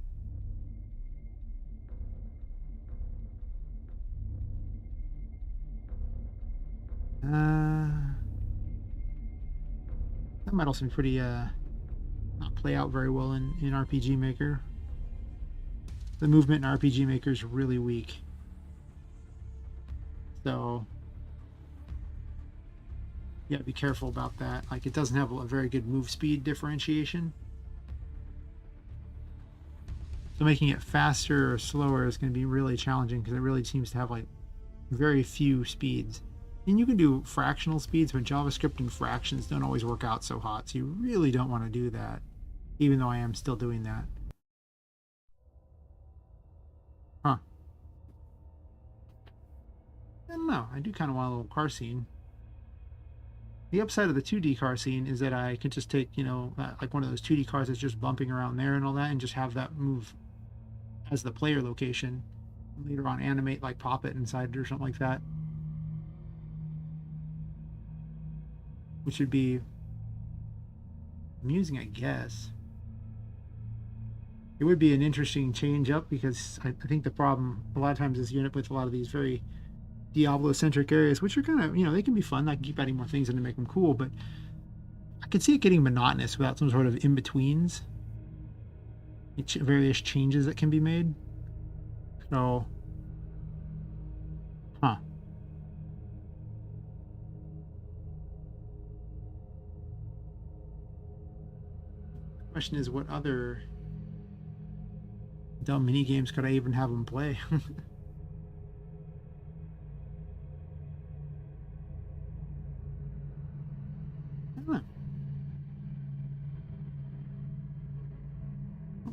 That might also be pretty not play out very well in RPGMaker. The movement in RPGMaker is really weak. So yeah, be careful about that. Like, it doesn't have a very good move speed differentiation. So making it faster or slower is going to be really challenging because it really seems to have like very few speeds. And you can do fractional speeds, but JavaScript and fractions don't always work out so hot. So you really don't want to do that, even though I am still doing that. Huh. I don't know. I do kind of want a little car scene. The upside of the 2D car scene is that I can just take, like one of those 2D cars that's just bumping around there and all that, and just have that move as the player location. Later on, animate, like pop it inside it or something like that. Which would be amusing, I guess. It would be an interesting change up because I think the problem a lot of times is you end up with a lot of these very Diablo-centric areas, which are kind of, they can be fun. I can keep adding more things in to make them cool, but I could see it getting monotonous without some sort of in-betweens. Various changes that can be made. So, huh. The question is, what other dumb mini games could I even have them play? I don't know.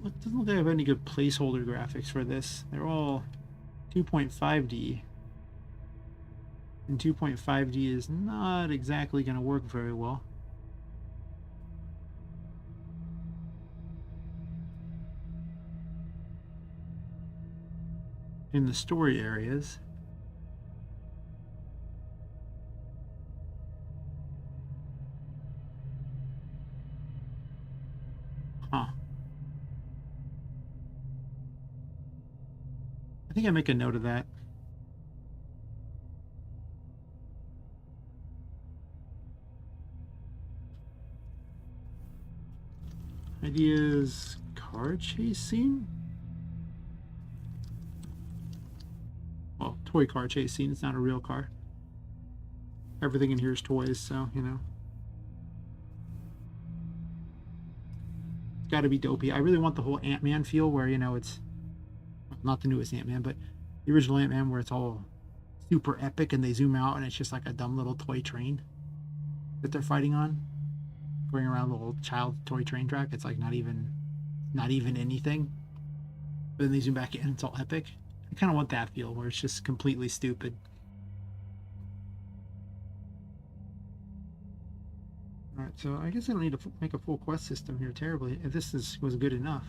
It doesn't look like I have any good placeholder graphics for this. They're all 2.5D. And 2.5D is not exactly going to work very well. In the story areas. Huh. I think I make a note of that. Ideas, car chase scene? Well, toy car chase scene. It's not a real car. Everything in here is toys, so, It's got to be dopey. I really want the whole Ant-Man feel where, it's not the newest Ant-Man, but the original Ant-Man where it's all super epic and they zoom out and it's just like a dumb little toy train that they're fighting on. Going around the little child toy train track. It's like not even anything. But then they zoom back in and it's all epic. I kind of want that feel where it's just completely stupid. All right, so I guess I don't need to make a full quest system here terribly. If this was good enough.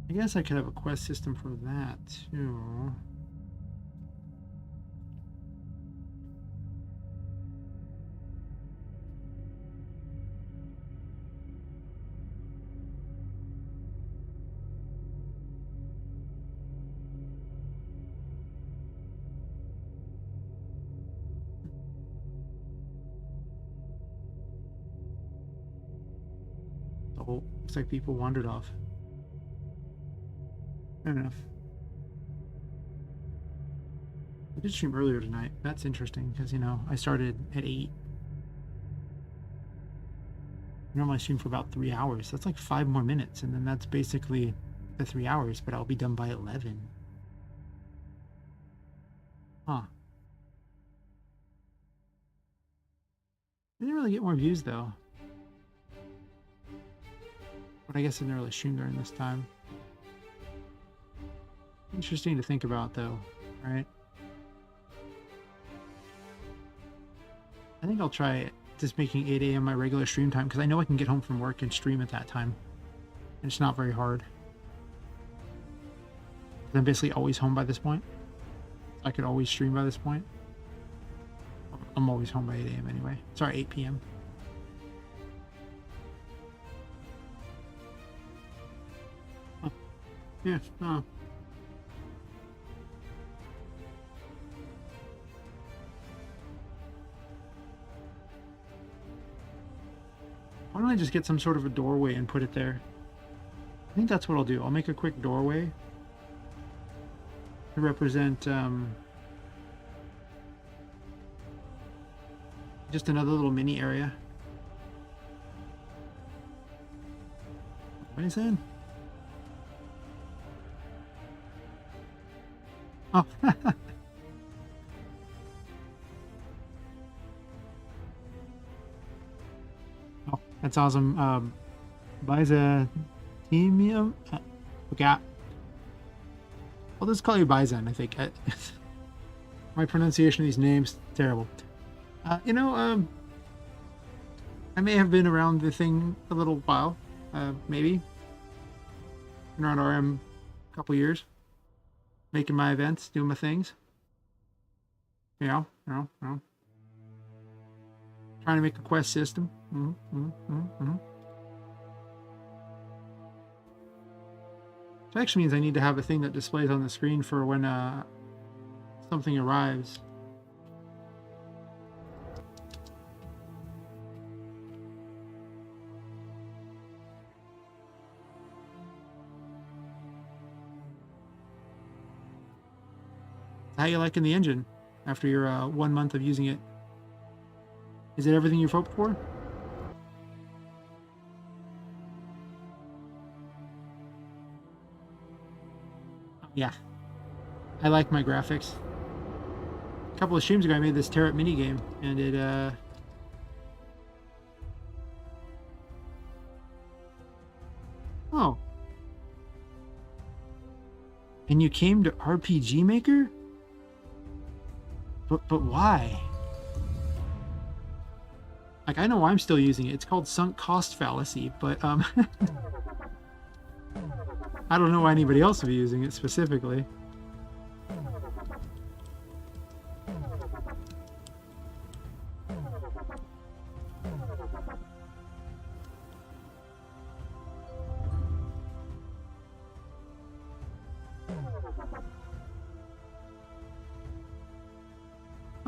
I guess I could have a quest system for that too. Oh, looks like people wandered off. Fair enough. I did stream earlier tonight. That's interesting because, you know, I started at 8. Normally I stream for about 3 hours. That's like 5 more minutes, and then that's basically the 3 hours, but I'll be done by 11. Huh. I didn't really get more views, though. But I guess I didn't really stream during this time. Interesting to think about, though, right? I think I'll try just making 8 a.m. my regular stream time, because I know I can get home from work and stream at that time. And it's not very hard. I'm basically always home by this point. I could always stream by this point. I'm always home by 8 a.m. anyway. Sorry, 8 p.m. Oh. Yeah, oh. Why don't I just get some sort of a doorway and put it there? I think that's what I'll do. I'll make a quick doorway to represent just another little mini area. What are you saying? Oh. Oh, that's awesome. Byzantium? Okay. I'll just call you Byzan, I think. My pronunciation of these names, terrible. You know, I may have been around the thing a little while. Maybe. Been around RM a couple years. Making my events, doing my things. You know. Trying to make a quest system. Which actually means I need to have a thing that displays on the screen for when something arrives. How you liking the engine after your 1 month of using it? Is it everything you've hoped for? Yeah, I like my graphics. A couple of streams ago I made this Terrat mini game, and it oh. And you came to RPGMaker? But why? Like, I know I'm still using it. It's called sunk cost fallacy, but I don't know why anybody else would be using it specifically.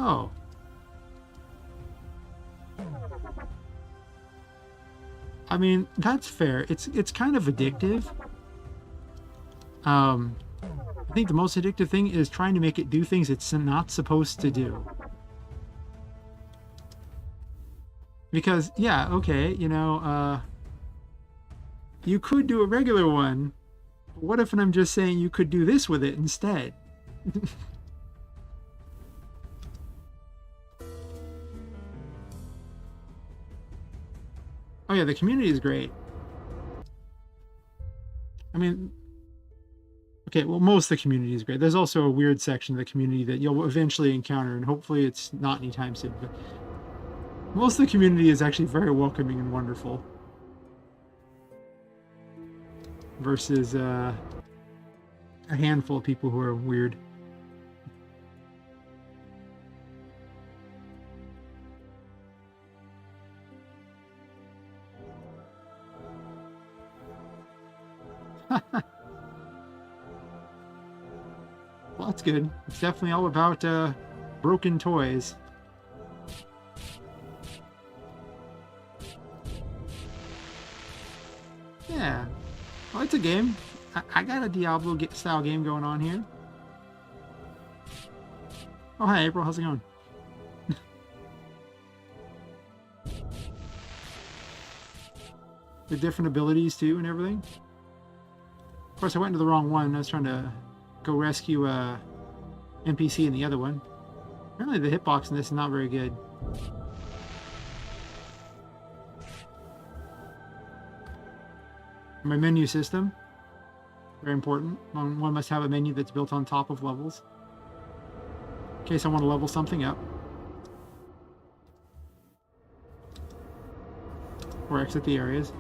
Oh. I mean, that's fair. It's kind of addictive. I think the most addictive thing is trying to make it do things it's not supposed to do. Because, yeah, okay, you know, you could do a regular one. But what if I'm just saying you could do this with it instead? Oh yeah, the community is great. I mean, okay, well, most of the community is great. There's also a weird section of the community that you'll eventually encounter, and hopefully it's not anytime soon, but most of the community is actually very welcoming and wonderful. Versus a handful of people who are weird. Well, that's good. It's definitely all about broken toys. Yeah. Oh, it's a game. I got a Diablo style game going on here. Oh, hi, April. How's it going? With different abilities, too, and everything. Of course, I went into the wrong one. I was trying to go rescue a NPC in the other one. Apparently, the hitbox in this is not very good. My menu system. Very important. One must have a menu that's built on top of levels. In case I want to level something up. Or exit the areas.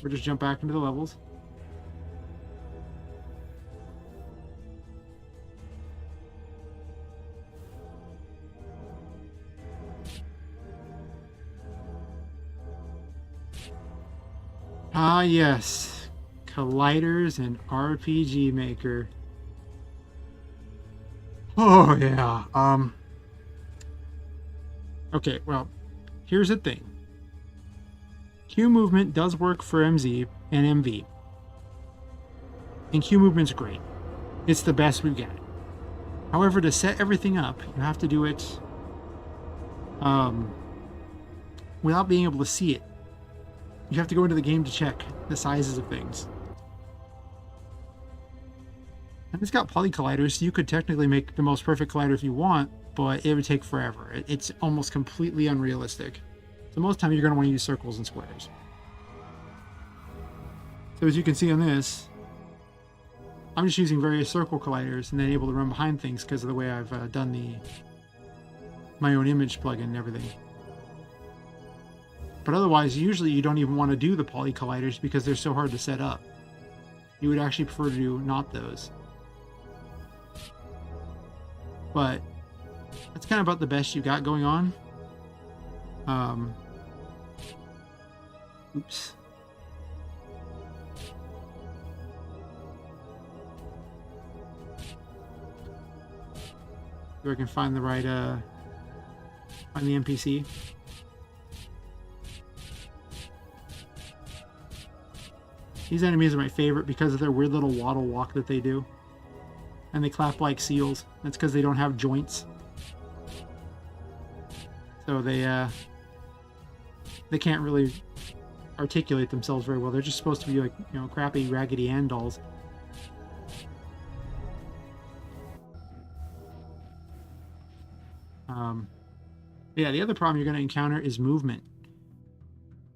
Or just jump back into the levels. Ah, yes. Colliders and RPGMaker. Oh, yeah. Okay, well, here's the thing. Q movement does work for MZ and MV. And Q movement's great. It's the best we've got. However, to set everything up, you have to do it without being able to see it. You have to go into the game to check the sizes of things. And it's got poly colliders, so you could technically make the most perfect collider if you want, but it would take forever. It's almost completely unrealistic. So most of the time you're going to want to use circles and squares. So as you can see on this, I'm just using various circle colliders and then able to run behind things because of the way I've done my own image plugin and everything. But otherwise, usually you don't even want to do the poly colliders because they're so hard to set up. You would actually prefer to do not those. But that's kind of about the best you got going on. Oops. So I can find the right find the NPC. These enemies are my favorite because of their weird little waddle walk that they do. And they clap like seals. That's because they don't have joints. So they can't really articulate themselves very well. They're just supposed to be like, you know, crappy Raggedy Ann dolls. Yeah, the other problem you're going to encounter is movement.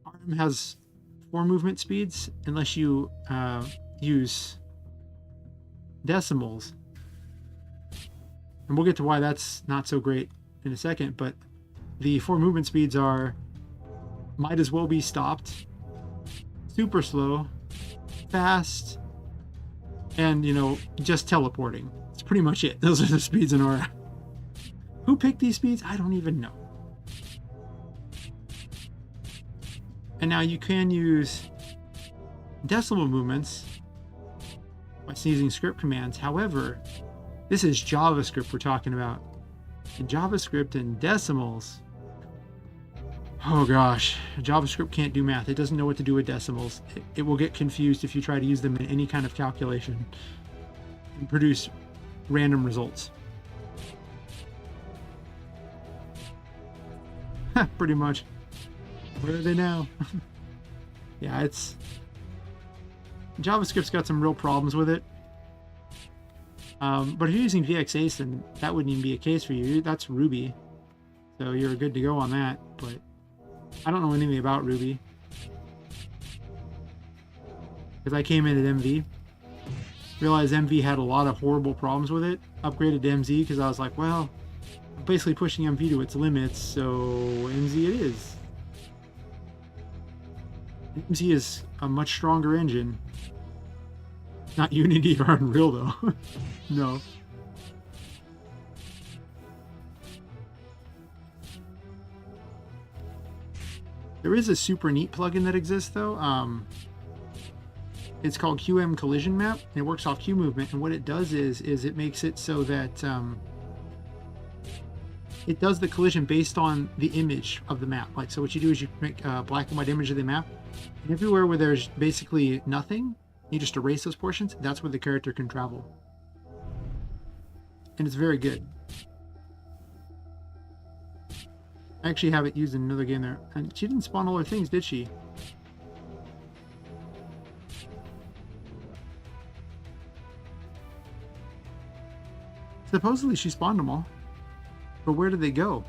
ARM has 4 movement speeds unless you use decimals. And we'll get to why that's not so great in a second, but the 4 movement speeds are might as well be stopped, super slow, fast, and, you know, just teleporting. It's pretty much it. Those are the speeds in Aura. Who picked these speeds? I don't even know. And now you can use decimal movements by using script commands. However, this is JavaScript we're talking about. In JavaScript and decimals, oh gosh, JavaScript can't do math. It doesn't know what to do with decimals. It will get confused if you try to use them in any kind of calculation and produce random results. Pretty much. Where are they now? Yeah, JavaScript's got some real problems with it. But if you're using VXAce, then that wouldn't even be a case for you. That's Ruby. So you're good to go on that, but I don't know anything about Ruby. Because I came in at MV. Realized MV had a lot of horrible problems with it. Upgraded to MZ because I was like, well, I'm basically pushing MV to its limits, so MZ it is. MZ is a much stronger engine. Not Unity or Unreal though. No. There is a super neat plugin that exists though. It's called QM Collision Map, and it works off Q movement. And what it does is it makes it so that it does the collision based on the image of the map. Like, so what you do is you make a black and white image of the map, and everywhere where there's basically nothing, you just erase those portions. That's where the character can travel, and it's very good. I actually have it used in another game there, and she didn't spawn all her things, did she? Supposedly she spawned them all, but where did they go?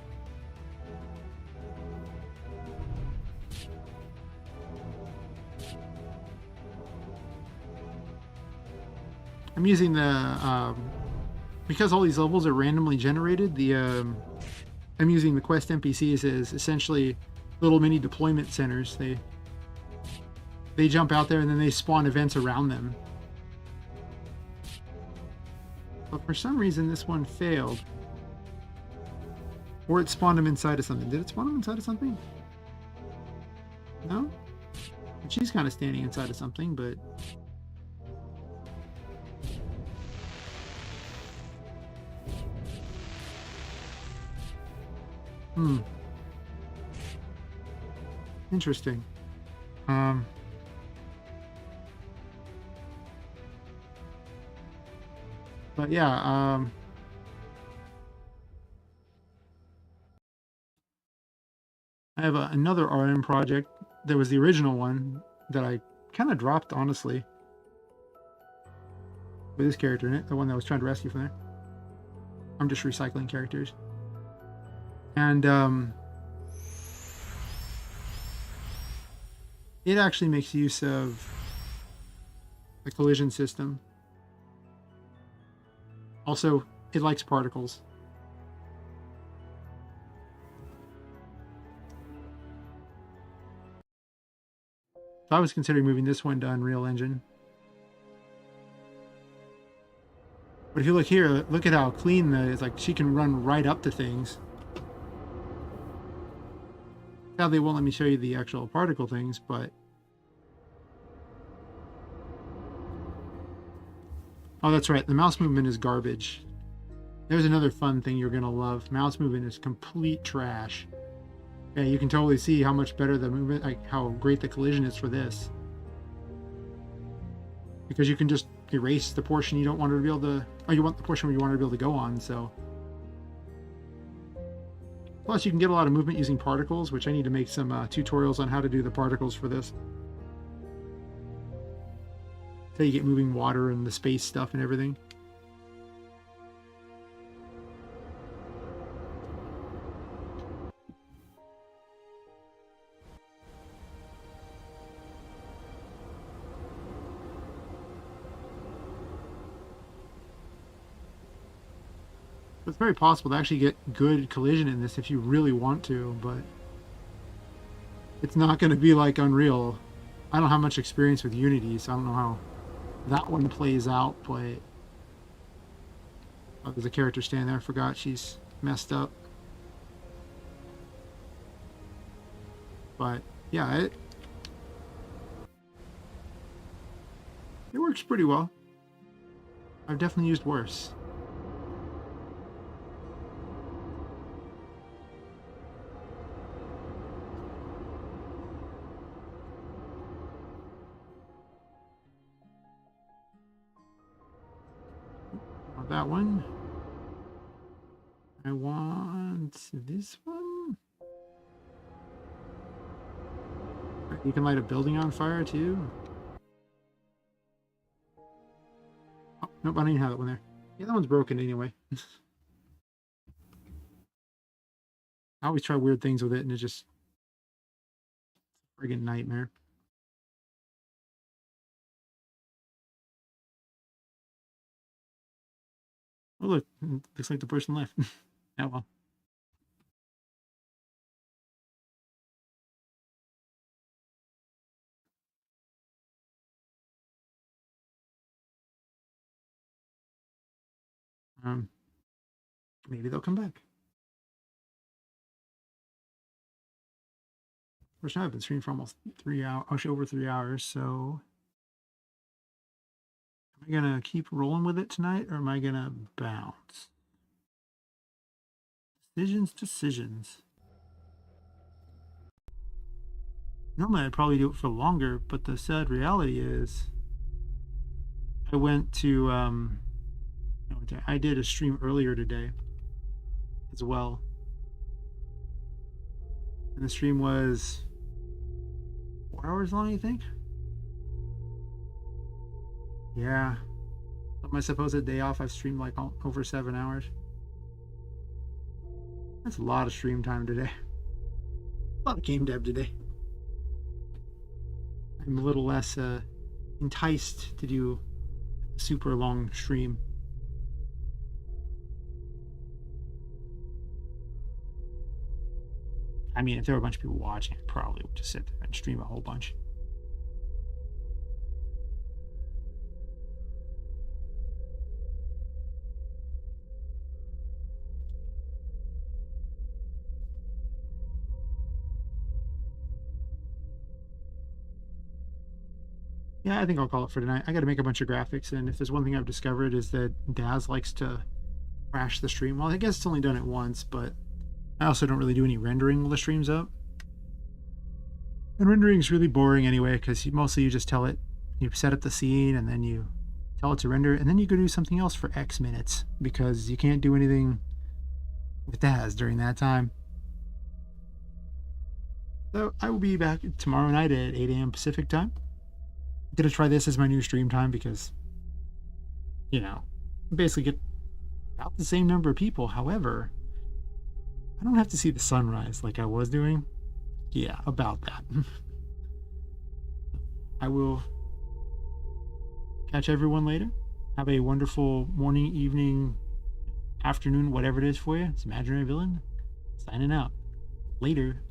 I'm using the because all these levels are randomly generated. I'm using the quest NPCs as essentially little mini deployment centers. They jump out there and then they spawn events around them. But for some reason this one failed. Or it spawned them inside of something. Did it spawn them inside of something? No? She's kind of standing inside of something, but... Interesting. But yeah, I have another RM project. There was the original one that I kind of dropped, honestly. With this character in it, the one that I was trying to rescue from there. I'm just recycling characters. And it actually makes use of the collision system. Also, it likes particles. So I was considering moving this one to Unreal Engine. But if you look here, look at how clean it's like she can run right up to things. Now they won't let me show you the actual particle things, but... Oh, that's right. The mouse movement is garbage. There's another fun thing you're going to love. Mouse movement is complete trash. Yeah, you can totally see how much better the movement, like how great the collision is for this. Because you can just erase the portion you don't want her to be able to... Oh, you want the portion where you want her to be able to go on, so... Plus, you can get a lot of movement using particles, which I need to make some tutorials on how to do the particles for this. So you get moving water and the space stuff and everything. It's very possible to actually get good collision in this if you really want to, but it's not going to be like Unreal. I don't have much experience with Unity, so I don't know how that one plays out, but... Oh, there's a character standing there. I forgot she's messed up. But, yeah, it works pretty well. I've definitely used worse. That one. I want this one. You can light a building on fire too. Oh, nope, I don't even have that one there. Yeah, that one's broken anyway. I always try weird things with it and it's just a friggin' nightmare. Oh look, looks like the person left. Oh well. Maybe they'll come back. Of course, now I've been streaming for almost 3 hours, actually over 3 hours, so... Am I gonna keep rolling with it tonight, or am I gonna bounce? Decisions. Normally I'd probably do it for longer, but the sad reality is I went to I did a stream earlier today as well. And the stream was 4 hours long, I think. Yeah. On my supposed day off, I've streamed like over 7 hours. That's a lot of stream time today. A lot of game dev today. I'm a little less enticed to do a super long stream. I mean, if there were a bunch of people watching, I probably would just sit there and stream a whole bunch. Yeah, I think I'll call it for tonight. I got to make a bunch of graphics, and if there's one thing I've discovered is that Daz likes to crash the stream. Well, I guess it's only done it once, but I also don't really do any rendering while the stream's up. And rendering is really boring anyway, because mostly you just tell it, you set up the scene, and then you tell it to render, and then you go do something else for X minutes, because you can't do anything with Daz during that time. So I will be back tomorrow night at 8 a.m. Pacific time. I'm going to try this as my new stream time because, basically get about the same number of people. However, I don't have to see the sunrise like I was doing. Yeah, about that. I will catch everyone later. Have a wonderful morning, evening, afternoon, whatever it is for you. It's Imaginary Villain signing out. Later.